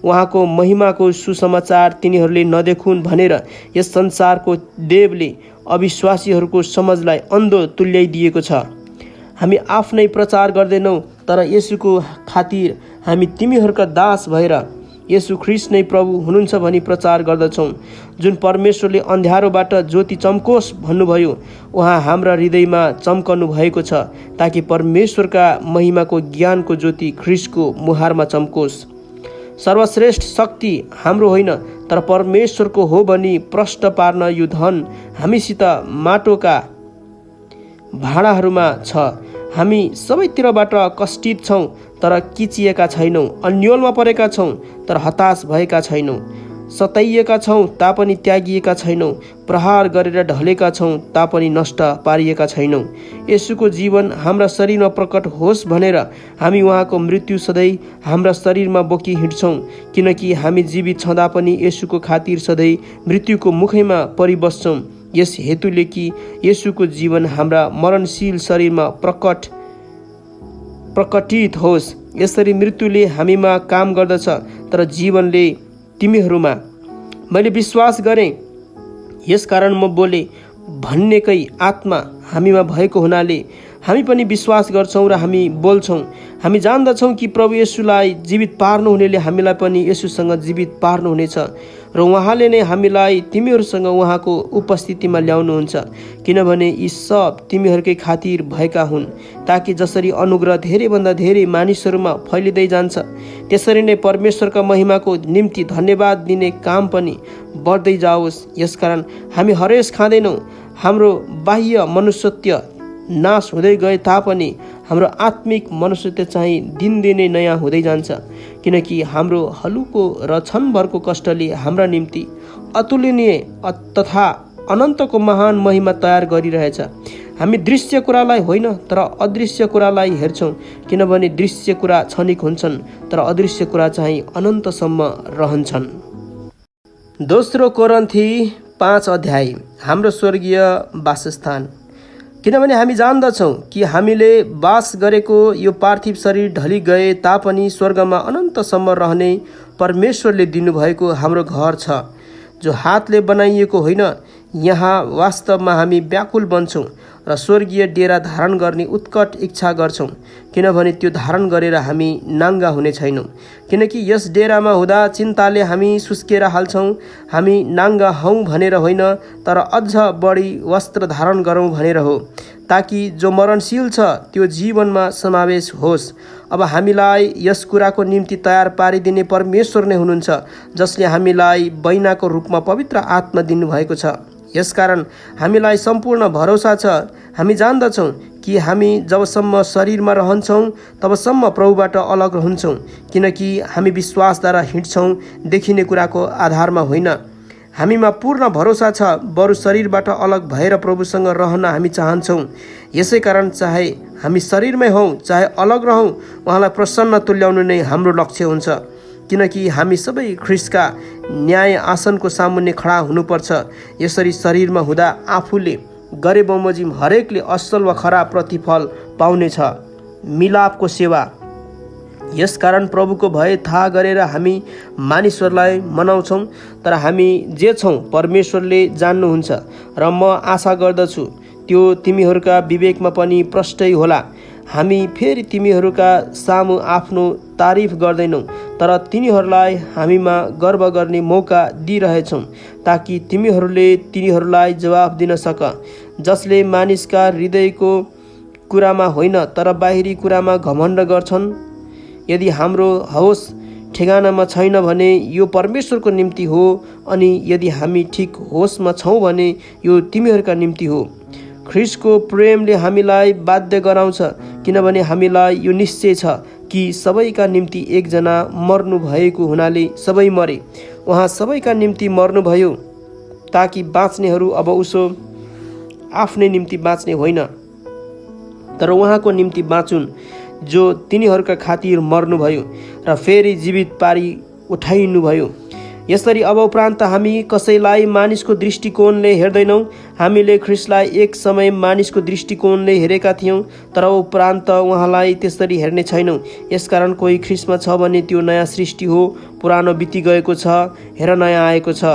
उहाँको महिमाको सुसमाचार तिनीहरूले नदेखुन् भनेर यस संसारको देवले अविश्वासीहरूको समझलाई अन्धो तुल्याइदिएको छ। हामी आफ्नै प्रचार गर्दैनौँ, तर येशूको खातिर हामी तिमीहरूका दास भएर येशू ख्रीष्ट नै प्रभु हुनुहुन्छ भनी प्रचार गर्दछौँ। जुन परमेश्वरले अन्ध्यारोबाट ज्योति चम्कोस् भन्नुभयो, उहाँ हाम्रा हृदयमा चम्कनु भएको छ, ताकि परमेश्वरका महिमाको ज्ञानको ज्योति ख्रीष्टको मुहारमा चम्कोस्। सर्वश्रेष्ठ शक्ति हाम्रो होइन तर परमेश्वरको हो भनी प्रष्ट पार्न यो धन हामीसित माटोका भाँडाहरूमा छ। हामी सबैतिरबाट कष्टित छौँ तर किचिएका छैनौँ, अन्योलमा परेका छौँ तर हताश भएका छैनौँ, सताइएका छौँ तापनि त्यागिएका छैनौँ, प्रहार गरेर ढलेका छौँ तापनि नष्ट पारिएका छैनौँ। येशूको जीवन हाम्रा शरीरमा प्रकट होस् भनेर हामी उहाँको मृत्यु सधैँ हाम्रा शरीरमा बोकी हिँड्छौँ, किनकि हामी जीवित छँदा पनि येशूको खातिर सधैँ मृत्युको मुखैमा परिबस्छौँ। यस हेतुले कि येशूको जीवन हाम्रा मरणशील शरीरमा प्रकटित होस्। यसरी मृत्युले हामीमा काम गर्दछ तर जीवनले तिमीहरूमा। मैले विश्वास गरेँ, यसकारण म बोले भन्नेकै आत्मा हामीमा भएको हुनाले हामी पनि विश्वास गर्छौँ र हामी बोल्छौँ। हामी जान्दछौँ कि प्रभु येशूलाई जीवित पार्नुहुनेले हामीलाई पनि येशूसँग जीवित पार्नुहुनेछ। र उहाँले नै हामीलाई तिमीहरूसँग उहाँको उपस्थितिमा ल्याउनुहुन्छ, किनभने यी सब तिमीहरूकै खातिर भएका हुन्, ताकि जसरी अनुग्रह धेरैभन्दा धेरै मानिसहरूमा फैलिँदै जान्छ, त्यसरी नै परमेश्वरका महिमाको निम्ति धन्यवाद दिने काम पनि बढ्दै जाओस्। यसकारण हामी हरेस खाँदैनौँ। हाम्रो बाह्य मनुष्यत्व नाश हुँदै गए तापनि हाम्रो आत्मिक मनुष्यत्व चाहिँ दिनदिनै नयाँ हुँदै जान्छ, किनकि हाम्रो हलुको र क्षणभरको कष्टले हाम्रा निम्ति अतुलनीय तथा अनन्तको महान महिमा तयार गरिरहेछ। हामी दृश्य कुरालाई होइन तर अदृश्य कुरालाई हेर्छौँ, किनभने दृश्य कुरा क्षणिक हुन्छन् तर अदृश्य कुरा चाहिँ अनन्तसम्म रहन्छन्। दोस्रो कोरिन्थी 5 अध्याय। हाम्रो स्वर्गीय वासस्थान। किनभने हामी जान्दछौँ कि हामीले वास गरेको यो पार्थिव शरीर ढली गए तापनि स्वर्गमा अनन्तसम्म रहने परमेश्वरले दिनुभएको हाम्रो घर छ, जो हातले बनाइएको होइन। यहाँ वास्तवमा हामी व्याकुल बन्छौँ र स्वर्गीय डेरा धारण गर्ने उत्कट इच्छा गर्छौँ, किनभने त्यो धारण गरेर हामी नाङ्गा हुने छैनौँ। किनकि यस डेरामा हुँदा चिन्ताले हामी सुस्केर हाल्छौँ। हामी नाङ्गा हौँ भनेर होइन, तर अझ बढी वस्त्र धारण गरौँ भनेर हो, ताकि जो मरणशील छ त्यो जीवनमा समावेश होस्। अब हामीलाई यस कुराको निम्ति तयार पारिदिने परमेश्वर नै हुनुहुन्छ, जसले हामीलाई बैनाको रूपमा पवित्र आत्मा दिनुभएको छ। यसकारण हामीलाई सम्पूर्ण भरोसा छ। हामी जान्दछौँ कि हामी जबसम्म शरीरमा रहन्छौँ तबसम्म प्रभुबाट अलग रहन्छौँ, किनकि हामी विश्वासद्वारा हिँड्छौँ, देखिने कुराको आधारमा होइन। हामीमा पूर्ण भरोसा छ, बरु शरीरबाट अलग भएर प्रभुसँग रहन हामी चाहन्छौँ। यसै कारण चाहे हामी शरीरमै हौँ चाहे अलग रहौँ, उहाँलाई प्रसन्न तुल्याउनु नै हाम्रो लक्ष्य हुन्छ, किनकि हामी सबै ख्रिस्टका न्याय आसनको सामुन्ने खडा हुनुपर्छ। यसरी शरीरमा हुँदा आफूले गरे बमोजिम हरेकले असल वा खराब प्रतिफल पाउनेछ। मिलापको सेवा। यसकारण प्रभुको भय थाहा गरेर हामी मानिसहरूलाई मनाउँछौँ, तर हामी जे छौँ परमेश्वरले जान्नुहुन्छ र म आशा गर्दछु त्यो तिमीहरूका विवेकमा पनि प्रष्टै होला। हामी फेरि तिमीहरूका सामु आफ्नो तारिफ गर्दैनौँ, तर तिनीहरूलाई हामीमा गर्व गर्ने मौका दिइरहेछौँ, ताकि तिमीहरूले तिनीहरूलाई जवाफ दिन सक, जसले मानिसका हृदयको कुरामा होइन तर बाहिरी कुरामा घमण्ड गर्छन्। यदि हाम्रो होस ठेगानामा छैन भने यो परमेश्वरको निम्ति हो, अनि यदि हामी ठिक होसमा छौँ भने यो तिमीहरूका निम्ति हो। ख्रिस्टको प्रेमले हामीलाई बाध्य गराउँछ, किनभने हामीलाई यो निश्चय छ कि सबैका निम्ति एकजना मर्नु भएको हुनाले सबै मरे। उहाँ सबैका निम्ति मर्नुभयो, ताकि बाँच्नेहरू अब उसो आफ्नै निम्ति बाँच्ने होइन, तर उहाँको निम्ति बाँचुन्, जो तिनीहरूका खातिर मर्नुभयो र फेरि जीवित पारी उठाइनुभयो। यसरी अब उपरान्त हामी कसैलाई मानिसको दृष्टिकोणले हेर्दैनौँ। हामीले ख्रिस्टलाई एक समय मानिसको दृष्टिकोणले हेरेका थियौँ, तर उपरान्त उहाँलाई त्यसरी हेर्ने छैनौँ। यसकारण कोही ख्रिस्टमा छ भने त्यो नयाँ सृष्टि हो, पुरानो बितिगएको छ, हेर नयाँ आएको छ।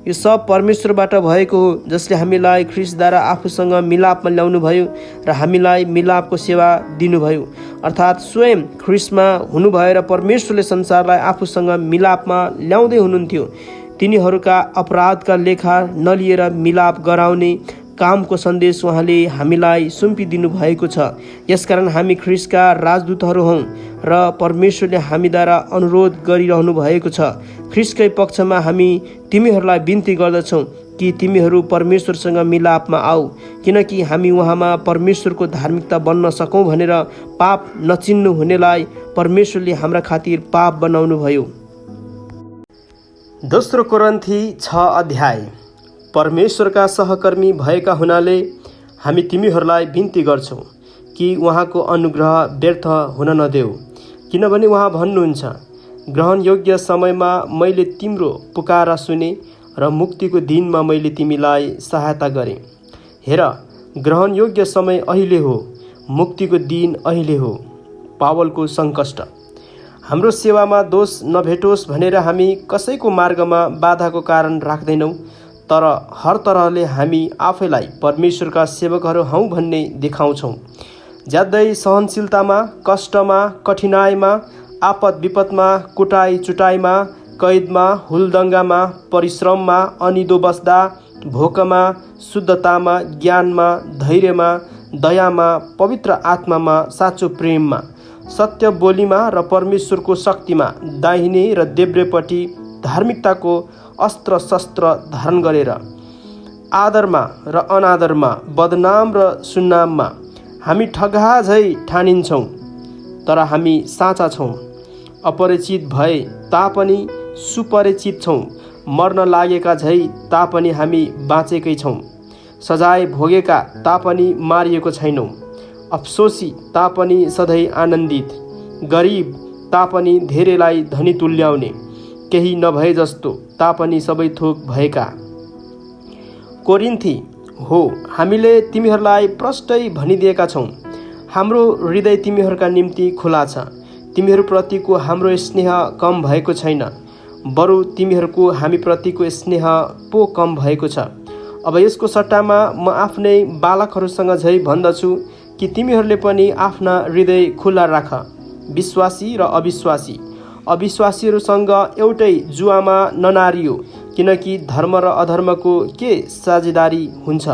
यो सब परमेश्वरबाट भएको हो, जसले हामीलाई ख्रिस्टद्वारा आफूसँग मिलापमा ल्याउनुभयो र हामीलाई मिलापको सेवा दिनुभयो। अर्थात् स्वयं ख्रिस्टमा हुनुभयो र परमेश्वरले संसारलाई आफूसँग मिलापमा ल्याउँदै हुनुहुन्थ्यो। तिनीहरूका अपराधका लेखा नलिएर मिलाप गराउने कामको सन्देश उहाँले हामीलाई सुम्पिदिनु भएको छ। यसकारण हामी ख्रिस्टका राजदूतहरू हौँ र परमेश्वरले हामीद्वारा अनुरोध गरिरहनु भएको छ। ख्रिस्टकै पक्षमा हामी तिमीहरूलाई बिन्ती गर्दछौँ कि तिमीहरू परमेश्वरसँग मिलापमा आऊ, किनकि हामी उहाँमा परमेश्वरको धार्मिकता बन्न सकौँ भनेर पाप नचिन्नु हुनेलाई परमेश्वरले हाम्रा खातिर पाप बनाउनु भयो। दोस्रो कोरिन्थी 6 अध्याय। परमेश्वरका सहकर्मी भएका हुनाले हामी तिमीहरूलाई बिन्ती गर्छौँ कि उहाँको अनुग्रह व्यर्थ हुन नदेऊ, किनभने उहाँ भन्नुहुन्छ, ग्रहण योग्य समयमा मैले तिम्रो पुकारा सुने र मुक्तिको दिनमा मैले तिमीलाई सहायता गरेँ। हेर, ग्रहण योग्य समय अहिले हो, मुक्तिको दिन अहिले हो। पावलको सङ्कष्ट। हाम्रो सेवामा दोष नभेटोस् भनेर हामी कसैको मार्गमा बाधाको कारण राख्दैनौँ, तर हर तरहले हामी आफैलाई परमेश्वरका सेवकहरू हौँ भन्ने देखाउँछौँ। ज्यादै सहनशीलतामा, कष्टमा, कठिनाइमा, आपद विपदमा, कुटाइ चुटाइमा, कैदमा, हुलदङ्गामा, परिश्रममा, अनिदो बस्दा, भोकमा, शुद्धतामा, ज्ञानमा, धैर्यमा, दयामा, पवित्र आत्मामा, साँचो प्रेममा, सत्य बोलीमा र परमेश्वरको शक्तिमा, दाहिने र देब्रेपट्टि धार्मिकताको अस्त्र शस्त्र धारण गरेर, आदरमा र अनादरमा, बदनाम र सुन्नाममा हामी ठगा झै ठानिन्छौँ, तर हामी साँचा छौँ। अपरिचित भए तापनि सुपरिचित छौँ, मर्न लागेका झै तापनि हामी बाँचेकै छौँ, सजाय भोगेका तापनि मारिएको छैनौँ, अफसोसी तापनि सधैँ आनन्दित, गरिब तापनि धेरैलाई धनी तुल्याउने, केही नभए जस्तो तापनि सबै थोक भएका। कोरिन्थी, हो, हामीले तिमीहरूलाई प्रष्टै भनिदिएका छौँ, हाम्रो हृदय तिमीहरूका निम्ति खुला छ। तिमीहरूप्रतिको हाम्रो स्नेह कम भएको छैन, बरु तिमीहरूको हामीप्रतिको स्नेह पो कम भएको छ। अब यसको सट्टामा म आफ्नै बालकहरूसँग झै भन्दछु कि तिमीहरूले पनि आफ्ना हृदय खुला राख। विश्वासी र अविश्वासी, अविश्वासीहरूसँग एउटै जुवामा ननारियो, किनकि धर्म र अधर्मको के साझेदारी हुन्छ,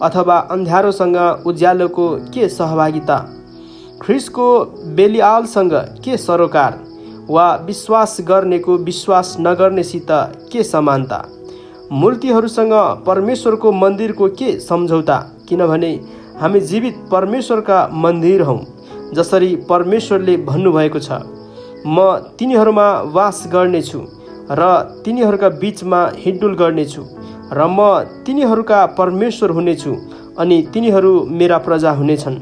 अथवा अन्ध्यारोसँग उज्यालोको के सहभागिता, ख्रिस्टको बेलिआलसँग के सरोकार, वा विश्वास गर्नेको विश्वास नगर्नेसित के समानता, मूर्तिहरूसँग परमेश्वरको मन्दिरको के सम्झौता, किनभने हामी जीवित परमेश्वरका मन्दिर हौँ, जसरी परमेश्वरले भन्नुभएको छ, म तिनीहरूमा वास गर्नेछु र तिनीहरूका बीचमा हिँडडुल गर्नेछु, र म तिनीहरूका परमेश्वर हुनेछु अनि तिनीहरू मेरा प्रजा हुनेछन्।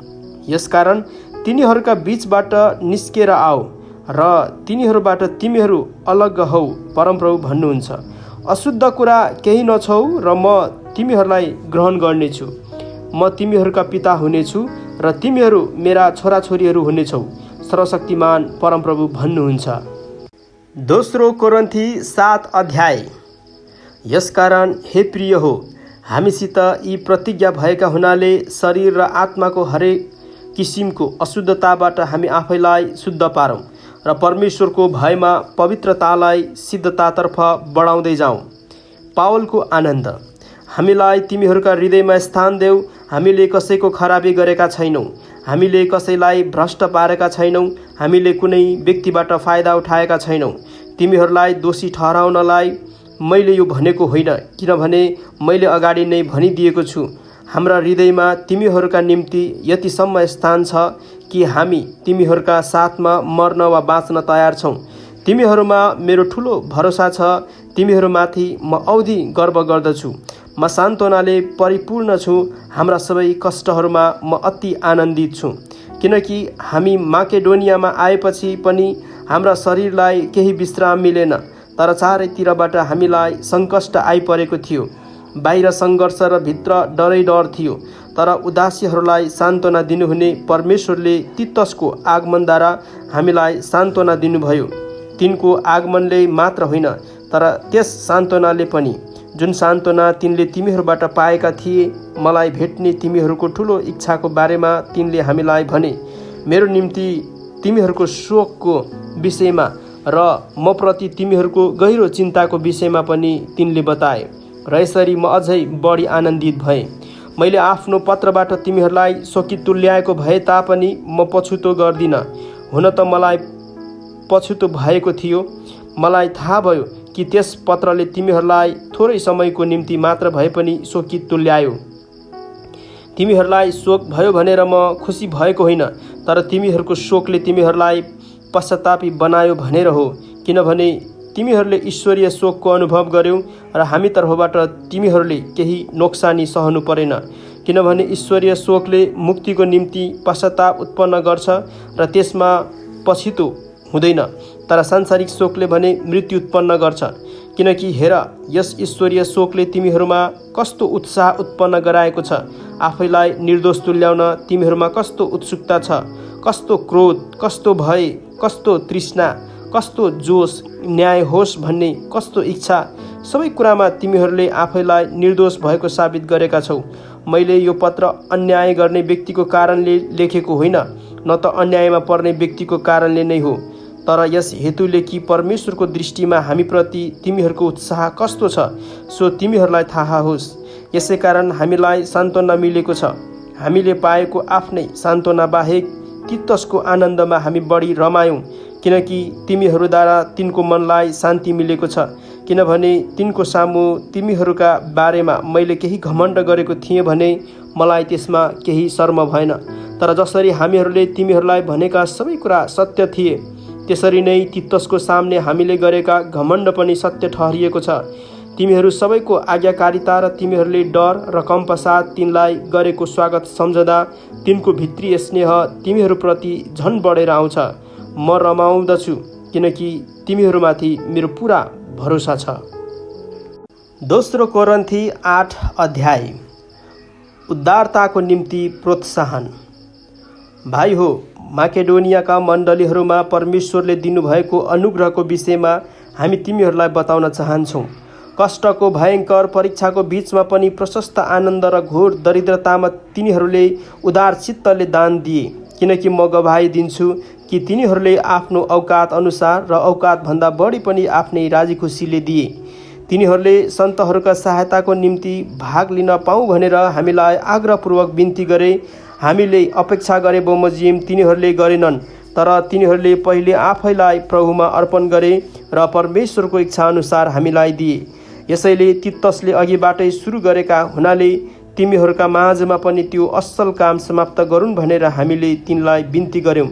यसकारण तिनीहरूका बीचबाट निस्केर आऊ र तिनीहरूबाट तिमीहरू अलग हौ, परमप्रभु भन्नुहुन्छ। अशुद्ध कुरा केही नछौ र म तिमीहरूलाई ग्रहण गर्नेछु। म तिमीहरूका पिता हुनेछु र तिमीहरू मेरा छोराछोरीहरू हुनेछौ, सर्वशक्तिमान परमप्रभु भन्नुहुन्छ। दोस्रो कोरिन्थी 7 अध्याय। यसकारण हे प्रिय हो, हामीसित यी प्रतिज्ञा भएका हुनाले शरीर र आत्माको हरेक किसिमको अशुद्धताबाट हामी आफैलाई शुद्ध पारौँ र परमेश्वरको भयमा पवित्रतालाई सिद्धतातर्फ बढाउँदै जाउँ। पावलको आनन्द। हामीलाई तिमीहरूका हृदयमा स्थान देऊ। हामीले कसैको खराबी गरेका छैनौँ, हामीले कसैलाई भ्रष्ट पारेका छैनौँ, हामीले कुनै व्यक्तिबाट फाइदा उठाएका छैनौँ। तिमीहरूलाई दोषी ठहराउनलाई मैले यो भनेको होइन, किनभने मैले अगाडि नै भनिदिएको छु, हाम्रा हृदयमा तिमीहरूका निम्ति यतिसम्म स्थान छ कि हामी तिमीहरूका साथमा मर्न वा बाँच्न तयार छौँ। तिमीहरूमा मेरो ठुलो भरोसा छ, तिमीहरूमाथि म औधी गर्व गर्दछु। म सान्त्वनाले परिपूर्ण छु, हाम्रा सबै कष्टहरूमा म अति आनन्दित छु, किनकि हामी माकेडोनियामा आएपछि पनि हाम्रा शरीरलाई केही विश्राम मिलेन, तर चारैतिरबाट हामीलाई सङ्कष्ट आइपरेको थियो। बाहिर सङ्घर्ष र भित्र डरै डर थियो, तर उदासीहरूलाई सान्त्वना दिनुहुने परमेश्वरले तीतसको आगमनद्वारा हामीलाई सान्त्वना दिनुभयो। तिनको आगमनले मात्र होइन, तर त्यस सान्त्वनाले पनि, जुन सान्त्वना तिनले तिमीहरूबाट पाएका थिए, मलाई भेट्ने तिमीहरूको ठुलो इच्छाको बारेमा तिनले हामीलाई भने। मेरो निम्ति तिमीहरूको शोकको विषयमा र म प्रति तिमीहरूको गहिरो चिन्ताको विषयमा पनि तिनले बताए, र यसरी म अझै बढी आनन्दित भएँ। मैले आफ्नो पत्रबाट तिमीहरूलाई शोकित तुल्याएको भए तापनि म पछुतो गर्दिनँ। हुन त मलाई पछुतो भएको थियो। मलाई थाहा भयो कि त्यस पत्रले तिमीहरूलाई थोरै समयको निम्ति मात्र भए पनि शोकित तुल्यायो। तिमीहरूलाई शोक भयो भनेर म खुसी भएको होइन, तर तिमीहरूको शोकले तिमीहरूलाई पश्चातापी बनायो भनेर हो, किनभने तिमीहरूले ईश्वरीय शोकको अनुभव गर्यौ र हामी तर्फबाट तिमीहरूले केही नोक्सानी सहनु परेन, किनभने ईश्वरीय शोकले मुक्तिको निम्ति पश्चाताप उत्पन्न गर्छ र त्यसमा पछितो हुँदैन, तर सांसारिक शोकले भने मृत्यु उत्पन्न गर्छ। किनकि हेर, यस ईश्वरीय शोकले तिमीहरूमा कस्तो उत्साह उत्पन्न गराएको छ, आफैलाई निर्दोष तुल्याउन तिमीहरूमा कस्तो उत्सुकता छ, कस्तो क्रोध, कस्तो भय, कस्तो तृष्णा, कस्तो जोश, न्याय होस् भन्ने कस्तो इच्छा, सबै कुरामा तिमीहरूले आफैलाई निर्दोष भएको साबित गरेका छौ। मैले यो पत्र अन्याय गर्ने व्यक्तिको कारणले लेखेको होइन, न त अन्यायमा पर्ने व्यक्तिको कारणले नै हो। तर यस हेतुले कि परमेश्वरको दृष्टिमा हामीप्रति तिमीहरूको उत्साह कस्तो छ सो तिमीहरूलाई थाहा होस्। यसै कारण हामीलाई सान्त्वना मिलेको छ। हामीले पाएको आफ्नै सान्त्वना बाहेक तितसको आनन्दमा हामी बढी रमायौँ, किनकि तिमीहरूद्वारा तिनको मनलाई शान्ति मिलेको छ। किनभने तिनको सामु तिमीहरूका बारेमा मैले केही घमण्ड गरेको थिएँ भने मलाई त्यसमा केही शर्म भएन। तर जसरी हामीहरूले तिमीहरूलाई भनेका सबै कुरा सत्य थिए, त्यसरी नै तितसको सामने हामीले गरेका घमण्ड पनि सत्य ठहरिएको छ। तिमीहरू सबैको आज्ञाकारिता र तिमीहरूले डर र कम्पसाथ तिनलाई गरेको स्वागत सम्झदा तिनको भित्री स्नेह तिमीहरूप्रति झन् बढेर आउँछ। म रमाउँदछु किनकि तिमीहरूमाथि मेरो पुरा भरोसा छ। दोस्रो कोरिन्थी 8 अध्याय। उद्धारताको निम्ति प्रोत्साहन। भाइ हो, माकेडोनियाका मण्डलीहरूमा परमेश्वरले दिनुभएको अनुग्रहको विषयमा हामी तिमीहरूलाई बताउन चाहन्छौँ। कष्टको भयङ्कर परीक्षाको बीचमा पनि प्रशस्त आनन्द र घोर दरिद्रतामा तिनीहरूले उदार चित्तले दान दिए, किनकि म गवाही दिन्छु कि तिनीहरूले आफ्नो औकात अनुसार र औकातभन्दा बढी पनि आफ्नै राजी खुसीले दिए। तिनीहरूले सन्तहरूका सहायताको निम्ति भाग लिन पाऊँ भनेर हामीलाई आग्रहपूर्वक बिन्ती गरे। हामीले अपेक्षा गरे बमोजिम तिनीहरूले गरेनन्, तर तिनीहरूले पहिले आफैलाई प्रभुमा अर्पण गरे र परमेश्वरको इच्छा अनुसार हामीलाई दिए। यसैले तितसले अघिबाटै सुरु गरेका हुनाले तिमीहरूका माझमा पनि त्यो असल काम समाप्त गरून् भनेर हामीले तिनलाई बिन्ती गर्यौँ।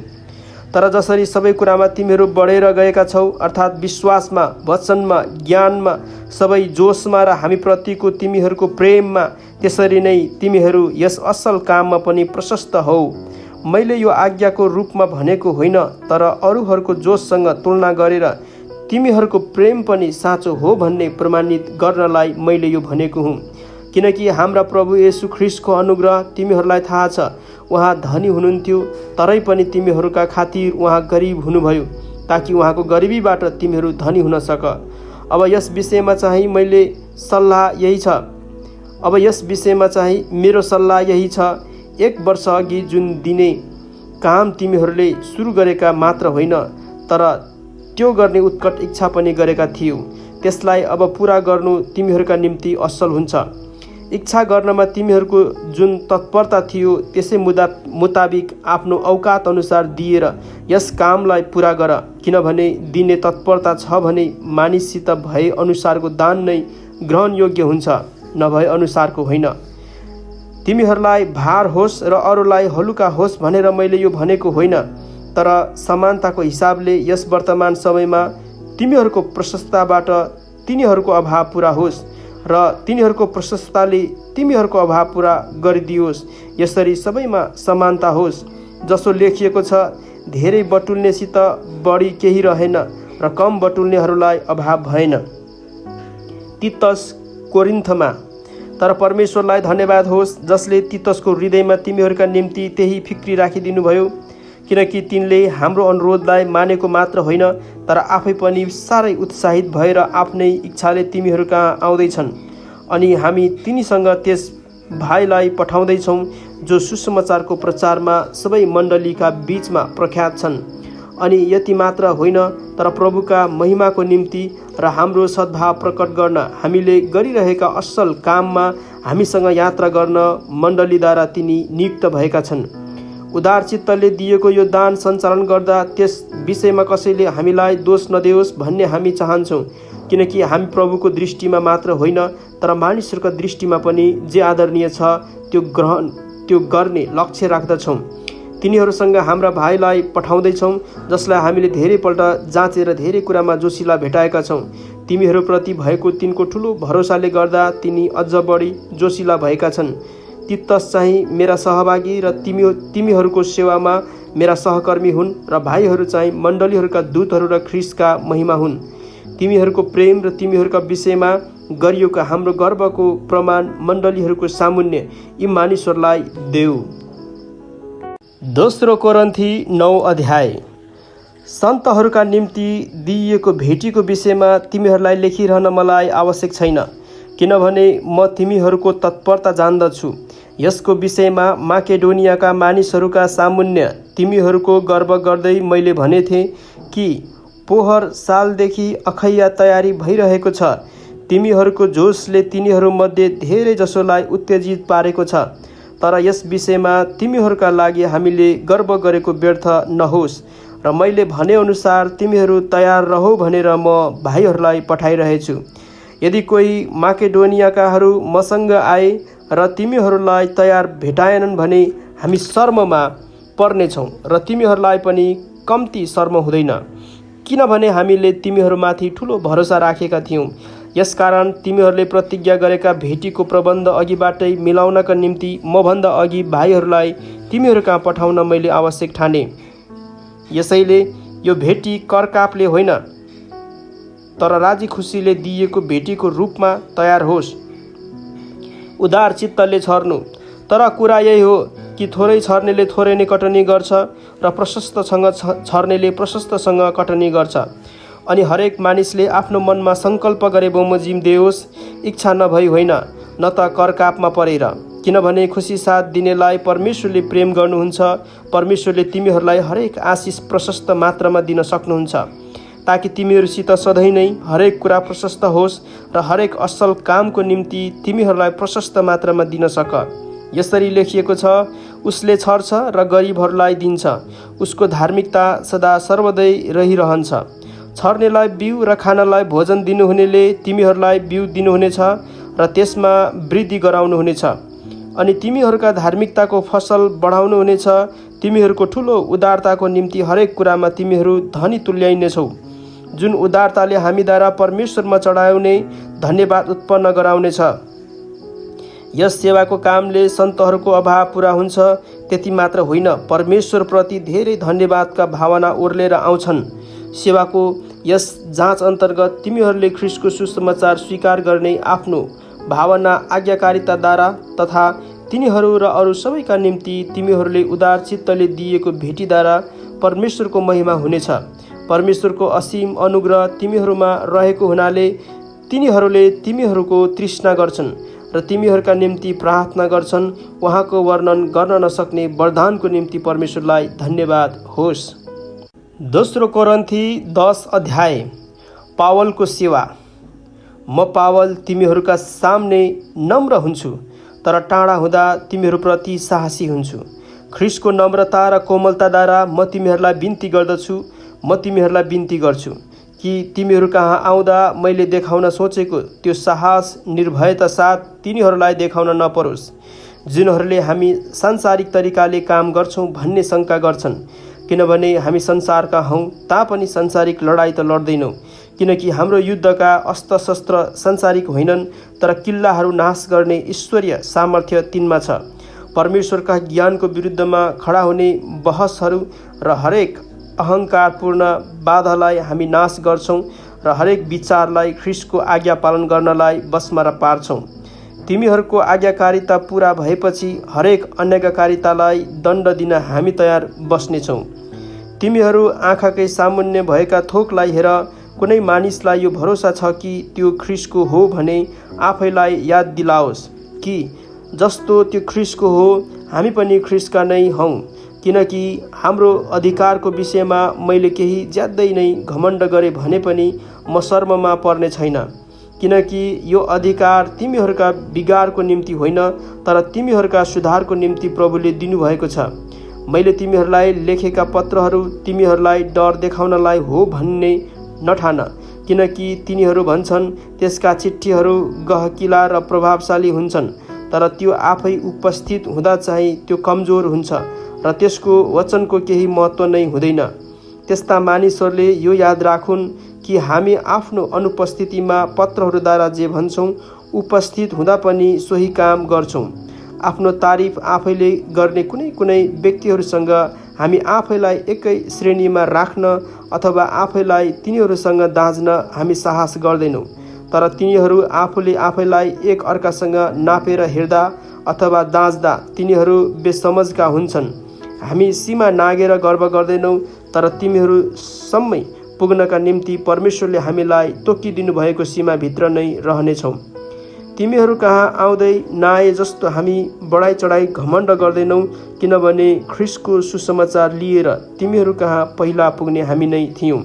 तर जसरी सबै कुरामा तिमीहरू बढेर गएका छौ, अर्थात् विश्वासमा, वचनमा, ज्ञानमा, सबै जोसमा र हामीप्रतिको तिमीहरूको प्रेममा, त्यसरी नै तिमीहरू यस असल काममा पनि प्रशस्त हौ। मैले यो आज्ञाको रूपमा भनेको होइन, तर अरूहरूको जोससँग तुलना गरेर तिमीहरूको प्रेम पनि साँचो हो भन्ने प्रमाणित गर्नलाई मैले यो भनेको हुँ। किनकि हाम्रा प्रभु येशू ख्रीष्टको अनुग्रह तिमीहरूलाई थाहा छ। उहाँ धनी हुनुहुन्थ्यो, तरै पनि तिमीहरूका खातिर उहाँ गरिब हुनुभयो, ताकि उहाँको गरिबीबाट तिमीहरू धनी हुन सक। अब यस विषयमा चाहिँ मेरो सल्लाह यही छ। 1 वर्ष अघि जुन दिने काम तिमीहरूले सुरु गरेका मात्र होइन, तर त्यो गर्ने उत्कट इच्छा पनि गरेका थियौ, त्यसलाई अब पुरा गर्नु तिमीहरूका निम्ति असल हुन्छ। इच्छा गर्नमा तिमीहरूको जुन तत्परता थियो, त्यसै मुताबिक आफ्नो औकात अनुसार दिएर यस कामलाई पुरा गर। किनभने दिने तत्परता छ भने मानिससित भए अनुसारको दान नै ग्रहण योग्य हुन्छ, नभए अनुसारको होइन। तिमीहरूलाई भार होस् र अरूलाई हलुका होस् भनेर मैले यो भनेको होइन, तर समानताको हिसाबले यस वर्तमान समयमा तिमीहरूको प्रशस्तताबाट तिनीहरूको अभाव पुरा होस् र तिनीहरूको प्रशस्तताले तिमीहरूको अभाव पुरा गरिदियोस्। यसरी सबैमा समानता होस्। जसो लेखिएको छ, धेरै बटुल्नेसित बढी केही रहेन र कम बटुल्नेहरूलाई अभाव भएन। तितस कोरिन्थमा। तर परमेश्वरलाई धन्यवाद होस्, जसले तितसको हृदयमा तिमीहरूका निम्ति त्यही फिक्री राखिदिनुभयो। किनकि तिनले हाम्रो अनुरोधलाई मानेको मात्र होइन, तर आफै पनि साह्रै उत्साहित भएर आफ्नै इच्छाले तिमीहरू कहाँ आउँदैछन्। अनि हामी तिनीसँग त्यस भाइलाई पठाउँदैछौँ जो सुसमाचारको प्रचारमा सबै मण्डलीका बीचमा प्रख्यात छन्। अनि यति मात्र होइन, तर प्रभुका महिमाको निम्ति र हाम्रो सद्भाव प्रकट गर्न हामीले गरिरहेका असल काममा हामीसँग यात्रा गर्न मण्डलीद्वारा तिनी नियुक्त भएका छन्। उदार चित्तले दिएको यो दान सञ्चालन गर्दा त्यस विषयमा कसैले हामीलाई दोष नदेओस् भन्ने हामी चाहन्छौँ। किनकि हामी प्रभुको दृष्टिमा मात्र होइन, तर मानिसहरूका दृष्टिमा पनि जे आदरणीय छ त्यो गर्ने लक्ष्य राख्दछौँ। तिनीहरूसँग हाम्रा भाइलाई पठाउँदैछौँ, जसलाई हामीले धेरैपल्ट जाँचेर धेरै कुरामा जोशीला भेटाएका छौँ। तिमीहरूप्रति भएको तिनको ठुलो भरोसाले गर्दा तिनी अझ बढी जोशीला भएका छन्। तितस चाहिँ मेरा सहभागी र तिमीहरूको सेवामा मेरा सहकर्मी हुन् र भाइहरू चाहिँ मण्डलीहरूका दूतहरू र ख्रीष्टका महिमा हुन्। तिमीहरूको प्रेम र तिमीहरूका विषयमा गरिएको हाम्रो गर्वको प्रमाण मण्डलीहरूको सामुन्य यी मानिसहरूलाई देऊ। दोस्रो कोरिन्थी 9 अध्याय। सन्तहरूका निम्ति दिइएको भेटीको विषयमा तिमीहरूलाई लेखिरहन मलाई आवश्यक छैन, किनभने म तिमीहरूको तत्परता जान्दछु। यसको विषयमा माकेडोनियाका मानिसहरूका सामुन्य तिमीहरूको गर्व गर्दै मैले भनेथे कि पोहर सालदेखि अखैया तयारी भइरहेको छ। तिमीहरूको जोसले तिनीहरूमध्ये धेरै जसोलाई उत्तेजित पारेको छ। तर यस विषयमा तिमीहरूका लागि हामीले गर्व गरेको व्यर्थ नहोस् र मैले भनेअनुसार तिमीहरू तयार रहो भनेर म भाइहरूलाई पठाइरहेछु। यदि कोही माकेडोनियाकाहरू मसँग आए र तिमीहरूलाई तयार भेटाएनन् भने हामी शर्ममा पर्नेछौँ र तिमीहरूलाई पनि कम्ती शर्म हुँदैन, किनभने हामीले तिमीहरूमाथि ठुलो भरोसा राखेका थियौँ। यसकारण तिमीहरूले प्रतिज्ञा गरेका भेटीको प्रबन्ध अघिबाटै मिलाउनका निम्ति मभन्दा अघि भाइहरूलाई तिमीहरू कहाँ पठाउन मैले आवश्यक ठाने। यसैले यो भेटी करकापले होइन तर राजी खुसीले दिइएको भेटीको रूपमा तयार होस्। उदार चित्तले छर्नु। तर कुरा यही हो कि थोरै छर्नेले थोरै नै कटनी गर्छ र प्रशस्तसँग छर्नेले प्रशस्तसँग कटनी गर्छ। अनि हरेक मानिसले आफ्नो मनमा सङ्कल्प गरे बमोजिम देओस्, इच्छा नभई होइन, न त करकापमा परेर। किनभने खुसी साथ दिनेलाई परमेश्वरले प्रेम गर्नुहुन्छ। परमेश्वरले तिमीहरूलाई हरेक आशिष प्रशस्त मात्रामा दिन सक्नुहुन्छ, ताकि तिमीहरूसित सधैँ नै हरेक कुरा प्रशस्त होस् र हरेक असल कामको निम्ति तिमीहरूलाई प्रशस्त मात्रामा दिन सक। यसरी लेखिएको छ, उसले छर्छ र गरिबहरूलाई दिन्छ, उसको धार्मिकता सदा सर्वदै रहिरहन्छ। छर्नेलाई बिउ र खानलाई भोजन दिनुहुनेले तिमीहरूलाई बिउ दिनुहुनेछ र त्यसमा वृद्धि गराउनुहुनेछ, अनि तिमीहरूका धार्मिकताको फसल बढाउनुहुनेछ। तिमीहरूको ठुलो उदारताको निम्ति हरेक कुरामा तिमीहरू धनी तुल्याइनेछौ, जुन उदारताले हामीद्वारा परमेश्वरमा चढाउने धन्यवाद उत्पन्न गराउनेछ। यस सेवाको कामले सन्तहरूको अभाव पुरा हुन्छ। त्यति मात्र होइन, परमेश्वरप्रति धेरै धन्यवादका भावना ओर्लेर आउँछन्। सेवाको यस जाँच अन्तर्गत तिमीहरूले ख्रीष्टको सुसमाचार स्वीकार गर्ने आफ्नो भावना आज्ञाकारिताद्वारा तथा तिनीहरू र अरू सबैका निम्ति तिमीहरूले उदार चित्तले दिएको भेटीद्वारा परमेश्वरको महिमा हुनेछ। परमेश्वरको असीम अनुग्रह तिमीहरूमा रहेको हुनाले तिनीहरूले तिमीहरूको तृष्णा गर्छन् र तिमीहरूका निम्ति प्रार्थना गर्छन्। उहाँको वर्णन गर्न नसक्ने वरदानको निम्ति परमेश्वरलाई धन्यवाद होस्। दोस्रो कोरिन्थी 10 अध्याय। पावलको सेवा। म पावल तिमीहरूका सामने नम्र हुन्छु, तर टाढा हुँदा तिमीहरूप्रति साहसी हुन्छु। ख्रीष्टको नम्रता र कोमलताद्वारा म तिमीहरूलाई बिन्ती गर्दछु। म तिमीहरूलाई बिन्ती गर्छु कि तिमीहरू कहाँ आउँदा मैले देखाउन सोचेको त्यो साहस निर्भयता साथ तिनीहरूलाई देखाउन नपरोस्, जिनीहरूले हामी सांसारिक तरिकाले काम गर्छौँ भन्ने शङ्का गर्छन्। किनभने हामी संसारका हौँ तापनि सांसारिक लडाइँ त लड्दैनौँ, किनकि हाम्रो युद्धका अस्त्र शस्त्र सांसारिक होइनन्, तर किल्लाहरू नाश गर्ने ईश्वरीय सामर्थ्य तिनमा छ। परमेश्वरका ज्ञानको विरुद्धमा खडा हुने बहसहरू र हरेक अहङ्कारपूर्ण बाधालाई हामी नाश गर्छौँ र हरेक विचारलाई ख्रीष्टको आज्ञा पालन गर्नलाई बसमा पार्छौँ। तिमीहरूको आज्ञाकारिता पुरा भएपछि हरेक अनाज्ञाकारितालाई दण्ड दिन हामी तयार बस्नेछौँ। तिमीहरू आँखाकै सामुन्ने भएका थोकलाई हेर। कुनै मानिसलाई यो भरोसा छ कि त्यो ख्रीष्टको हो भने आफैलाई याद दिलाओस् कि जस्तो त्यो ख्रीष्टको हो हामी पनि ख्रीष्टका नै हौँ। किनकि हाम्रो अधिकारको विषयमा मैले केही ज्यादै नै घमण्ड गरे भने पनि म शर्ममा पर्ने छैन, किनकि यो अधिकार तिमीहरूका बिगारको निम्ति होइन तर तिमीहरूका सुधारको निम्ति प्रभुले दिनुभएको छ। मैले तिमीहरूलाई लेखेका पत्रहरू तिमीहरूलाई डर देखाउनलाई हो भन्ने नठान, किनकि तिनीहरू भन्छन् त्यसका चिठ्ठीहरू गहकिला र प्रभावशाली हुन्छन्, तर त्यो आफै उपस्थित हुँदा चाहिँ त्यो कमजोर हुन्छ र त्यसको वचनको केही महत्त्व नै हुँदैन। त्यस्ता मानिसहरूले यो याद राखुन् कि हामी आफ्नो अनुपस्थितिमा पत्रहरूद्वारा जे भन्छौँ उपस्थित हुँदा पनि सोही काम गर्छौँ। आफ्नो तारिफ आफैले गर्ने कुनै कुनै व्यक्तिहरूसँग हामी आफैलाई एकै श्रेणीमा राख्न अथवा आफैलाई तिनीहरूसँग दाँज्न हामी साहस गर्दैनौँ, तर तिनीहरू आफूले आफैलाई एक अर्कासँग नापेर हेर्दा अथवा दाँच्दा तिनीहरू बेसमझका हुन्छन्। हामी सीमा नागेर गर्व गर्दैनौँ, तर तिमीहरूसम्मै पुग्नका निम्ति परमेश्वरले हामीलाई तोकिदिनु भएको सीमाभित्र नै रहनेछौँ। तिमीहरू कहाँ आउँदै नआए जस्तो हामी बढाइ चढाइ घमण्ड गर्दैनौँ, किनभने ख्रिस्टको सुसमाचार लिएर तिमीहरू कहाँ पहिला पुग्ने हामी नै थियौँ।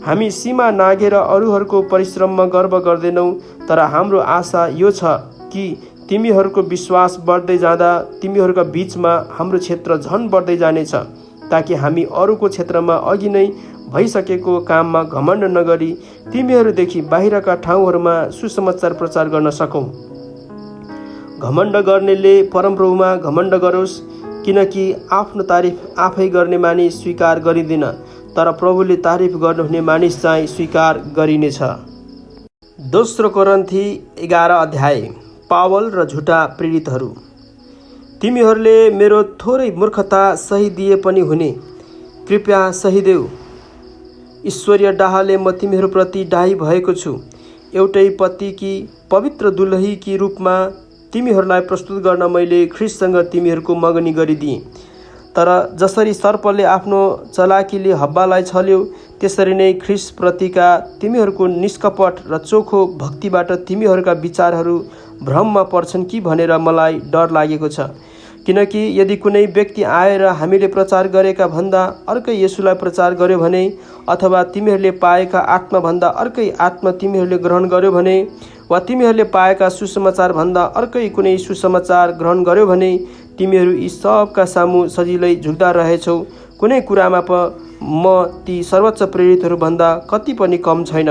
हामी सीमा नाघेर अरूहरूको परिश्रममा गर्व गर्दैनौँ, तर हाम्रो आशा यो छ कि तिमीहरूको विश्वास बढ्दै जाँदा तिमीहरूका बीचमा हाम्रो क्षेत्र झन बढ्दै जानेछ, ताकि हामी अरूको क्षेत्रमा अघि नै भइसकेको काममा घमण्ड नगरी तिमीहरूदेखि बाहिरका ठाउँहरूमा सुसमाचार प्रचार गर्न सकौँ। घमण्ड गर्नेले परमप्रभुमा घमण्ड गरोस्, किनकि आफ्नो तारिफ आफै गर्ने मानिस स्वीकार गरिँदैन, तर प्रभुले तारिफ गर्नुहुने मानिस चाहिँ स्वीकार गरिनेछ। दोस्रो कोरिन्थी 11 अध्याय। पावल र झुटा प्रेरितहरू। तिमीहरूले मेरो थोरै मूर्खता सही दिए पनि हुने, कृपया सही देऊ। ईश्वरीय डाहले म तिमीहरूप्रति डाही भएको छु। एउटै पतिकी पवित्र दुलहीकी रूपमा तिमीहरूलाई प्रस्तुत गर्न मैले ख्रिस्टसँग तिमीहरूको मगनी गरिदिएँ। तर जसरी सर्पले आफ्नो चलाकीले हब्बालाई छल्यो, त्यसरी नै ख्रिस्टप्रतिका तिमीहरूको निष्कपट र चोखो भक्तिबाट तिमीहरूका विचारहरू भ्रममा पर्छन् कि भनेर मलाई डर लागेको छ। किनकि यदि कुनै व्यक्ति आएर हामीले प्रचार गरेका भन्दा अर्कै येशूलाई प्रचार गर्यो भने, अथवा तिमीहरूले पाएका आत्माभन्दा अर्कै आत्मा तिमीहरूले ग्रहण गर्यो भने, वा तिमीहरूले पाएका सुसमाचार भन्दा अर्कै कुनै सुसमाचार ग्रहण गर्यो भने, तिमीहरू यी सबका सामु सजिलै झुक्दा रहेछौ। कुनै कुरामा म ती सर्वोच्च प्रेरितहरूभन्दा कति पनि कम छैन।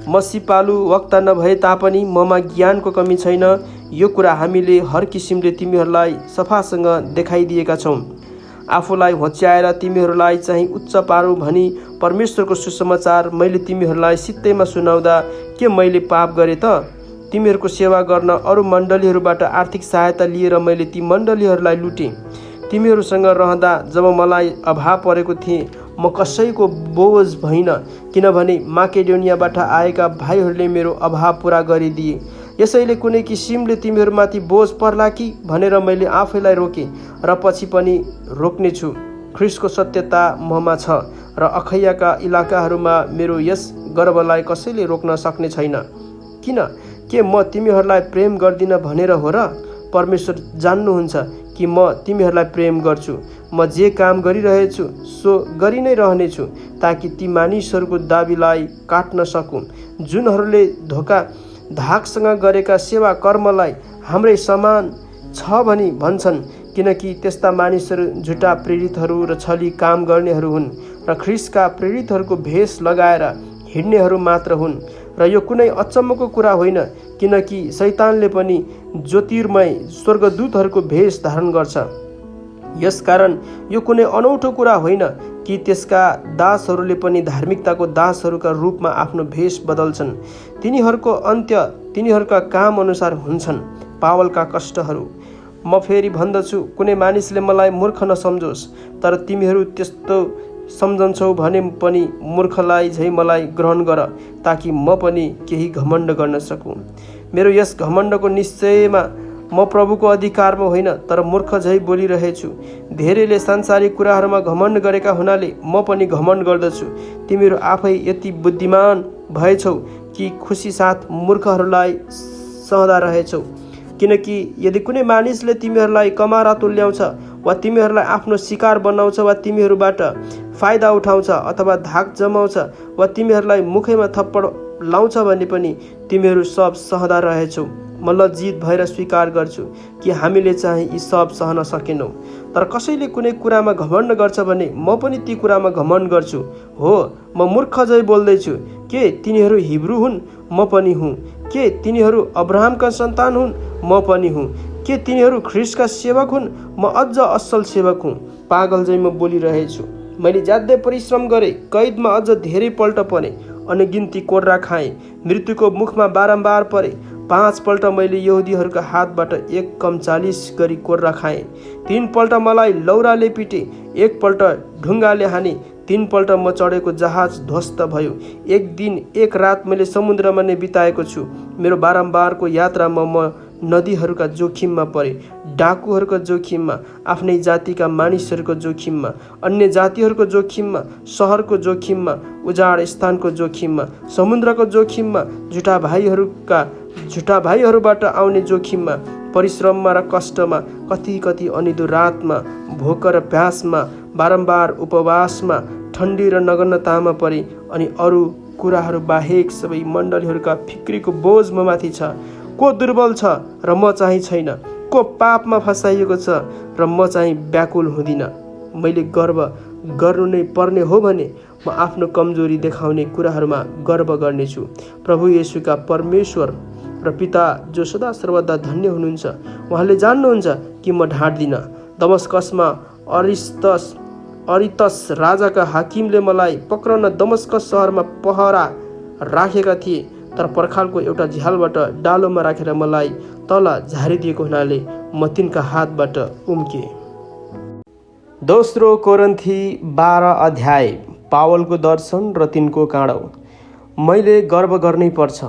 म सिपालु वक्ता नभए तापनि ममा ज्ञानको कमी छैन। यो कुरा हामीले हर किसिमले तिमीहरूलाई सफासँग देखाइदिएका छौँ। आफूलाई होच्याएर तिमीहरूलाई चाहिँ उच्च पारौँ भनी परमेश्वरको सुसमाचार मैले तिमीहरूलाई सित्तैमा सुनाउँदा के मैले पाप गरेँ त? तिमीहरूको सेवा गर्न अरू मण्डलीहरूबाट आर्थिक सहायता लिएर मैले ती मण्डलीहरूलाई लुटेँ। तिमीहरूसँग रहँदा जब मलाई अभाव परेको थिएँ, म कसैको बोझ भइनँ, किनभने माकेडोनियाबाट आएका भाइहरूले मेरो अभाव पुरा गरिदिए। यसैले कुनै किसिमले तिमीहरूमाथि बोझ पर्ला कि भनेर मैले आफैलाई रोकेँ र पछि पनि रोक्नेछु। ख्रिस्टको सत्यता ममा छ र अखैयाका इलाकाहरूमा मेरो यस गर्वलाई कसैले रोक्न सक्ने छैन। किन? के म तिमीहरूलाई प्रेम गर्दिनँ भनेर हो र? परमेश्वर जान्नुहुन्छ कि म तिमीहरूलाई प्रेम गर्छु। म जे काम गरिरहेछु सो गरि नै रहनेछु, ताकि ती मानिसहरूको दाबीलाई काट्न सकूँ जुनहरूले धोका धाकसँग गरेका सेवा कर्मलाई हाम्रै समान छ भनी भन्छन्। किनकि त्यस्ता मानिसहरू झुटा प्रेरितहरू र छली काम गर्नेहरू हुन् र ख्रिस्टका प्रेरितहरूको भेष लगाएर हिँड्नेहरू मात्र हुन्। र यो कुनै अचम्मको कुरा होइन, किनकि शैतानले पनि ज्योतिर्मय स्वर्गदूतहरूको भेष धारण गर्छ। यसकारण यो कुनै अनौठो कुरा होइन कि त्यसका दासहरूले पनि धार्मिकताको दासहरूका रूपमा आफ्नो भेष बदल्छन्। तिनीहरूको अन्त्य तिनीहरूका काम अनुसार हुन्छन्। पावलका कष्टहरू। म फेरि भन्दछु, कुनै मानिसले मलाई मूर्ख नसम्झोस्, तर तिमीहरू त्यस्तो सम्झन्छौ भने पनि मूर्खलाई झै मलाई ग्रहण गर, ताकि म पनि केही घमण्ड गर्न सकूँ। मेरो यस घमण्डको निश्चयमा म प्रभुको अधिकारमा होइन, तर मूर्ख झै बोलिरहेछु। धेरैले सांसारिक कुराहरूमा घमण्ड गरेका हुनाले म पनि घमण्ड गर्दछु। तिमीहरू आफै यति बुद्धिमान भएछौ कि खुसी साथ मूर्खहरूलाई सहँदा रहेछौ। किनकि यदि कुनै मानिसले तिमीहरूलाई कमारा तुल्याउँछ वा तिमीहरूलाई आफ्नो शिकार बनाउँछ वा तिमीहरूबाट फाइदा उठाउँछ अथवा धाक जमाउँछ वा तिमीहरूलाई मुखैमा थप्पड लाउँछ भने पनि तिमीहरू सब सहँदा रहेछौ। म लज्जित भएर स्वीकार गर्छु कि हामीले चाहिँ यी सब सहन सकेनौँ। तर कसैले कुनै कुरामा घमण्ड गर्छ भने म पनि ती कुरामा घमण्ड गर्छु। हो, म मूर्ख झै बोल्दैछु। के तिनीहरू हिब्रू हुन्? म पनि हुँ। के तिनीहरू अब्राहमका सन्तान हुन्? म पनि हुँ। के तिनीहरू ख्रिस्टका सेवक हुन्? म अझ असल सेवक हुँ। पागल झै म बोलिरहेछु। मैले ज्यादै परिश्रम गरेँ, कैदमा अझ धेरै पल्ट परेँ, अनगिन्ती कोर्रा खाएँ, मृत्युको मुखमा बारम्बार परेँ। 5 पल्ट मैले यहुदीहरूका हातबाट 1 कम 40 गरी कोर्रा खाएँ। 3 पल्ट मलाई लौराले पिटे, 1 पल्ट ढुङ्गाले हाने, 3 पल्ट म चढेको जहाज ध्वस्त भयो। 1 दिन 1 रात मैले समुद्रमा नै बिताएको छु। मेरो बारम्बारको यात्रामा म नदीहरूका जोखिममा परे, डाकुहरूका जोखिममा, आफ्नै जातिका मानिसहरूको जोखिममा, अन्य जातिहरूको जोखिममा, सहरको जोखिममा, उजाड स्थानको जोखिममा, समुद्रको जोखिममा, झुटा भाइहरूबाट आउने जोखिममा, परिश्रममा र कष्टमा, कति अनिदो रातमा, भोक र प्यासमा, बारम्बार उपवासमा, ठन्डी र नगन्नतामा परे अनि अरू कुराहरू बाहेक सबै मण्डलीहरूका फिक्रीको बोझ म माथि छ। को दुर्बल छ र म चाहिँ छैन? को पापमा फसाइएको छ र म चाहिँ व्याकुल हुँदिन? मैले गर्व गर्नु नै पर्ने हो भने म आफ्नो कमजोरी देखाउने कुराहरूमा गर्व गर्नेछु। प्रभु येशूका परमेश्वर र पिता जो सदा सर्वदा धन्य हुनुहुन्छ, उहाँले जान्नुहुन्छ कि म ढाँट्दिन। दमस्कसमा अरितस राजाका हाकिमले मलाई पक्रन दमस्कस सहरमा पहरा राखेका थिए, तर पर्खालको एउटा झ्यालबाट डालोमा राखेर मलाई तल झारिदिएको हुनाले म तिनका हातबाट उम्के। दोस्रो कोरिन्थी 12 अध्याय। पावलको दर्शन र तिनको काँडो। मैले गर्व गर्नै पर्छ,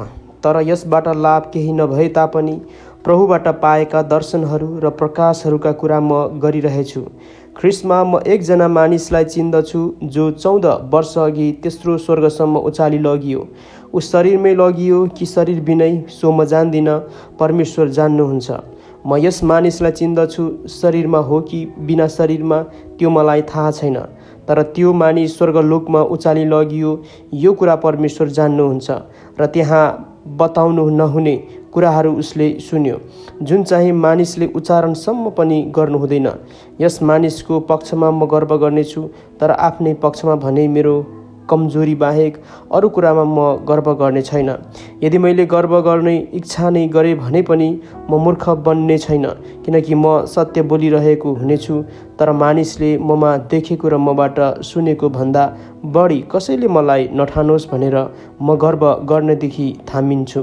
तर यसबाट लाभ केही नभए तापनि प्रभुबाट पाएका दर्शनहरू र प्रकाशहरूका कुरा म गरिरहेछु। ख्रिस्टमा म एकजना मानिसलाई चिन्दछु जो 14 वर्ष अघि तेस्रो स्वर्गसम्म उचाली लगियो। ऊ शरीरमै लगियो कि शरीर बिनै सो म जान्दिन, परमेश्वर जान्नुहुन्छ। म यस मानिसलाई चिन्दछु, शरीरमा हो कि बिना शरीरमा त्यो मलाई थाहा छैन, तर त्यो मानिस स्वर्गलोकमा उचाली लगियो यो कुरा परमेश्वर जान्नुहुन्छ र त्यहाँ बताउनु नहुने कुराहरू उसले सुन्यो, जुन चाहिँ मानिसले उच्चारणसम्म पनि गर्नु हुँदैन। यस मानिसको पक्षमा म गर्व गर्नेछु, तर आफ्नै पक्षमा भने मेरो कमजोरी बाहेक अरू कुरामा म गर्व गर्ने छैन। यदि मैले गर्व गर्ने इच्छा नै गरेँ भने पनि म मूर्ख बन्ने छैन, किनकि म सत्य बोलिरहेको हुनेछु, तर मानिसले ममा देखेको र मबाट सुनेको भन्दा बढी कसैले मलाई नठानोस् भनेर म गर्व गर्नेदेखि थामिन्छु।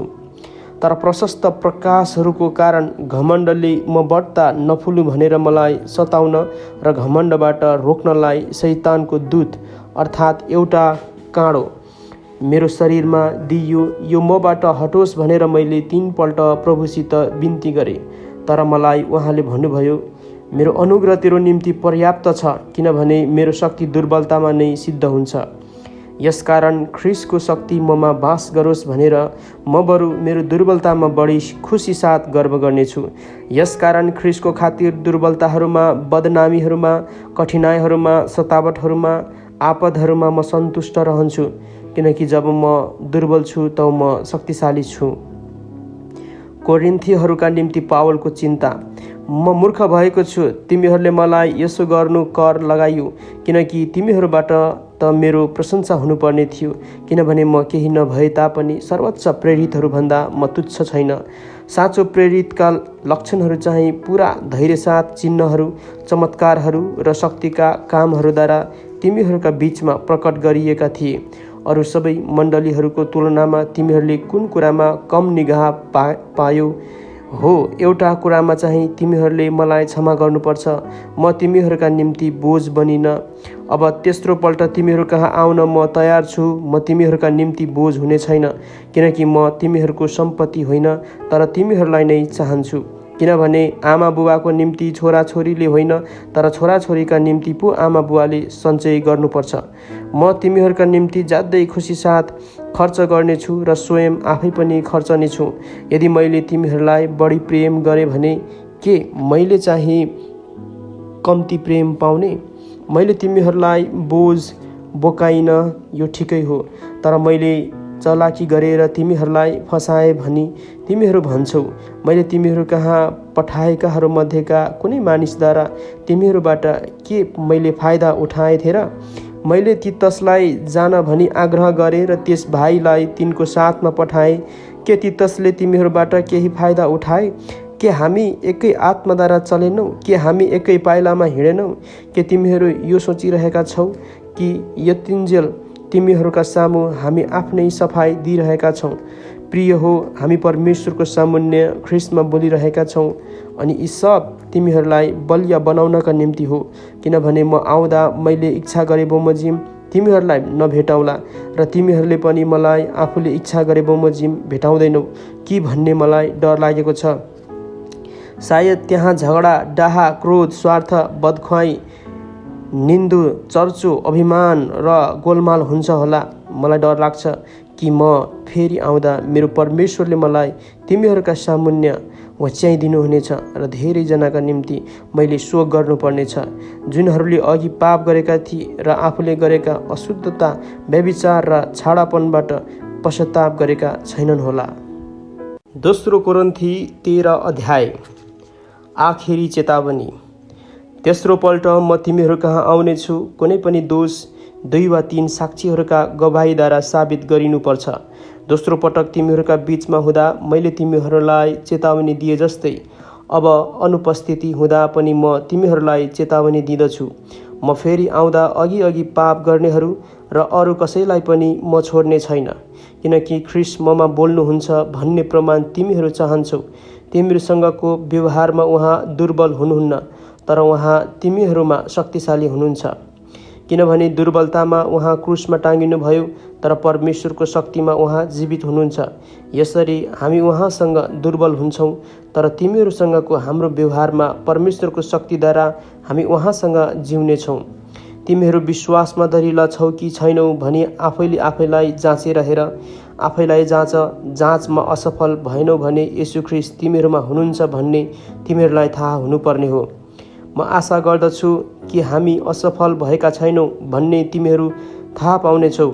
तर प्रशस्त प्रकाशहरूको कारण घमण्डले म बढ्ता नफुलु भनेर मलाई सताउन र घमण्डबाट रोक्नलाई शैतानको दूत अर्थात् एउटा काँडो मेरो शरीरमा दिइयो। यो मबाट हटोस् भनेर मैले 3 पल्ट प्रभुसित बिन्ती गरेँ, तर मलाई उहाँले भन्नुभयो, मेरो अनुग्रह तेरो निम्ति पर्याप्त छ, किनभने मेरो शक्ति दुर्बलतामा नै सिद्ध हुन्छ। यसकारण ख्रिस्टको शक्ति ममा बास गरोस् भनेर म बरु मेरो दुर्बलतामा बढी खुसी साथ गर्व गर्नेछु। यसकारण ख्रिस्टको खातिर दुर्बलताहरूमा, बदनामीहरूमा, कठिनाइहरूमा, सतावटहरूमा, आपदहरूमा म सन्तुष्ट रहन्छु, किनकि जब म दुर्बल छु तब म शक्तिशाली छु। कोरिन्थीहरूका निम्ति पावलको चिन्ता। म मूर्ख भएको छु, तिमीहरूले मलाई यसो गर्नु कर लगाइयो, किनकि तिमीहरूबाट त मेरो प्रशंसा हुनुपर्ने थियो, किनभने म केही नभए तापनि सर्वोच्च प्रेरितहरूभन्दा म तुच्छ छैन। साँचो प्रेरितका लक्षणहरू चाहिँ पुरा धैर्यसाथ, चिन्हहरू, चमत्कारहरू र शक्तिका कामहरूद्वारा तिमीहरूका बीचमा प्रकट गरिएका थिए। अरू सबै मण्डलीहरूको तुलनामा तिमीहरूले कुन कुरामा कम निगाह पायो? हो, एउटा कुरामा चाहिँ तिमीहरूले मलाई क्षमा गर्नुपर्छ, म तिमीहरूका निम्ति बोझ बनिन। अब तेस्रो पल्ट तिमीहरू कहाँ आउन म तयार छु। म तिमीहरूका निम्ति बोझ हुने छैन, किनकि म तिमीहरूको सम्पत्ति होइन, तर तिमीहरूलाई नै चाहन्छु। किनभने आमा बुबाको निम्ति छोराछोरीले होइन, तर छोराछोरीका निम्ति पो आमा बुवाले सञ्चय गर्नुपर्छ। म तिमीहरूका निम्ति ज्यादै खुसी साथ खर्च गर्नेछु र स्वयं आफै पनि खर्चनेछु। यदि मैले तिमीहरूलाई बढी प्रेम गरेँ भने के मैले चाहिँ कम्ती प्रेम पाउने? मैले तिमीहरूलाई बोझ बोकाइन, यो ठिकै हो, तर मैले चलाकी गरेर तिमीहरूलाई फसाएँ भनी तिमीहरू भन्छौ। मैले तिमीहरू कहाँ पठाएकाहरू मध्येका कुनै मानिसद्वारा तिमीहरूबाट के मैले फाइदा उठाएँ र? मैले तितसलाई जान भनी आग्रह गरेँ र त्यस भाइलाई तिनको साथमा पठाएँ। के तितसले तिमीहरूबाट केही फाइदा उठाए? के हामी एकै आत्माद्वारा चलेनौँ? के हामी एकै पाइलामा हिँडेनौँ? के तिमीहरू यो सोचिरहेका छौ कि यतिन्जेल तिमीहरूका सामु हामी आफ्नै सफाई दिइरहेका छौँ? प्रिय हो, हामी परमेश्वरको सामुन्ने ख्रिस्टमा बोलिरहेका छौँ, अनि यी सब तिमीहरूलाई बलिया बनाउनका निम्ति हो। किनभने म आउँदा मैले इच्छा गरे बमोजिम तिमीहरूलाई नभेटाउला र तिमीहरूले पनि मलाई आफूले इच्छा गरे बमोजिम भेटाउँदैनौ कि भन्ने मलाई डर लागेको छ। सायद त्यहाँ झगडा, डाहा, क्रोध, स्वार्थ, बदख्वाई, निन्दु, चर्चो, अभिमान र गोलमाल हुन्छ होला। मलाई डर लाग्छ कि म फेरि आउँदा मेरो परमेश्वरले मलाई तिमीहरूका सामुन्य होच्याइदिनुहुनेछ र धेरैजनाका निम्ति मैले शोक गर्नुपर्नेछ, जुनहरूले अघि पाप गरेका थिए र आफूले गरेका अशुद्धता, व्यभिचार र छाडापनबाट पश्चाताप गरेका छैनन् होला। दोस्रो कोरिन्थी 13 अध्याय। आखिरी चेतावनी। तेस्रो पल्ट म तिमीहरू कहाँ आउनेछु, कुनै पनि दोष 2 वा 3 साक्षीहरूका गवाहीद्वारा साबित गरिनुपर्छ। दोस्रो पटक तिमीहरूका बीचमा हुँदा मैले तिमीहरूलाई चेतावनी दिए जस्तै अब अनुपस्थिति हुँदा पनि म तिमीहरूलाई चेतावनी दिँदछु। म फेरि आउँदा अघि पाप गर्नेहरू र अरू कसैलाई पनि म छोड्ने छैन, किनकि ख्रीष्ट ममा बोल्नुहुन्छ भन्ने प्रमाण तिमीहरू चाहन्छौ। तिमीहरूसँगको व्यवहारमा उहाँ दुर्बल हुनुहुन्न, तर उहाँ तिमीहरूमा शक्तिशाली हुनुहुन्छ, किनभने दुर्बलतामा उहाँ क्रुसमा टाँगिनुभयो, तर परमेश्वरको शक्तिमा उहाँ जीवित हुनुहुन्छ। यसरी हामी उहाँसँग दुर्बल हुन्छौँ, तर तिमीहरूसँगको हाम्रो व्यवहारमा परमेश्वरको शक्तिद्वारा हामी उहाँसँग जिउनेछौँ। तिमीहरू विश्वासमा दरिला छौ कि छैनौ भनी आफैले आफैलाई जाँचेर हेर। आफैलाई जाँच, जाँचमा असफल भएनौ भने येशू ख्रीष्ट तिमीहरूमा हुनुहुन्छ भन्ने तिमीहरूलाई थाहा हुनुपर्ने हो। म आशा गर्दछु कि हामी असफल भएका छैनौँ भन्ने तिमीहरू थाहा पाउनेछौ,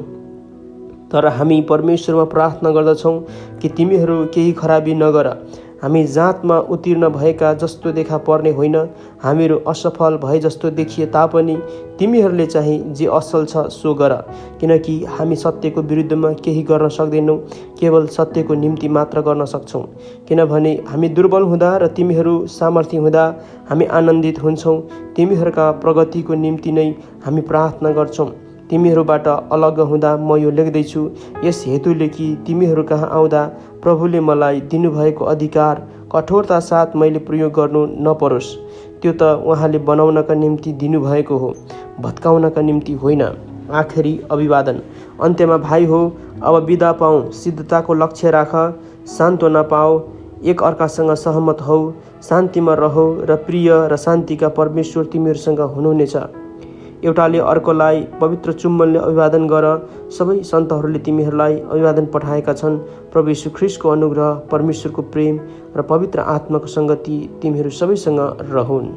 तर हामी परमेश्वरमा प्रार्थना गर्दछौँ कि तिमीहरू केही खराबी नगर। हामी जाँचमा उत्तीर्ण भएका जस्तो देखा पर्ने होइन, हामीहरू असफल भए जस्तो देखिए तापनि तिमीहरूले चाहिँ जे असल छ सो गर, किनकि हामी सत्यको विरुद्धमा केही गर्न सक्दैनौँ, केवल सत्यको निम्ति मात्र गर्न सक्छौँ। किनभने हामी दुर्बल हुँदा र तिमीहरू सामर्थ्य हुँदा हामी आनन्दित हुन्छौँ। तिमीहरूका प्रगतिको निम्ति नै हामी प्रार्थना गर्छौँ। तिमीहरूबाट अलग हुँदा म यो लेख्दैछु यस हेतुले कि तिमीहरू कहाँ आउँदा प्रभुले मलाई दिनुभएको अधिकार कठोरता साथ मैले प्रयोग गर्नु नपरोस्। त्यो त उहाँले बनाउनका निम्ति दिनुभएको हो, भत्काउनका निम्ति होइन। आखिरी अभिवादन। अन्त्यमा भाइ हो, अब बिदा पाऊ, सिद्धताको लक्ष्य राख, सान्त्वना पाऊ, एक अर्कासँग सहमत हौ, शान्तिमा रहो र प्रिय र शान्तिका परमेश्वर तिमीहरूसँग हुनुहुनेछ। एउटाले अर्कोलाई पवित्र चुम्बनले अभिवादन गर। सबै सन्तहरूले तिमीहरूलाई अभिवादन पठाएका छन्। प्रभु येशू ख्रीष्टको अनुग्रह, परमेश्वरको प्रेम र पवित्र आत्माको सङ्गति तिमीहरू सबैसँग रहुन्।